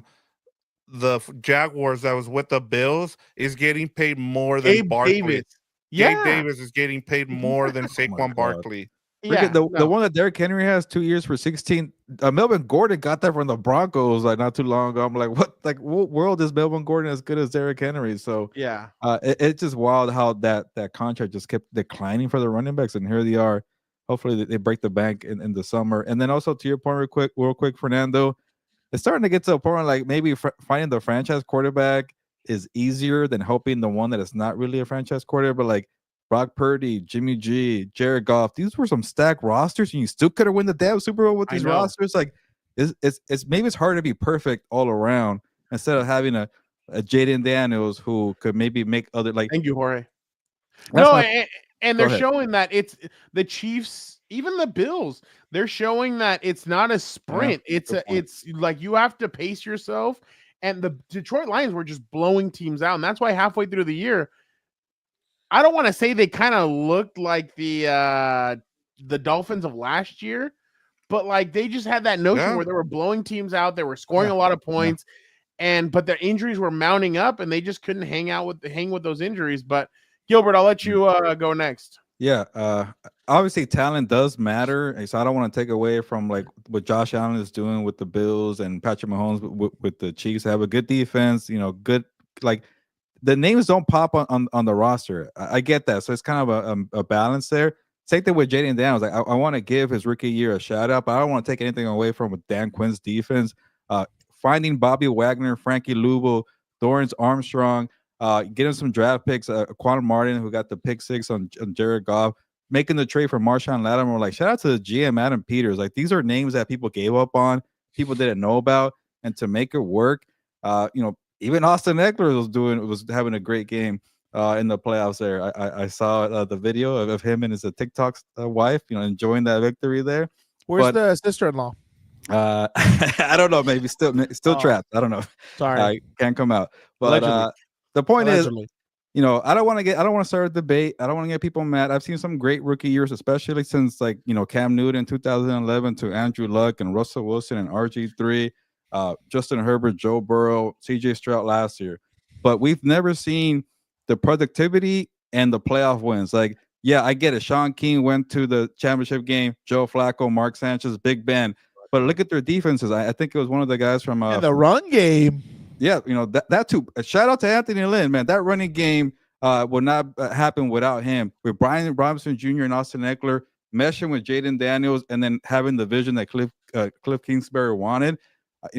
Speaker 4: the Jaguars that was with the Bills is getting paid more than
Speaker 1: Gabe
Speaker 4: Barkley.
Speaker 1: Davis.
Speaker 4: Gabe
Speaker 1: Yeah.
Speaker 4: Davis is getting paid more than
Speaker 2: my
Speaker 4: Saquon
Speaker 2: God.
Speaker 4: Barkley.
Speaker 1: Yeah.
Speaker 2: The
Speaker 1: no.
Speaker 2: one that Derrick Henry has 2 years for 16. Melvin Gordon got that from the Broncos like not too long ago. I'm like, what world is Melvin Gordon as good as Derrick Henry? So
Speaker 1: Yeah.
Speaker 2: it's just wild how that contract just kept declining for the running backs, and here they are. Hopefully they break the bank in the summer. And then also to your point, real quick, Fernando, it's starting to get to a point like maybe finding the franchise quarterback is easier than hoping the one that is not really a franchise quarterback. But like Brock Purdy, Jimmy G, Jared Goff, these were some stacked rosters, and you still could have won the damn Super Bowl with
Speaker 1: I
Speaker 2: these
Speaker 1: know.
Speaker 2: rosters. Like it's maybe it's hard to be perfect all around instead of having a Jaden Daniels who could maybe make other like.
Speaker 1: Thank you, Jorge.
Speaker 2: That's
Speaker 1: No,
Speaker 2: my-
Speaker 1: and
Speaker 2: Go
Speaker 1: they're
Speaker 2: ahead.
Speaker 1: showing that it's the Chiefs, even the Bills. They're showing that it's not a sprint. It's
Speaker 2: good point.
Speaker 1: it's like you have to pace yourself. And the Detroit Lions were just blowing teams out, and that's why halfway through the year, I don't want to say they kind of looked like the Dolphins of last year, but like they just had that notion
Speaker 4: Yeah.
Speaker 1: where they were blowing teams out, they were scoring
Speaker 2: Yeah.
Speaker 1: a lot of points, but their injuries were mounting up, and they just couldn't hang with those injuries. But Gilbert, I'll let you go next.
Speaker 2: Yeah, obviously talent does matter, and so I don't want to take away from like what Josh Allen is doing with the Bills and Patrick Mahomes with the Chiefs. They have a good defense, good like the names don't pop on the roster. I get that, so it's kind of a balance there. Same thing with Jaden Daniels. Like I want to give his rookie year a shout out, but I don't want to take anything away from with Dan Quinn's defense. Finding Bobby Wagner, Frankie Louisville, Dorrance Armstrong. Getting some draft picks, Quan Martin, who got the pick 6 on Jared Goff, making the trade for Marshawn Lattimore. Like, shout out to the GM Adam Peters. Like, these are names that people gave up on, people didn't know about, and to make it work, even Austin Eckler was having a great game in the playoffs. There, I saw the video of him and his TikTok wife, enjoying that victory there.
Speaker 3: Where's the sister-in-law?
Speaker 2: I don't know. Maybe still trapped. I don't know.
Speaker 3: Sorry.
Speaker 2: Can't come out. But the point
Speaker 3: Allegedly.
Speaker 2: is, I don't want to start a debate. I don't want to get people mad. I've seen some great rookie years, especially since Cam Newton in 2011 to Andrew Luck and Russell Wilson and RG3, Justin Herbert, Joe Burrow, CJ Stroud last year. But we've never seen the productivity and the playoff wins. Like, yeah, I get it. Sean King went to the championship game. Joe Flacco, Mark Sanchez, Big Ben. But look at their defenses. I think it was one of the guys from
Speaker 3: the run game.
Speaker 2: Yeah, that too. Shout out to Anthony Lynn, man. That running game will not happen without him. With Brian Robinson Jr. and Austin Eckler meshing with Jaden Daniels, and then having the vision that Cliff Kingsbury wanted.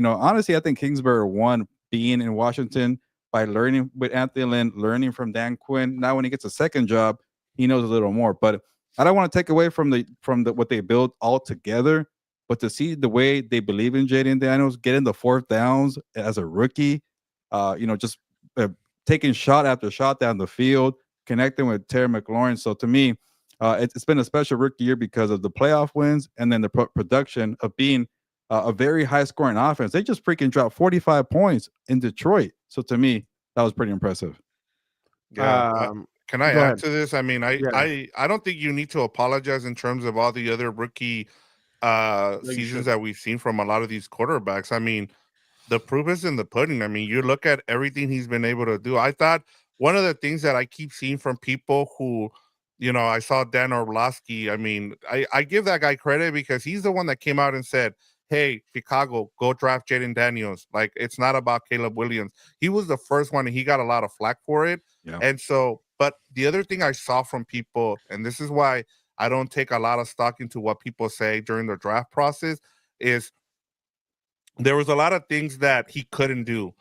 Speaker 2: Honestly, I think Kingsbury won being in Washington by learning with Anthony Lynn, learning from Dan Quinn. Now, when he gets a second job, he knows a little more. But I don't want to take away from what they built all together. But to see the way they believe in Jaden Daniels, getting the 4th downs as a rookie, just taking shot after shot down the field, connecting with Terry McLaurin. So to me, it's been a special rookie year because of the playoff wins and then the production of being a very high-scoring offense. They just freaking dropped 45 points in Detroit. So to me, that was pretty impressive.
Speaker 4: Yeah. Can I
Speaker 1: Go
Speaker 4: add
Speaker 1: ahead.
Speaker 4: to this? I mean,
Speaker 1: Yeah.
Speaker 4: I don't think you need to apologize in terms of all the other rookie seasons
Speaker 1: shouldn't.
Speaker 4: that we've seen from a lot of these quarterbacks. I mean, the proof is in the pudding. I mean, you look at everything he's been able to do. I thought one of the things that I keep seeing from people who, I saw Dan Orlovsky. I mean, I give that guy credit because he's the one that came out and said, hey, Chicago, go draft Jaden Daniels. Like, it's not about Caleb Williams. He was the first one, and he got a lot of flack for it.
Speaker 2: Yeah.
Speaker 4: And so, but the other thing I saw from people, and this is why I don't take a lot of stock into what people say during the draft process, is there was a lot of things that he couldn't do.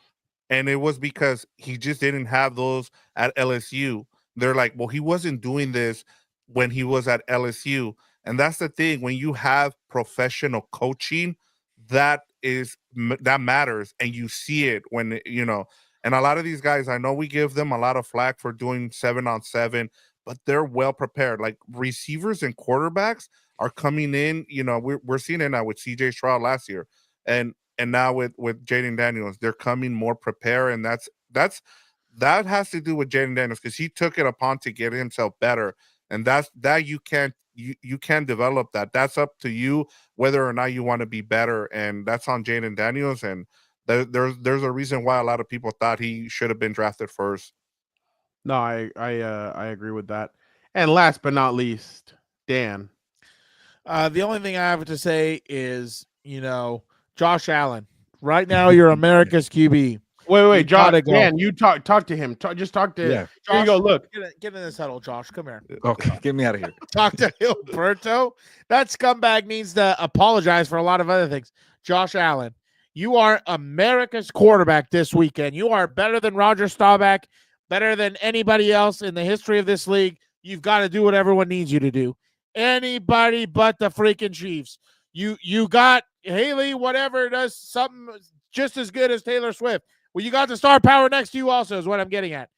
Speaker 4: And it was because he just didn't have those at LSU. They're like, well, he wasn't doing this when he was at LSU. And that's the thing. When you have professional coaching, that matters. And you see it when, and a lot of these guys, I know we give them a lot of flack for doing 7-on-7, but they're well prepared. Like receivers and quarterbacks are coming in, we're seeing it now with CJ Stroud last year. And now with Jaden Daniels, they're coming more prepared, and that has to do with Jaden Daniels because he took it upon to get himself better, and that you can't develop that. That's up to you whether or not you want to be better, and that's on Jaden Daniels. And there's a reason why a lot of people thought he should have been drafted first.
Speaker 1: No, I agree with that. And last but not least, Dan.
Speaker 3: The only thing I have to say is, Josh Allen. Right now, you're America's QB.
Speaker 1: Wait, Josh.
Speaker 3: gotta go.
Speaker 1: Dan, you talk to him. Just talk to him.
Speaker 2: Yeah.
Speaker 1: Here you go. Look.
Speaker 3: Get in this huddle, Josh. Come here.
Speaker 2: Okay, get me out of here.
Speaker 3: Talk to Gilberto. That scumbag needs to apologize for a lot of other things. Josh Allen, you are America's quarterback this weekend. You are better than Roger Staubach, better than anybody else in the history of this league. You've got to do what everyone needs you to do. Anybody but the freaking Chiefs. You got Haley, whatever, does something just as good as Taylor Swift. Well, you got the star power next to you also is what I'm getting at.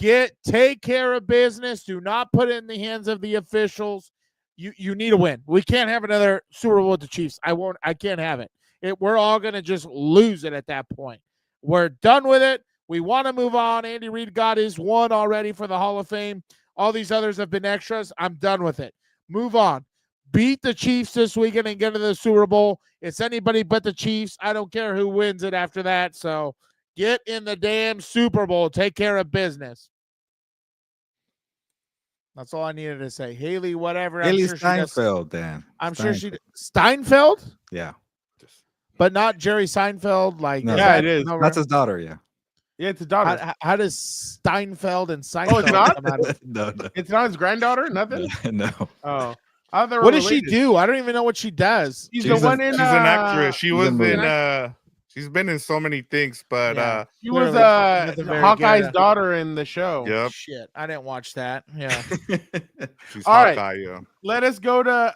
Speaker 3: Take care of business. Do not put it in the hands of the officials. You need a win. We can't have another Super Bowl with the Chiefs. I can't have it. We're all going to just lose it at that point. We're done with it. We want to move on. Andy Reid got his one already for the Hall of Fame. All these others have been extras. I'm done with it. Move on. Beat the Chiefs this weekend and get to the Super Bowl. It's anybody but the Chiefs. I don't care who wins it after that. So get in the damn Super Bowl. Take care of business. That's all I needed to say. Haley, whatever.
Speaker 2: Haley
Speaker 3: sure
Speaker 2: Steinfeld, Dan.
Speaker 3: I'm sure she Steinfeld,
Speaker 2: Yeah.
Speaker 3: but not Jerry Seinfeld. Like,
Speaker 2: No,
Speaker 1: Yeah, it is.
Speaker 2: That's his daughter, yeah.
Speaker 1: Yeah, it's a daughter.
Speaker 3: How does Steinfeld and Seinfeld?
Speaker 1: it's not?
Speaker 3: come out of-
Speaker 2: No.
Speaker 1: It's not his granddaughter. Nothing.
Speaker 2: No.
Speaker 1: Oh, I thought they were
Speaker 3: What does she
Speaker 1: related.
Speaker 3: do? I don't even know what she does.
Speaker 1: She's
Speaker 2: She's
Speaker 1: the
Speaker 2: a-
Speaker 1: one in.
Speaker 4: She's an actress. She
Speaker 2: she's
Speaker 4: was
Speaker 2: a movie.
Speaker 4: she's been in so many things, but
Speaker 3: Yeah.
Speaker 1: She was
Speaker 3: Clearly, nothing very
Speaker 1: Hawkeye's
Speaker 3: good.
Speaker 1: daughter in the show.
Speaker 4: yep,
Speaker 3: Shit, I didn't watch that. Yeah.
Speaker 4: she's
Speaker 1: All right.
Speaker 4: Hawkeye. Yeah.
Speaker 1: Let us go to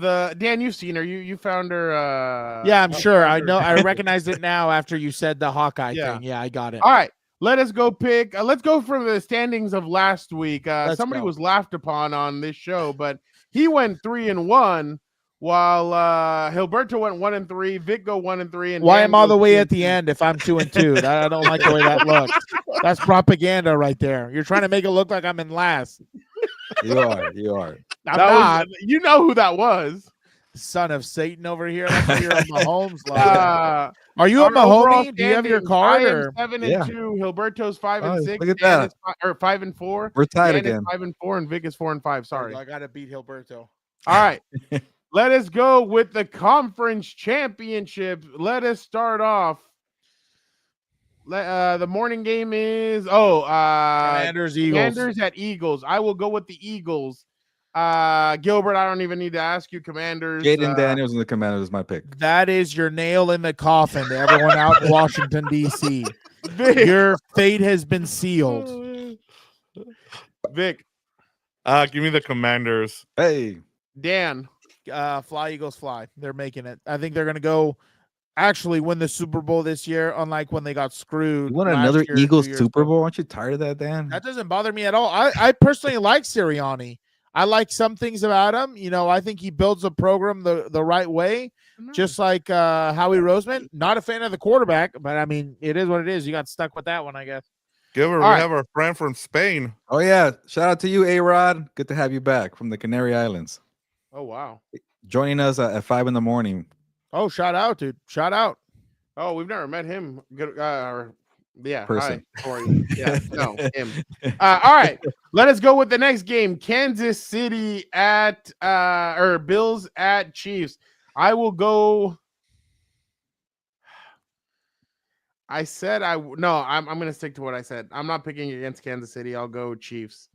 Speaker 1: the Dan. You've seen her. You found her.
Speaker 3: Yeah, I'm sure. I know. I recognized it now after you said the Hawkeye
Speaker 1: Yeah.
Speaker 3: thing. Yeah, I got it.
Speaker 1: All right. Let us go pick. Let's go from the standings of last week.
Speaker 3: Let's
Speaker 1: Somebody
Speaker 3: go.
Speaker 1: was laughed upon on this show, but he went 3-1, while Gilberto went 1-3. Vic go 1-3. And
Speaker 3: Why
Speaker 1: Dan
Speaker 3: am all the
Speaker 1: goes
Speaker 3: way
Speaker 1: 2-2.
Speaker 3: at the end if I'm 2-2? I don't like the way that looks. That's propaganda right there. You're trying to make it look like I'm in last.
Speaker 2: You are.
Speaker 3: I'm
Speaker 1: That
Speaker 3: not.
Speaker 1: was, you know who that was.
Speaker 3: Son of Satan over here. That's what you're a Mahomes line. Are you a
Speaker 1: Our overall
Speaker 3: Mahomie? Do you have your
Speaker 1: standings,
Speaker 3: card?
Speaker 1: I am
Speaker 3: Or?
Speaker 1: 7-2. Gilberto's 5-6.
Speaker 2: look at
Speaker 1: Dan
Speaker 2: that.
Speaker 1: is or 5-4.
Speaker 2: We're tied
Speaker 1: Dan is
Speaker 2: again.
Speaker 1: 5-4, and Vic is 4-5. Sorry.
Speaker 3: I got to beat Gilberto.
Speaker 1: All right. Let us go with the conference championship. Let us start off. The morning game is
Speaker 3: Commanders, Eagles.
Speaker 1: Commanders at Eagles. I will go with the Eagles. Gilbert, I don't even need to ask you. Commanders.
Speaker 2: Jaden Daniels and the Commanders is my pick.
Speaker 3: That is your nail in the coffin to everyone out in Washington, D.C.
Speaker 1: Vic.
Speaker 3: Your fate has been sealed.
Speaker 1: Vic.
Speaker 4: Give me the Commanders.
Speaker 2: Hey,
Speaker 1: Dan.
Speaker 3: Fly, Eagles, fly. They're making it. I think they're going to go actually win the Super Bowl this year, unlike when they got screwed.
Speaker 2: you want
Speaker 3: last
Speaker 2: another
Speaker 3: year,
Speaker 2: Eagles
Speaker 3: 2 years
Speaker 2: Super
Speaker 3: ago.
Speaker 2: Bowl? Aren't you tired of that, Dan?
Speaker 3: That doesn't bother me at all. I personally like Sirianni. I like some things about him. I think he builds a program the right way, just like Howie Roseman. Not a fan of the quarterback, but I mean, it is what it is. You got stuck with that one, I guess.
Speaker 4: Gilbert,
Speaker 1: All
Speaker 4: we
Speaker 1: right.
Speaker 4: have our friend from Spain.
Speaker 2: Oh yeah, shout out to you, A-Rod. Good to have you back from the Canary Islands.
Speaker 1: Oh wow.
Speaker 2: Joining us at 5 a.m.
Speaker 3: Oh, shout out, dude. Shout out.
Speaker 1: Oh, we've never met him. Good. Yeah.
Speaker 2: Person.
Speaker 1: Hi, Corey. Yeah. No, him. All right. Let us go with the next game. Kansas City at or Bills at Chiefs. I will go. I said I'm gonna stick to what I said. I'm not picking against Kansas City. I'll go Chiefs.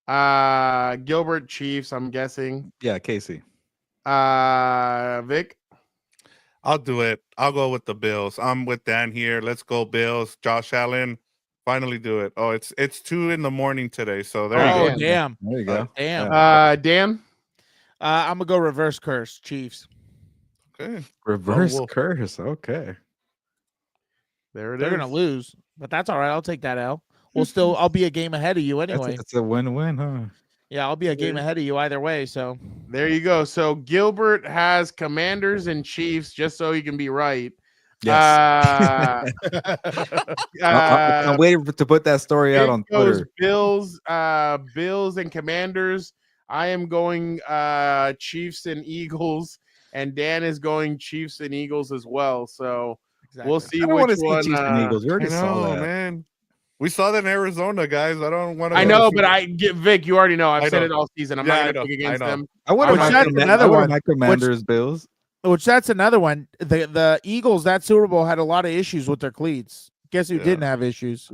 Speaker 1: Gilbert Chiefs, I'm guessing.
Speaker 2: Yeah, Casey.
Speaker 1: Vic.
Speaker 4: I'll do it. I'll go with the Bills. I'm with Dan here. Let's go Bills. Josh Allen, finally do it. Oh, it's 2 a.m. today. So there you
Speaker 3: Oh,
Speaker 4: go.
Speaker 3: damn.
Speaker 2: There you go.
Speaker 3: Damn.
Speaker 1: Dan.
Speaker 3: I'm gonna go reverse curse, Chiefs.
Speaker 4: Okay.
Speaker 2: Reverse
Speaker 4: well-
Speaker 2: curse. Okay.
Speaker 1: There it
Speaker 3: They're
Speaker 1: is.
Speaker 3: gonna lose, but that's all right. I'll take that L. I'll be a game ahead of you anyway.
Speaker 2: It's a win-win, huh?
Speaker 3: Yeah, I'll be a game ahead of you either way. So
Speaker 1: There you go. So Gilbert has Commanders and Chiefs, just so he can be right.
Speaker 2: Yes. I'm waiting to put that story out on Twitter.
Speaker 1: Bills and Commanders. I am going Chiefs and Eagles, and Dan is going Chiefs and Eagles as well. So we'll see
Speaker 2: I don't want
Speaker 1: which
Speaker 2: to see
Speaker 1: one.
Speaker 2: Chiefs and Eagles. We
Speaker 4: I
Speaker 2: already saw
Speaker 4: know,
Speaker 2: that.
Speaker 4: man. We saw that in Arizona, guys. I don't want to.
Speaker 1: I know, but I get Vic. You already know. I've
Speaker 4: I
Speaker 1: said
Speaker 4: know.
Speaker 1: it all season. I'm
Speaker 4: Yeah,
Speaker 1: not
Speaker 4: I
Speaker 1: going to
Speaker 4: know.
Speaker 1: pick against
Speaker 4: I know.
Speaker 1: them.
Speaker 2: I wouldn't
Speaker 3: Which
Speaker 2: mind
Speaker 3: that's another one.
Speaker 2: my Commanders, Bills.
Speaker 3: Which that's another one. The Eagles that Super Bowl had a lot of issues with their cleats. Guess who
Speaker 4: Yeah.
Speaker 3: didn't have issues?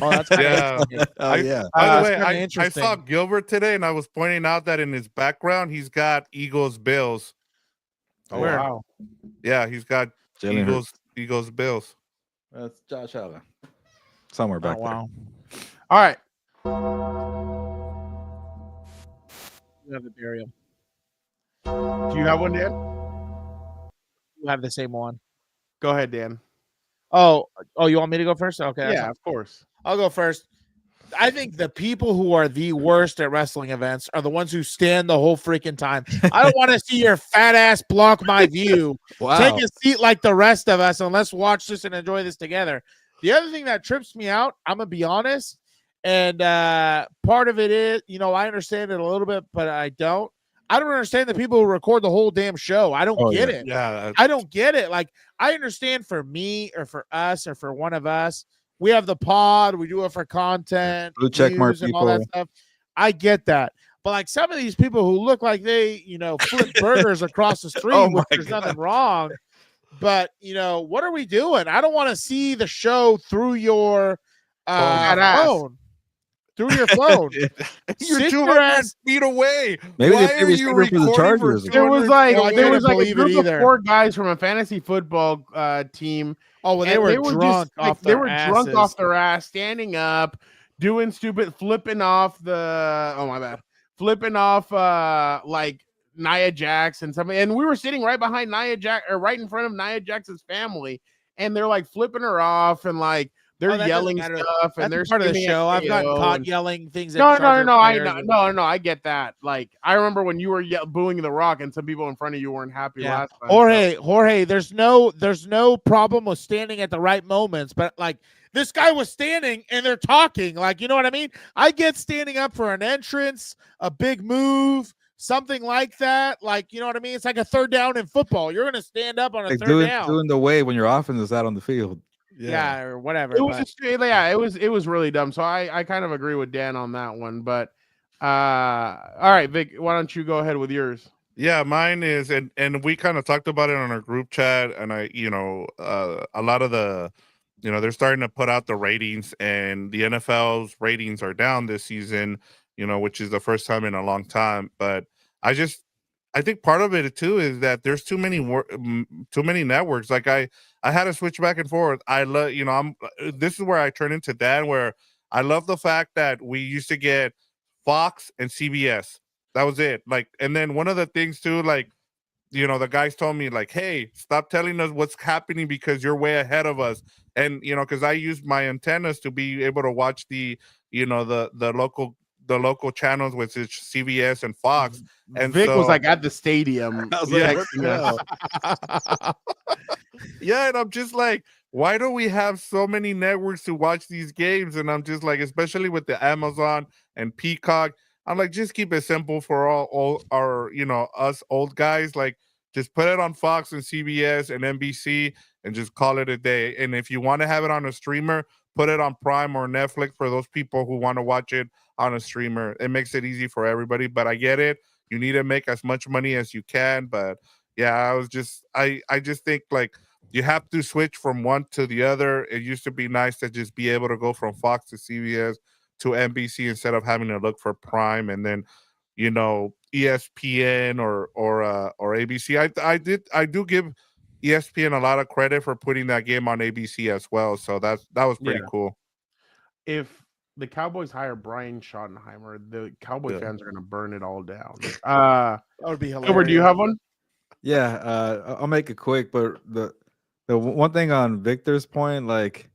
Speaker 3: Oh, that's kinda
Speaker 4: Yeah.
Speaker 3: interesting.
Speaker 2: Oh yeah.
Speaker 4: By
Speaker 3: That's
Speaker 4: the way,
Speaker 3: kinda
Speaker 4: I
Speaker 3: interesting.
Speaker 4: saw Gilbert today, and I was pointing out that in his background, he's got Eagles Bills.
Speaker 1: Oh,
Speaker 3: Where?
Speaker 1: wow.
Speaker 4: Yeah, he's got
Speaker 2: Jalen Hurts.
Speaker 4: Eagles Bills.
Speaker 2: That's Josh Allen. Somewhere back
Speaker 3: Oh, wow.
Speaker 1: All right.
Speaker 3: You have the burial.
Speaker 1: Do you have one, Dan?
Speaker 3: You have the same one.
Speaker 1: Go ahead, Dan.
Speaker 3: Oh, you want me to go first? Okay. that's
Speaker 1: Yeah,
Speaker 3: fine.
Speaker 1: of course.
Speaker 3: I'll go first. I think the people who are the worst at wrestling events are the ones who stand the whole freaking time. I don't want to see your fat ass block my view.
Speaker 2: Wow.
Speaker 3: Take a seat like the rest of us and let's watch this and enjoy this together. The other thing that trips me out, I'm gonna be honest, and part of it is, I understand it a little bit, but I don't understand the people who record the whole damn show. I don't get it.
Speaker 4: Yeah.
Speaker 3: I don't get it. Like, I understand for me or for us or for one of us, we have the pod, we do it for content,
Speaker 2: Blue check mark
Speaker 3: views and all that
Speaker 2: people.
Speaker 3: stuff. I get that. But like some of these people who look like they, flip burgers across the street,
Speaker 2: Oh
Speaker 3: which
Speaker 2: my
Speaker 3: there's nothing wrong. But what are we doing? I don't want to see the show through your phone. Through your phone.
Speaker 4: You're
Speaker 3: Sit your
Speaker 4: 200
Speaker 3: ass-
Speaker 4: feet away.
Speaker 2: Maybe
Speaker 4: Why
Speaker 2: they
Speaker 4: are
Speaker 2: pay
Speaker 4: you
Speaker 2: receiver for the
Speaker 4: recording
Speaker 2: Chargers.
Speaker 4: for
Speaker 1: There was
Speaker 4: 200
Speaker 1: like
Speaker 3: Well, I
Speaker 1: there
Speaker 3: didn't
Speaker 1: was like a
Speaker 3: believe it
Speaker 1: group of
Speaker 3: either.
Speaker 1: 4 guys from a fantasy football team.
Speaker 3: Oh, well, they
Speaker 1: and
Speaker 3: were
Speaker 1: just,
Speaker 3: drunk
Speaker 1: like,
Speaker 3: off
Speaker 1: they
Speaker 3: their
Speaker 1: were
Speaker 3: asses.
Speaker 1: drunk off their ass, standing up, doing stupid, flipping off like Nia Jax and something. And we were sitting right behind Nia Jax, or right in front of Nia Jax's family, and they're like flipping her off and like they're
Speaker 3: that
Speaker 1: yelling
Speaker 3: doesn't matter.
Speaker 1: stuff, and
Speaker 3: That's
Speaker 1: they're
Speaker 3: part of the
Speaker 1: screaming at
Speaker 3: show. I've gotten
Speaker 1: KO
Speaker 3: caught
Speaker 1: and-
Speaker 3: yelling things at
Speaker 1: No,
Speaker 3: Charger players.
Speaker 1: I get that. Like, I remember when you were booing The Rock, and some people in front of you weren't happy
Speaker 3: Yeah.
Speaker 1: last time.
Speaker 3: Jorge, there's no problem with standing at the right moments, but like this guy was standing and they're talking, like, you know what I mean? I get standing up for an entrance, a big move, something like that. Like, you know what I mean? It's like a third down in football. You're gonna stand up on a
Speaker 2: Like
Speaker 3: third down.
Speaker 2: doing the way when your offense is out on the field.
Speaker 3: Yeah, or whatever.
Speaker 1: It was
Speaker 3: but-
Speaker 1: just, yeah, it was really dumb. So I kind of agree with Dan on that one. But all right, Vic, why don't you go ahead with yours?
Speaker 4: Yeah, mine is, and we kind of talked about it on our group chat, and a lot of the, they're starting to put out the ratings, and the NFL's ratings are down this season, which is the first time in a long time. But I think part of it too is that there's too many networks. Like I had to switch back and forth. I love, this is where I turn into Dan, where I love the fact that we used to get Fox and CBS. That was it. Like, and then one of the things too, like, the guys told me like, hey, stop telling us what's happening because you're way ahead of us. And, because I use my antennas to be able to watch the local local channels, which is CBS and Fox. And
Speaker 1: Vic was
Speaker 4: so-
Speaker 1: like at the stadium.
Speaker 2: I was like,
Speaker 1: texting us.
Speaker 4: Yeah, and I'm just like, why don't we have so many networks to watch these games? And I'm just like, especially with the Amazon and Peacock, I'm like, just keep it simple for all our, us old guys. Like, just put it on Fox and CBS and NBC and just call it a day. And if you want to have it on a streamer, put it on Prime or Netflix for those people who want to watch it on a streamer. It makes it easy for everybody, but I get it. You need to make as much money as you can. But yeah, I just think like you have to switch from one to the other. It used to be nice to just be able to go from Fox to CBS to NBC instead of having to look for Prime and then, ESPN or ABC. I do give ESPN a lot of credit for putting that game on ABC as well. So that was pretty cool.
Speaker 1: If the Cowboys hire Brian Schottenheimer, the Cowboy fans are going to burn it all down.
Speaker 3: That would be hilarious.
Speaker 1: Gilbert, do you have one?
Speaker 2: Yeah, I'll make it quick, but the one thing on Victor's point, like,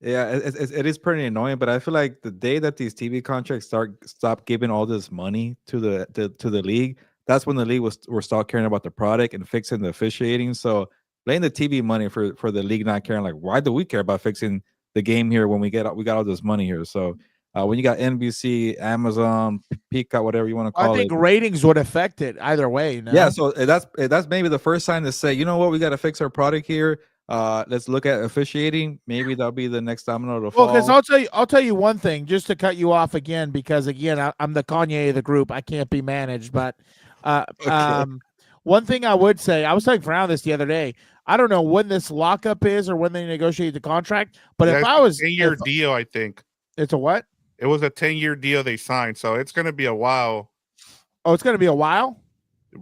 Speaker 2: yeah, it is pretty annoying, but I feel like the day that these TV contracts stop giving all this money to the league, that's when the league will start caring about the product and fixing the officiating. So laying the TV money for the league not caring, like, why do we care about fixing the game here when we got all this money here? So when you got NBC, Amazon, Peacock, whatever you want to call it,
Speaker 3: I think ratings would affect it either way. No?
Speaker 2: Yeah, so that's maybe the first sign to say, you know what, we got to fix our product here. Let's look at officiating. Maybe that'll be the next domino to fall.
Speaker 3: Well, because I'll tell you one thing, just to cut you off again, because again, I'm the Kanye of the group. I can't be managed, but one thing I would say, I was telling Brown this the other day. I don't know when this lockup is or when they negotiate the contract, but if I was
Speaker 4: a 10-year deal, I think
Speaker 3: it's a what?
Speaker 4: It was a 10-year deal they signed, so it's going to be a while.
Speaker 3: Oh, it's going to be a while,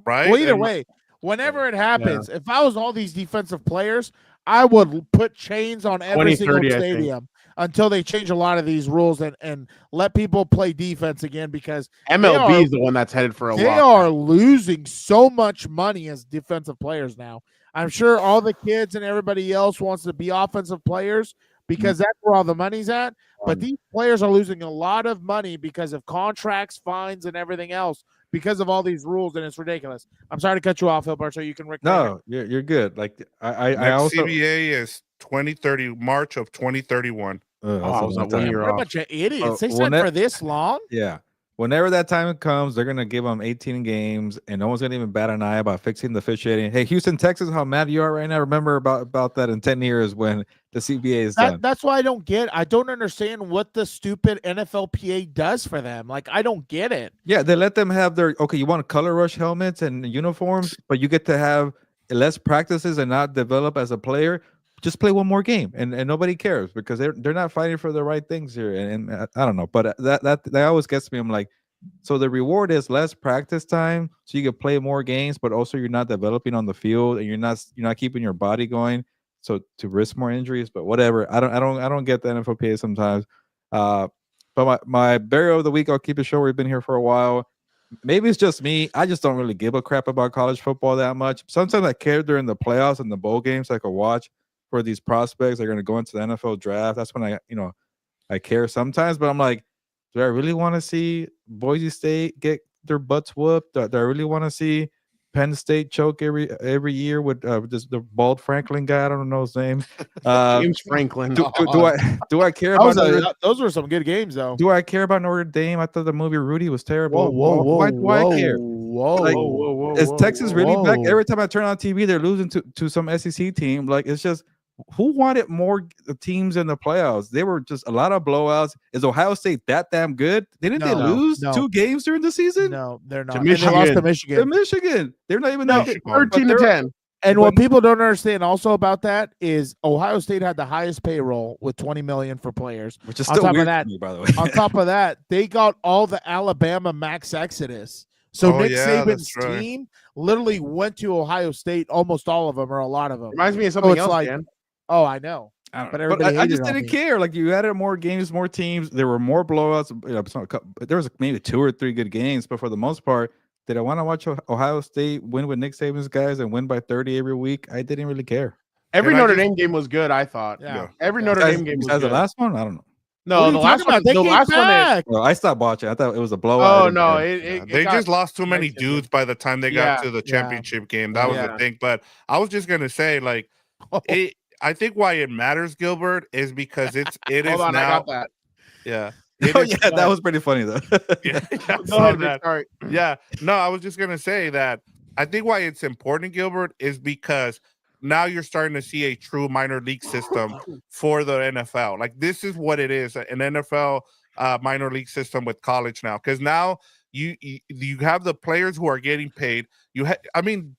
Speaker 4: right?
Speaker 3: Well, either way, whenever it happens, if I was all these defensive players, I would put chains on every single stadium until they change a lot of these rules and let people play defense again, because
Speaker 1: MLB is the one that's headed for a
Speaker 3: they
Speaker 1: while.
Speaker 3: are losing so much money as defensive players now. I'm sure all the kids and everybody else wants to be offensive players because that's where all the money's at. But these players are losing a lot of money because of contracts, fines, and everything else because of all these rules, and it's ridiculous. I'm sorry to cut you off, Hilbert, so you can
Speaker 2: No, you're good. Like I also
Speaker 4: CBA is 2030, March of 2031.
Speaker 1: I was like 1 year
Speaker 3: What a
Speaker 1: off.
Speaker 3: bunch of idiots. They signed for this long?
Speaker 2: Yeah. Whenever that time comes, they're gonna give them 18 games, and no one's gonna even bat an eye about fixing the officiating. Hey, Houston, Texas, how mad you are right now? Remember about that in 10 years when the CBA is done.
Speaker 3: That's why I don't understand what the stupid NFLPA does for them. Like, I don't get it.
Speaker 2: Yeah, they let them have their you want color rush helmets and uniforms, but you get to have less practices and not develop as a player. Just play one more game, and nobody cares because they're not fighting for the right things here. And I don't know, but that always gets me. I'm like, so the reward is less practice time, so you can play more games, but also you're not developing on the field, and you're not keeping your body going, so to risk more injuries. But whatever, I don't get the NFLPA sometimes. But my burial of the week, I'll keep it short. We've been here for a while. Maybe it's just me. I just don't really give a crap about college football that much. Sometimes I care during the playoffs and the bowl games, I could watch for these prospects. They're going to go into the NFL draft. That's when I care sometimes, but I'm like, do I really want to see Boise State get their butts whooped? Do I really want to see Penn State choke every year with the bald Franklin guy? I don't know his name.
Speaker 1: James Franklin.
Speaker 2: Do I care about
Speaker 3: those were some good games, though.
Speaker 2: Do I care about Notre Dame? I thought the movie Rudy was terrible.
Speaker 3: Whoa,
Speaker 2: Why do I care?
Speaker 3: Whoa,
Speaker 2: Is Texas really back? Every time I turn on TV, they're losing to some SEC team. Like, it's just, who wanted more teams in the playoffs? They were just a lot of blowouts. Is Ohio State that damn good? Didn't they lose 2 games during the season?
Speaker 3: No, they're not.
Speaker 1: To
Speaker 3: And they lost to Michigan.
Speaker 2: To Michigan. They're not even that good.
Speaker 1: 13-10.
Speaker 3: And what people don't understand also about that is Ohio State had the highest payroll with $20 million for players.
Speaker 2: Which is still weird to me, by the way.
Speaker 3: On top of that, they got all the Alabama max exodus. So Nick Saban's team literally went to Ohio State, almost all of them or a lot of them.
Speaker 1: Reminds me of something else, man.
Speaker 3: Oh, I know. But I
Speaker 2: just didn't care. Like, you added more games, more teams. There were more blowouts. There was maybe 2 or 3 good games, but for the most part, did I want to watch Ohio State win with Nick Saban's guys and win by 30 every week? I didn't really care.
Speaker 1: Every Notre Dame game was good, I thought.
Speaker 3: Yeah.
Speaker 1: Every Notre Dame game was
Speaker 2: good.
Speaker 1: good.
Speaker 2: The last one, I don't know.
Speaker 1: No,
Speaker 3: What are
Speaker 1: the
Speaker 3: you
Speaker 1: last
Speaker 3: talking
Speaker 1: one.
Speaker 3: about? They
Speaker 1: The
Speaker 3: came
Speaker 1: last one.
Speaker 3: back.
Speaker 2: Well, I stopped watching. I thought it was a blowout.
Speaker 1: Oh
Speaker 2: I didn't
Speaker 1: no,
Speaker 2: care.
Speaker 1: it
Speaker 4: They
Speaker 1: got
Speaker 4: just lost too many
Speaker 1: mentioned.
Speaker 4: dudes by the time they
Speaker 1: Yeah,
Speaker 4: got to the
Speaker 3: yeah.
Speaker 4: championship game. That was
Speaker 1: Yeah.
Speaker 4: the thing. But I was just gonna say, like, I think why it matters, Gilbert, is because it is
Speaker 1: Hold on, I
Speaker 4: now.
Speaker 1: got that.
Speaker 4: Yeah. It
Speaker 2: Oh
Speaker 4: is
Speaker 2: yeah, that was pretty funny though.
Speaker 4: yeah, I
Speaker 1: Go
Speaker 4: saw
Speaker 1: ahead, Vic,
Speaker 4: that.
Speaker 1: sorry.
Speaker 4: Yeah. No, I was just gonna say that I think why it's important, Gilbert, is because now you're starting to see a true minor league system for the NFL. Like this is what it is, an NFL minor league system with college now. Because now you have the players who are getting paid. I mean,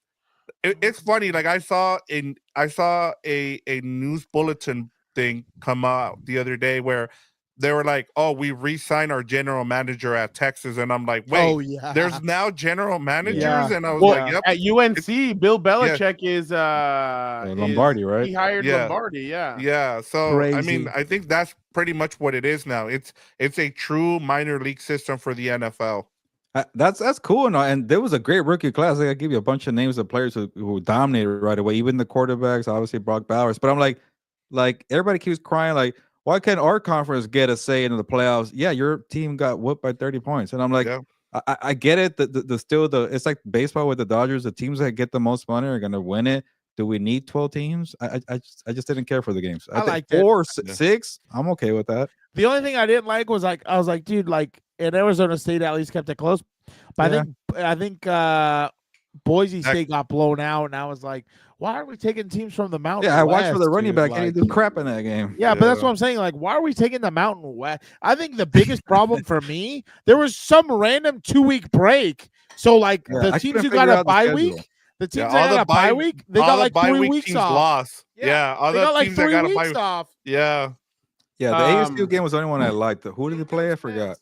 Speaker 4: it's funny. Like I saw a news bulletin thing come out the other day where they were like, "Oh, we re-signed our general manager at Texas," and I'm like, "Wait,
Speaker 3: Oh yeah.
Speaker 4: there's now general managers?"
Speaker 3: Yeah.
Speaker 4: And I was
Speaker 1: Well,
Speaker 4: like, "Yep,
Speaker 1: at UNC, Bill Belichick is
Speaker 2: Lombardi, right?
Speaker 1: He hired
Speaker 4: Yeah.
Speaker 1: Lombardi. Yeah.
Speaker 4: yeah." So I mean,
Speaker 3: Crazy.
Speaker 4: I think that's pretty much what it is now. It's a true minor league system for the NFL.
Speaker 2: That's cool and all. And there was a great rookie class. Like, I give you a bunch of names of players who dominated right away. Even the quarterbacks, obviously Brock Bowers. But I'm like everybody keeps crying, like, why can't our conference get a say in the playoffs? Yeah, your team got whooped by 30 points, and I'm like,
Speaker 4: Yeah.
Speaker 2: I get it. It's like baseball with the Dodgers. The teams that get the most money are gonna win it. Do we need 12 teams? I just didn't care for the games.
Speaker 3: I
Speaker 2: think
Speaker 3: liked it.
Speaker 2: 4,
Speaker 4: Yeah.
Speaker 2: 6. I'm okay with that.
Speaker 3: The only thing I didn't like was like I was like, dude, like in Arizona State at least kept it close. But
Speaker 2: Yeah.
Speaker 3: I think Boise State got blown out, and I was like, why are we taking teams from the Mountain
Speaker 2: Yeah, I watched for the
Speaker 3: West,
Speaker 2: running
Speaker 3: dude?
Speaker 2: back.
Speaker 3: Like,
Speaker 2: He didn't do crap in that game.
Speaker 3: yeah, but that's
Speaker 4: Yeah.
Speaker 3: what I'm saying. Like, why are we taking the Mountain West? I think the biggest problem for me, there was some random 2-week break. So like
Speaker 2: Yeah,
Speaker 3: the
Speaker 2: I
Speaker 3: teams
Speaker 2: couldn't
Speaker 3: who got
Speaker 2: figure
Speaker 3: a
Speaker 2: out the
Speaker 3: bye
Speaker 2: schedule.
Speaker 3: week, the teams
Speaker 4: Yeah,
Speaker 3: that got a bye week, they
Speaker 4: all
Speaker 3: got
Speaker 4: the
Speaker 3: like
Speaker 4: bye
Speaker 3: 3
Speaker 4: week
Speaker 3: weeks
Speaker 4: teams
Speaker 3: off.
Speaker 4: lost.
Speaker 3: Yeah,
Speaker 4: Yeah, all
Speaker 3: they
Speaker 4: the
Speaker 3: got like
Speaker 4: teams that
Speaker 3: 3
Speaker 4: got a
Speaker 3: weeks
Speaker 4: bye.
Speaker 3: off.
Speaker 4: Yeah,
Speaker 2: Yeah, the ASU game was the only one I liked. Who did he play? I forgot.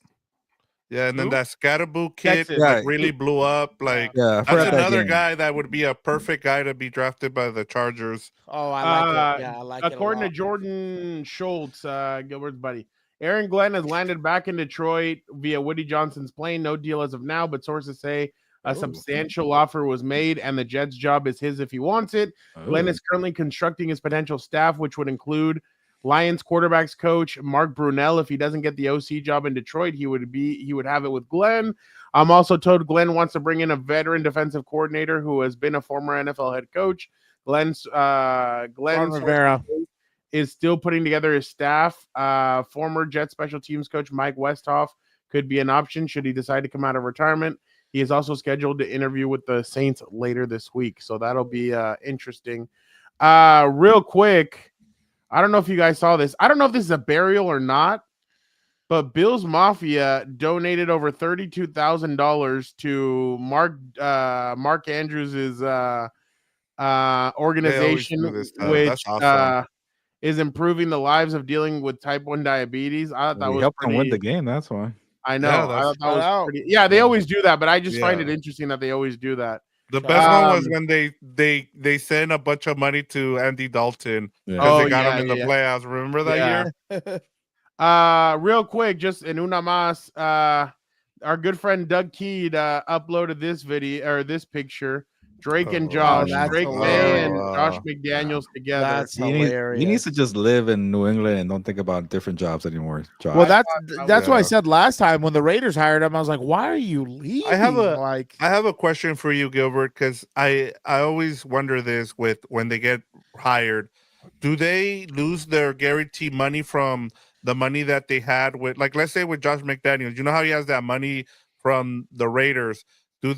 Speaker 4: yeah, and then
Speaker 1: Who?
Speaker 4: that Scatterboo kid
Speaker 1: Texas.
Speaker 4: like
Speaker 2: Yeah,
Speaker 4: really blew up. Like
Speaker 2: Yeah, I
Speaker 4: that's
Speaker 2: forgot that
Speaker 4: another
Speaker 2: game.
Speaker 4: guy that would be a perfect guy to be drafted by the Chargers.
Speaker 3: Oh, I like it. Yeah, I like it a
Speaker 1: According to
Speaker 3: lot.
Speaker 1: Jordan Schultz, Gilbert's buddy, Aaron Glenn has landed back in Detroit via Woody Johnson's plane. No deal as of now, but sources say a substantial offer was made, and the Jets' job is his if he wants it. Glenn is currently constructing his potential staff, which would include Lions quarterbacks coach Mark Brunell. If he doesn't get the OC job in Detroit, he would have it with Glenn. I'm also told Glenn wants to bring in a veteran defensive coordinator who has been a former NFL head coach. Glenn
Speaker 3: Rivera
Speaker 1: is still putting together his staff. Former Jet special teams coach Mike Westhoff could be an option should he decide to come out of retirement. He is also scheduled to interview with the Saints later this week, so that'll be interesting. Real quick, I don't know if you guys saw this. I don't know if this is a burial or not, but Bill's Mafia donated over $32,000 to Mark Andrews' organization,
Speaker 4: do this stuff.
Speaker 1: which
Speaker 4: That's awesome.
Speaker 1: is improving the lives of dealing with type 1 diabetes. I thought that
Speaker 2: We
Speaker 1: was
Speaker 2: helped
Speaker 1: pretty.
Speaker 2: them win the game. That's why.
Speaker 1: I know.
Speaker 4: Yeah,
Speaker 1: I
Speaker 4: that's-
Speaker 1: thought that was
Speaker 3: Shout out.
Speaker 1: pretty. Yeah, they always do that, but I just find
Speaker 4: Yeah.
Speaker 1: it interesting that they always do that.
Speaker 4: The best one was
Speaker 1: Um,
Speaker 4: when they sent a bunch of money to Andy Dalton
Speaker 2: Yeah.
Speaker 4: because
Speaker 1: Oh,
Speaker 4: they got
Speaker 1: yeah,
Speaker 4: him in the
Speaker 1: yeah.
Speaker 4: playoffs. Remember that
Speaker 1: Yeah.
Speaker 4: year?
Speaker 1: Real quick, just in una mas, our good friend Doug Keed uploaded this video or this picture. Drake and
Speaker 4: Oh,
Speaker 1: Josh,
Speaker 3: that's
Speaker 1: Drake May
Speaker 3: hilarious.
Speaker 1: and Josh McDaniels together.
Speaker 3: That's
Speaker 2: He
Speaker 3: hilarious.
Speaker 2: needs to just live in New England and don't think about different jobs anymore. Josh.
Speaker 3: Well,
Speaker 1: I
Speaker 3: that's what I
Speaker 4: Yeah.
Speaker 3: said last time when the Raiders hired him. I was like, "Why are you leaving?"
Speaker 4: I have a question for you, Gilbert, because I always wonder this with when they get hired, do they lose their guaranteed money from the money that they had with, like, let's say with Josh McDaniels, you know how he has that money from the Raiders? Does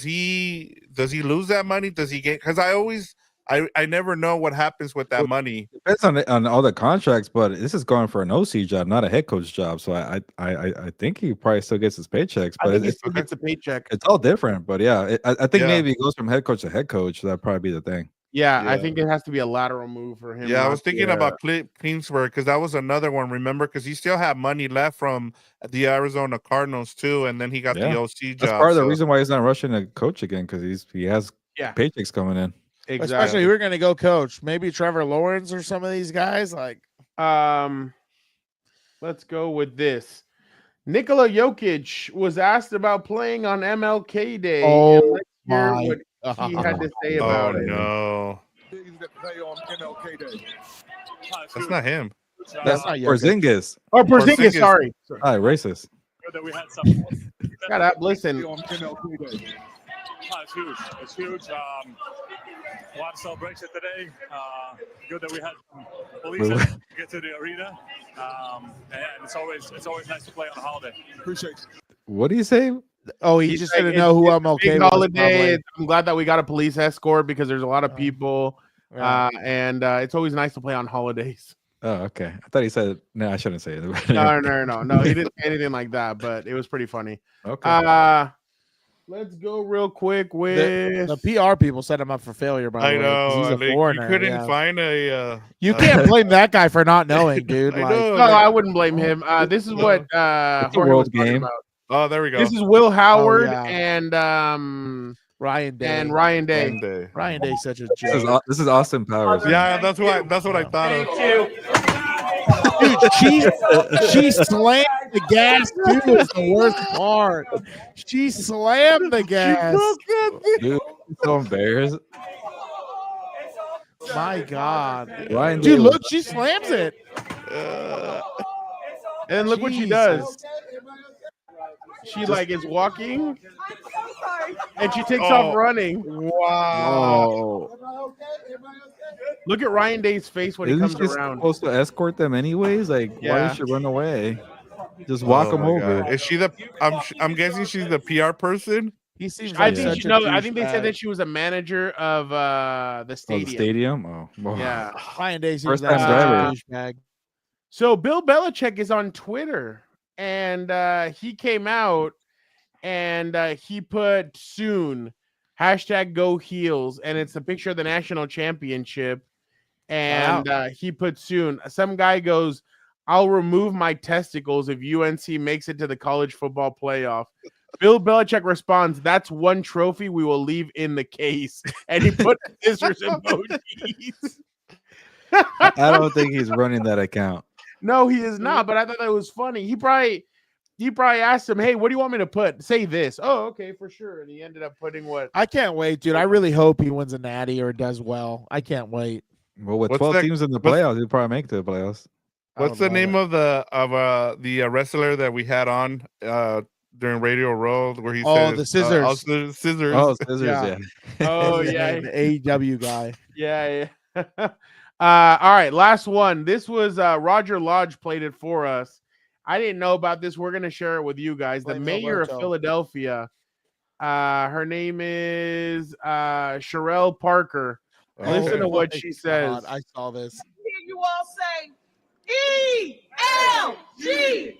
Speaker 4: he lose that money? Does he get, because I never know what happens with that
Speaker 2: Well,
Speaker 4: money.
Speaker 2: Depends on all the contracts, but this is going for an OC job, not a head coach job. So I think he probably still gets his paychecks,
Speaker 1: I
Speaker 2: but
Speaker 1: think he
Speaker 2: it's
Speaker 1: still gets a paycheck.
Speaker 2: it's all different. But yeah, I think
Speaker 4: Yeah.
Speaker 2: maybe he goes from head coach to head coach. That'd probably be the thing.
Speaker 1: Yeah, I
Speaker 4: Yeah.
Speaker 1: think it has to be a lateral move for him.
Speaker 4: Yeah, I
Speaker 1: not
Speaker 4: was thinking
Speaker 1: to,
Speaker 4: about Kingsbury because that was another one. Remember, because he still had money left from the Arizona Cardinals too, and then he got the
Speaker 2: Yeah.
Speaker 4: OC job.
Speaker 2: That's part of the
Speaker 4: so-
Speaker 2: reason why he's not rushing to coach again, because he has
Speaker 1: Yeah.
Speaker 2: paychecks coming in.
Speaker 1: exactly.
Speaker 3: Especially we're gonna go coach. Maybe Trevor Lawrence or some of these guys. Like,
Speaker 1: Let's go with this. Nikola Jokic was asked about playing on MLK Day.
Speaker 3: Oh,
Speaker 1: and let's hear
Speaker 3: my
Speaker 1: what he had to say
Speaker 4: Oh
Speaker 1: about it.
Speaker 4: no, that's not him.
Speaker 2: That's
Speaker 3: not Jokic.
Speaker 2: Porzingis.
Speaker 1: Oh, Porzingis,
Speaker 4: Porzingis.
Speaker 1: sorry.
Speaker 2: Ah, racist.
Speaker 8: Good that we had some.
Speaker 1: Shut up, listen.
Speaker 8: MLK Day. It's huge. It's huge. A lot of celebration today. Good that we had some police get to the arena. And it's always nice to play on a holiday. Appreciate it.
Speaker 2: What do you say?
Speaker 3: Oh, he
Speaker 1: He's
Speaker 3: just
Speaker 1: like,
Speaker 3: didn't know who MLK
Speaker 1: Big
Speaker 3: was.
Speaker 1: holiday.
Speaker 3: probably.
Speaker 1: I'm glad that we got a police escort because there's a lot of people,
Speaker 3: Yeah.
Speaker 1: and it's always nice to play on holidays.
Speaker 2: Oh, okay. I thought he said no. I shouldn't say it.
Speaker 1: No. He didn't say anything like that, but it was pretty funny.
Speaker 2: Okay.
Speaker 1: Let's go real quick with
Speaker 3: The PR people set him up for failure, by the
Speaker 4: I
Speaker 3: way. 'cause
Speaker 4: know.
Speaker 3: He's a
Speaker 4: like,
Speaker 3: foreigner.
Speaker 4: you couldn't
Speaker 3: yeah.
Speaker 4: find a.
Speaker 3: You can't blame that guy for not knowing, dude.
Speaker 4: I
Speaker 3: Like,
Speaker 4: know.
Speaker 1: No, I wouldn't blame him. This is what
Speaker 2: It's a
Speaker 1: Jorge was
Speaker 2: world
Speaker 1: talking
Speaker 2: game.
Speaker 1: about.
Speaker 4: Oh, there we go.
Speaker 1: This is Will Howard
Speaker 3: yeah.
Speaker 1: and
Speaker 3: Ryan Day.
Speaker 1: Ryan Day.
Speaker 4: One day.
Speaker 3: Ryan Day's such a
Speaker 2: This is
Speaker 3: joke.
Speaker 2: this is Austin Powers.
Speaker 4: Yeah, that's what I thought of.
Speaker 3: Dude, she slammed the gas too. Is the worst part. She slammed the gas.
Speaker 2: Dude, I'm so embarrassed.
Speaker 3: My God,
Speaker 2: Ryan
Speaker 3: dude,
Speaker 2: Day
Speaker 3: look,
Speaker 2: was-
Speaker 3: she slams it.
Speaker 1: And look what she
Speaker 3: Jesus.
Speaker 1: does. She like is walking and she takes off running.
Speaker 3: Wow.
Speaker 1: Look at Ryan Day's face when he
Speaker 2: Isn't
Speaker 1: comes
Speaker 2: she
Speaker 1: around.
Speaker 2: supposed to escort them anyways? Like, why
Speaker 1: Yeah.
Speaker 2: did she run away? Just walk
Speaker 4: Oh
Speaker 2: them
Speaker 4: my
Speaker 2: over.
Speaker 4: God. Is she the? I'm guessing she's the PR person.
Speaker 3: He seems
Speaker 1: I
Speaker 3: like
Speaker 1: think
Speaker 3: such
Speaker 1: she,
Speaker 3: a
Speaker 1: no, I think they said
Speaker 3: douchebag.
Speaker 1: that she was a manager of the
Speaker 2: Oh, the
Speaker 1: stadium.
Speaker 2: stadium? Oh, well.
Speaker 1: Yeah.
Speaker 3: Ryan Day seems
Speaker 2: First
Speaker 3: like
Speaker 2: time
Speaker 3: such a
Speaker 2: driver.
Speaker 3: douchebag.
Speaker 1: So Bill Belichick is on Twitter, and he came out and he put soon #Go Heels, and it's a picture of the national championship. And he put soon. Some guy goes, "I'll remove my testicles if UNC makes it to the college football playoff." Bill Belichick responds, "That's one trophy we will leave in the case," and he put scissors emojis.
Speaker 2: I don't think he's running that account.
Speaker 1: No, he is not. But I thought that was funny. He probably asked him, "Hey, what do you want me to put? Say this." Oh, okay, for sure. And he ended up putting what?
Speaker 3: I can't wait, dude. I really hope he wins a natty or does well. I can't wait.
Speaker 2: Well, with
Speaker 4: What's
Speaker 2: 12
Speaker 4: that-
Speaker 2: teams in the
Speaker 4: what's-
Speaker 2: playoffs, he'll probably make the playoffs.
Speaker 3: I
Speaker 4: What's
Speaker 3: would
Speaker 4: the
Speaker 3: love
Speaker 4: name
Speaker 3: it.
Speaker 4: of the wrestler that we had on during Radio Row where he
Speaker 3: Oh,
Speaker 4: says
Speaker 3: the scissors.
Speaker 4: scissors.
Speaker 2: Oh, scissors,
Speaker 3: Yeah.
Speaker 2: yeah.
Speaker 1: Oh,
Speaker 3: What's his
Speaker 1: yeah.
Speaker 3: name? The AEW guy.
Speaker 1: Yeah. All right, last one. This was Roger Lodge played it for us. I didn't know about this. We're gonna share it with you guys. The
Speaker 3: Blame
Speaker 1: mayor
Speaker 3: Alberto.
Speaker 1: of Philadelphia. Her name is Sherelle Parker. Listen to what
Speaker 3: my
Speaker 1: she says.
Speaker 3: God, I saw this.
Speaker 9: Hear you all say ELGS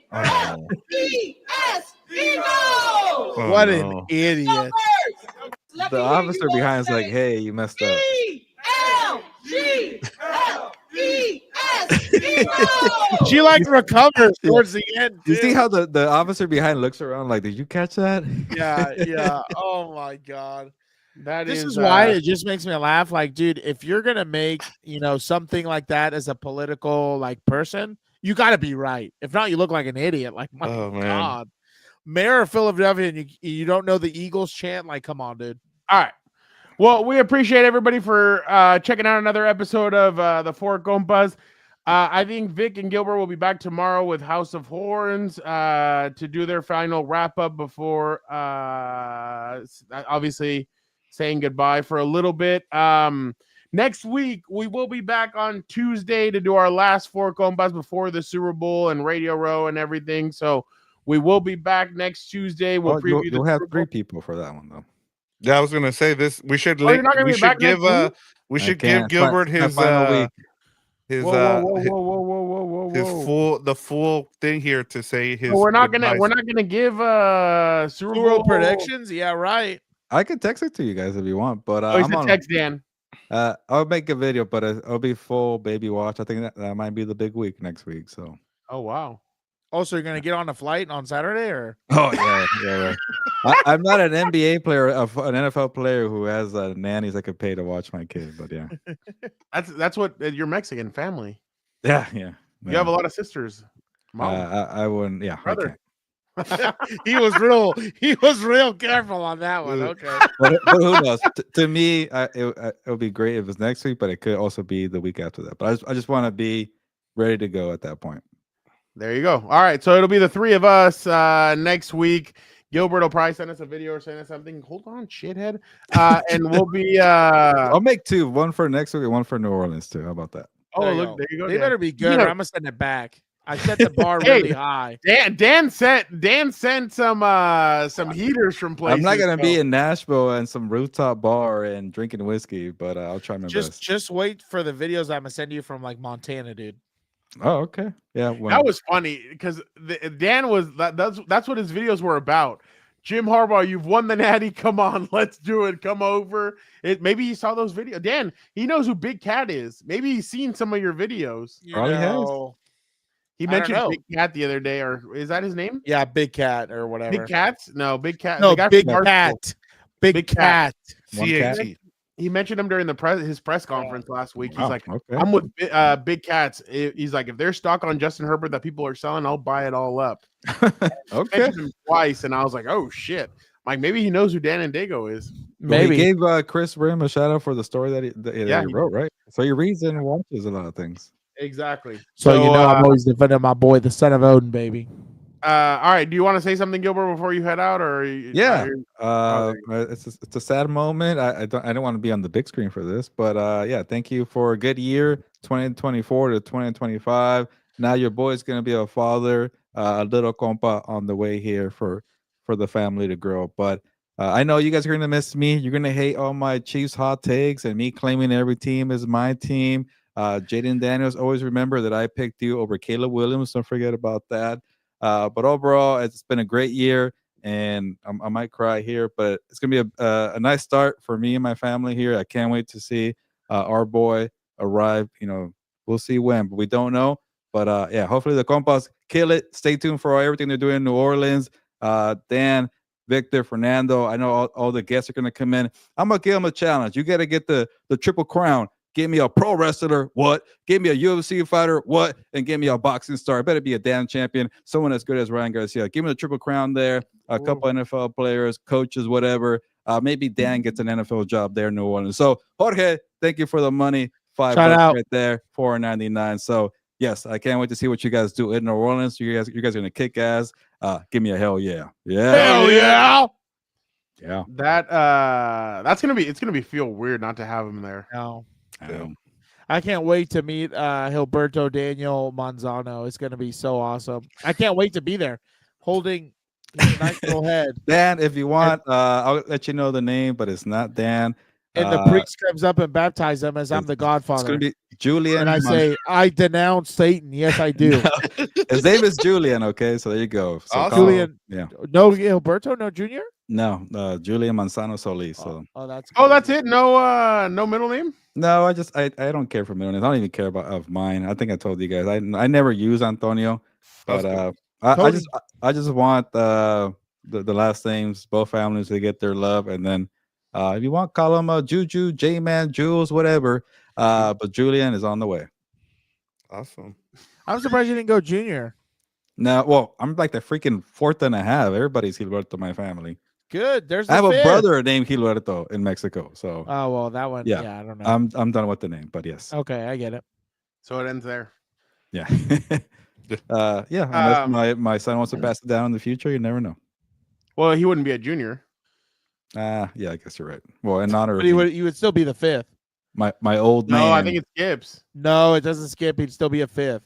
Speaker 9: Eagles.
Speaker 4: Oh,
Speaker 3: What
Speaker 4: no.
Speaker 3: an idiot.
Speaker 2: The officer behind is like, hey, you messed up.
Speaker 9: ELGS
Speaker 3: She like recovers towards the end.
Speaker 2: You see
Speaker 3: too.
Speaker 2: how the officer behind looks around like, did you catch that?
Speaker 3: Yeah. Oh my God. This is
Speaker 1: uh,
Speaker 3: why it just makes me laugh. Like, dude, if you're gonna make something like that as a political like person, you got to be right. If not, you look like an idiot. Like, my
Speaker 4: Oh, man.
Speaker 3: God, mayor of Philadelphia, and you don't know the Eagles chant. Like, come on, dude.
Speaker 1: All right. Well, we appreciate everybody for checking out another episode of the Four Compas. I think Vic and Gilbert will be back tomorrow with House of Horns to do their final wrap up before obviously saying goodbye for a little bit. Next week, we will be back on Tuesday to do our last Four Compas before the Super Bowl and Radio Row and everything. So we will be back next Tuesday. We'll
Speaker 2: Well,
Speaker 1: preview
Speaker 2: you'll
Speaker 1: the
Speaker 2: have
Speaker 1: Super
Speaker 2: 3
Speaker 1: Bowl.
Speaker 2: people for that one, though.
Speaker 4: Yeah, I was gonna say this. We should.
Speaker 1: Oh, you're not gonna
Speaker 4: we
Speaker 1: be
Speaker 4: should
Speaker 1: back
Speaker 4: give.
Speaker 1: next week?
Speaker 4: We
Speaker 2: I
Speaker 4: should
Speaker 2: can't.
Speaker 4: give Gilbert
Speaker 2: It's my
Speaker 4: his
Speaker 2: final week.
Speaker 4: his
Speaker 1: Whoa.
Speaker 4: his full thing here to say his.
Speaker 1: So we're not
Speaker 4: advice.
Speaker 1: gonna give Super
Speaker 3: Super
Speaker 1: Bowl
Speaker 3: Bowl predictions. Yeah, right.
Speaker 2: I could text it to you guys if you want, but
Speaker 1: Oh, he
Speaker 2: I'm
Speaker 1: said
Speaker 2: on.
Speaker 1: text Dan.
Speaker 2: I'll make a video, but it'll be full baby watch. I think that might be the big week next week. So.
Speaker 1: Oh wow.
Speaker 3: Also, you're gonna get on a flight on Saturday, or
Speaker 2: Oh yeah. I'm not an NBA player, an NFL player who has nannies I could pay to watch my kid. But yeah,
Speaker 1: That's what you're Mexican family.
Speaker 2: yeah.
Speaker 1: You have a lot of sisters. Mom,
Speaker 2: I wouldn't. Yeah, I
Speaker 1: brother.
Speaker 2: can't.
Speaker 3: he was real careful on that one. Okay.
Speaker 2: But who knows? To me, it'll be great if it's next week, but it could also be the week after that. But I just want to be ready to go at that point.
Speaker 1: There you go. All right, so it'll be the three of us next week. Gilbert will probably send us a video or send us something. Hold on, shithead. And we'll be.
Speaker 2: I'll make two, one for next week and one for New Orleans too. How about that?
Speaker 1: Oh, look, there you go.
Speaker 3: They
Speaker 1: Dan.
Speaker 3: better be good, or I'm gonna send it back. I set the bar really high.
Speaker 1: Dan sent some heaters from places.
Speaker 2: I'm not gonna be in Nashville and some rooftop bar and drinking whiskey, but I'll try my best.
Speaker 3: Just wait for the videos I'm gonna send you from like Montana, dude.
Speaker 2: Oh, okay. Yeah,
Speaker 1: that was funny because Dan was that's what his videos were about. Jim Harbaugh, you've won the Natty. Come on, let's do it. Come over. Maybe he saw those videos. Dan, he knows who Big Cat is. Maybe he's seen some of your videos.
Speaker 2: Probably has.
Speaker 1: He mentioned Big Cat the other day, or is that his name?
Speaker 3: Yeah, Big Cat or whatever.
Speaker 1: Big Cats? No, Big Cat.
Speaker 3: No, Big Cat. Big Cat.
Speaker 1: CAT. He mentioned him during his press conference last week. He's like,
Speaker 2: okay.
Speaker 1: I'm with Big Cats. He's like, if there's stock on Justin Herbert that people are selling, I'll buy it all up.
Speaker 2: Okay.
Speaker 1: Mentioned him twice, and I was like, oh shit. Like maybe he knows who Dan and Dago is.
Speaker 2: Maybe he gave Chris Rim a shout out for the story that he wrote, right? So he reads and watches a lot of things.
Speaker 1: Exactly.
Speaker 3: So you know, I'm always defending my boy, the son of Odin, baby.
Speaker 1: All right. Do you want to say something, Gilbert, before you head out, or
Speaker 2: it's a sad moment. I don't want to be on the big screen for this, but yeah, thank you for a good year, 2024 to 2025. Now your boy's gonna be a father, a little compa on the way here for the family to grow. But I know you guys are gonna miss me. You're gonna hate all my Chiefs hot takes and me claiming every team is my team. Jaden Daniels, always remember that I picked you over Caleb Williams. Don't forget about that. But overall, it's been a great year, and I might cry here, but it's gonna be a nice start for me and my family here. I can't wait to see our boy arrive. You know, we'll see when, but we don't know. But yeah, hopefully the Compas kill it. Stay tuned for everything they're doing in New Orleans. Dan, Victor, Fernando. I know all the guests are gonna come in. I'm gonna give them a challenge. You got to get the triple crown. Give me a pro wrestler, what? Give me a UFC fighter, what? And give me a boxing star. It better be a damn champion, someone as good as Ryan Garcia. Give me the triple crown there, a couple NFL players, coaches, whatever. Maybe Dan gets an NFL job there in New Orleans. So, Jorge, thank you for the money. $5 right there, $4.99. So, yes, I can't wait to see what you guys do in New Orleans. You guys are going to kick ass. Give me a hell yeah. Yeah.
Speaker 3: Hell yeah.
Speaker 2: Yeah.
Speaker 1: It's gonna be feel weird not to have him there.
Speaker 3: No. I can't wait to meet Gilberto Daniel Manzano. It's going to be so awesome. I can't wait to be there holding his nice little head.
Speaker 2: Dan, if you want, I'll let you know the name, but it's not Dan.
Speaker 3: And the priest comes up and baptizes him as I'm the Godfather.
Speaker 2: It's going to be Julian.
Speaker 3: And I say, I denounce Satan. Yes, I do.
Speaker 2: His name is Julian, okay? So there you go. So
Speaker 3: Julian.
Speaker 2: Yeah.
Speaker 3: No Gilberto, no Junior?
Speaker 2: No, Julian Manzano Solis. So.
Speaker 1: That's it. No middle name.
Speaker 2: No, I don't care for middle names. I don't even care about mine. I think I told you guys. I never use Antonio, but I just want the last names, both families, to get their love, and then if you want, call him Juju, J-Man, Jules, whatever. But Julian is on the way.
Speaker 4: Awesome.
Speaker 3: I'm surprised you didn't go Junior.
Speaker 2: No, well, I'm like the freaking fourth and a half. Everybody's Gilberto, my family.
Speaker 3: Good.
Speaker 2: I have a brother named Gilberto in Mexico. So
Speaker 3: well, that one. Yeah, I don't know.
Speaker 2: I'm done with the name, but yes.
Speaker 3: Okay, I get it.
Speaker 1: So it ends there.
Speaker 2: Yeah. Yeah. Unless my son wants to pass it down in the future, you never know.
Speaker 1: Well, he wouldn't be a junior.
Speaker 2: Yeah, I guess you're right. Well, in honor
Speaker 3: but
Speaker 2: of
Speaker 3: you would still be the fifth.
Speaker 2: My old man.
Speaker 1: No, I think it skips.
Speaker 3: No, it doesn't skip. He'd still be a fifth.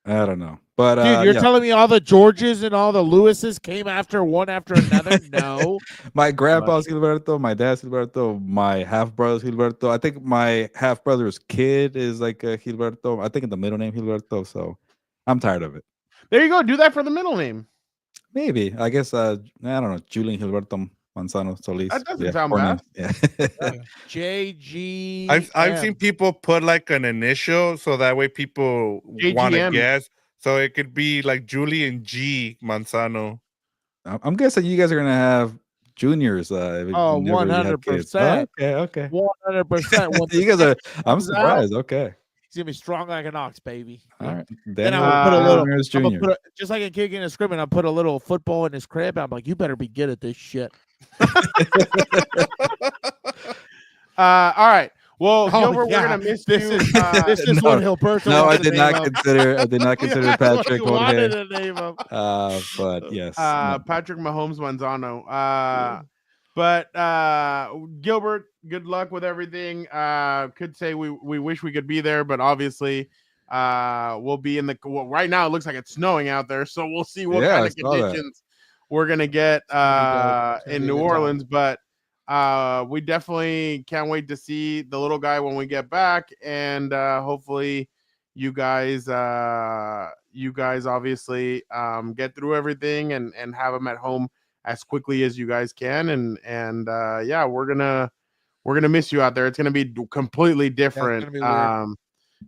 Speaker 2: I don't know. But
Speaker 3: dude, you're telling me all the Georges and all the Lewises came one after another? No.
Speaker 2: My grandpa's Gilberto, my dad's Gilberto, my half brother's Gilberto. I think my half brother's kid is like a Gilberto. I think in the middle name Gilberto. So I'm tired of it.
Speaker 1: There you go. Do that for the middle name.
Speaker 2: Maybe. I guess I don't know. Julian Gilberto Manzano Solis.
Speaker 1: That doesn't sound bad.
Speaker 2: Yeah.
Speaker 3: JG.
Speaker 4: I've seen people put like an initial so that way people want to guess. So it could be like Julian G Manzano.
Speaker 2: I'm guessing you guys are gonna have juniors.
Speaker 3: 100%.
Speaker 2: Okay.
Speaker 3: 100%.
Speaker 2: You guys are. I'm surprised. Okay.
Speaker 3: He's gonna be strong like an ox, baby.
Speaker 2: All right.
Speaker 3: Then I would put a little. Just like a kid in a scrimmage, I put a little football in his crib. I'm like, you better be good at this shit.
Speaker 1: All right. Well,
Speaker 3: Oh,
Speaker 1: Gilbert,
Speaker 3: yeah.
Speaker 1: we're gonna miss
Speaker 3: This
Speaker 1: you.
Speaker 3: is this is
Speaker 2: No.
Speaker 3: what Gilberto
Speaker 2: No, I
Speaker 3: wants to
Speaker 2: did
Speaker 3: name
Speaker 2: not
Speaker 3: him.
Speaker 2: consider. I did not consider
Speaker 3: That's what
Speaker 2: Patrick
Speaker 3: he wanted
Speaker 2: Jorge.
Speaker 3: to name him.
Speaker 2: But yes, no.
Speaker 1: Patrick Mahomes Manzano. Gilbert, good luck with everything. Could say we wish we could be there, but obviously, we'll be in the. Well, right now it looks like it's snowing out there, so we'll see what
Speaker 2: Yeah,
Speaker 1: kind
Speaker 2: I
Speaker 1: of
Speaker 2: saw that.
Speaker 1: conditions we're gonna get
Speaker 3: gonna be
Speaker 1: in
Speaker 3: a
Speaker 1: New
Speaker 3: good
Speaker 1: Orleans. But we definitely can't wait to see the little guy when we get back, and hopefully, you guys obviously get through everything and have him at home as quickly as you guys can, and yeah, we're gonna miss you out there. It's gonna be completely different.
Speaker 3: gonna be weird.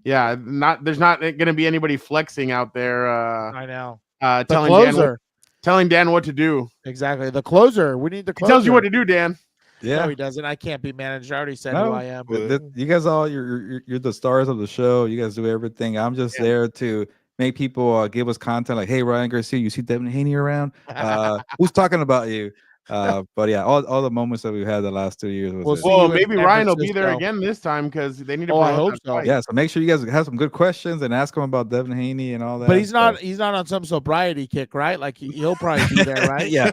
Speaker 1: Yeah, there's not gonna be anybody flexing out there.
Speaker 3: I know.
Speaker 1: Telling Dan what to do.
Speaker 3: Exactly. The closer. We need the
Speaker 1: He
Speaker 3: closer.
Speaker 1: tells you what to do, Dan.
Speaker 2: Yeah.
Speaker 3: No, he doesn't. I can't be managed. I already said who I am.
Speaker 2: You guys all you're the stars of the show. You guys do everything. I'm just there to make people give us content like, hey, Ryan Garcia, you see Devin Haney around? Who's talking about you? But yeah, all the moments that we've had the last 2 years was it.
Speaker 1: Well, maybe Ryan will be there again this time because they need to.
Speaker 3: I hope so.
Speaker 2: Yeah, so make sure you guys have some good questions and ask him about Devin Haney and all that.
Speaker 3: But he's not on some sobriety kick, right? Like he'll probably be there, right?
Speaker 2: yeah.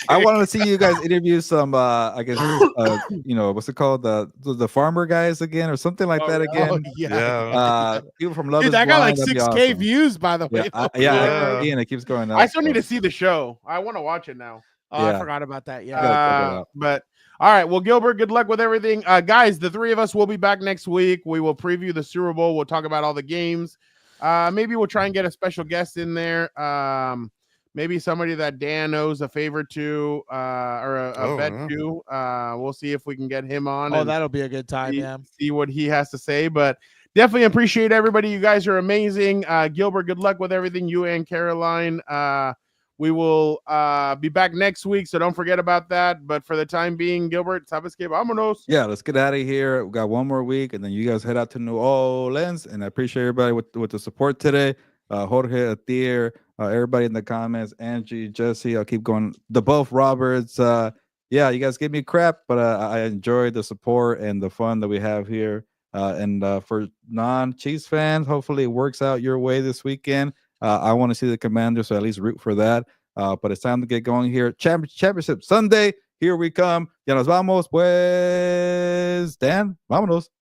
Speaker 2: I wanted to see you guys interview some I guess what's it called, the farmer guys again or something like that again. People from Love
Speaker 3: Dude,
Speaker 2: Is
Speaker 3: that got like
Speaker 2: Blind, that'd be
Speaker 3: 6K
Speaker 2: awesome.
Speaker 3: views, by the way.
Speaker 2: And it keeps going up.
Speaker 1: I still need to see the show. I want to watch it now.
Speaker 3: Oh, I forgot about that. Yeah.
Speaker 1: But all right. Well, Gilbert, good luck with everything. Guys, the three of us will be back next week. We will preview the Super Bowl. We'll talk about all the games. Maybe we'll try and get a special guest in there. Maybe somebody that Dan knows a favor to or a bet to. We'll see if we can get him on.
Speaker 3: Oh, that'll be a good time.
Speaker 1: See what he has to say. But definitely appreciate everybody. You guys are amazing. Gilbert, good luck with everything. You and Caroline. We will be back next week, so don't forget about that. But for the time being, Gilbert, sabes que vámonos.
Speaker 2: Yeah, let's get out of here. We got one more week, and then you guys head out to New Orleans. And I appreciate everybody with the support today. Jorge, Atir, everybody in the comments, Angie, Jesse. I'll keep going. The both Roberts. Yeah, you guys give me crap, but I enjoy the support and the fun that we have here. And for non-Chiefs fans, hopefully it works out your way this weekend. I want to see the Commanders, so at least root for that. But it's time to get going here. Championship Sunday. Here we come. Ya nos vamos, pues. Dan, vámonos.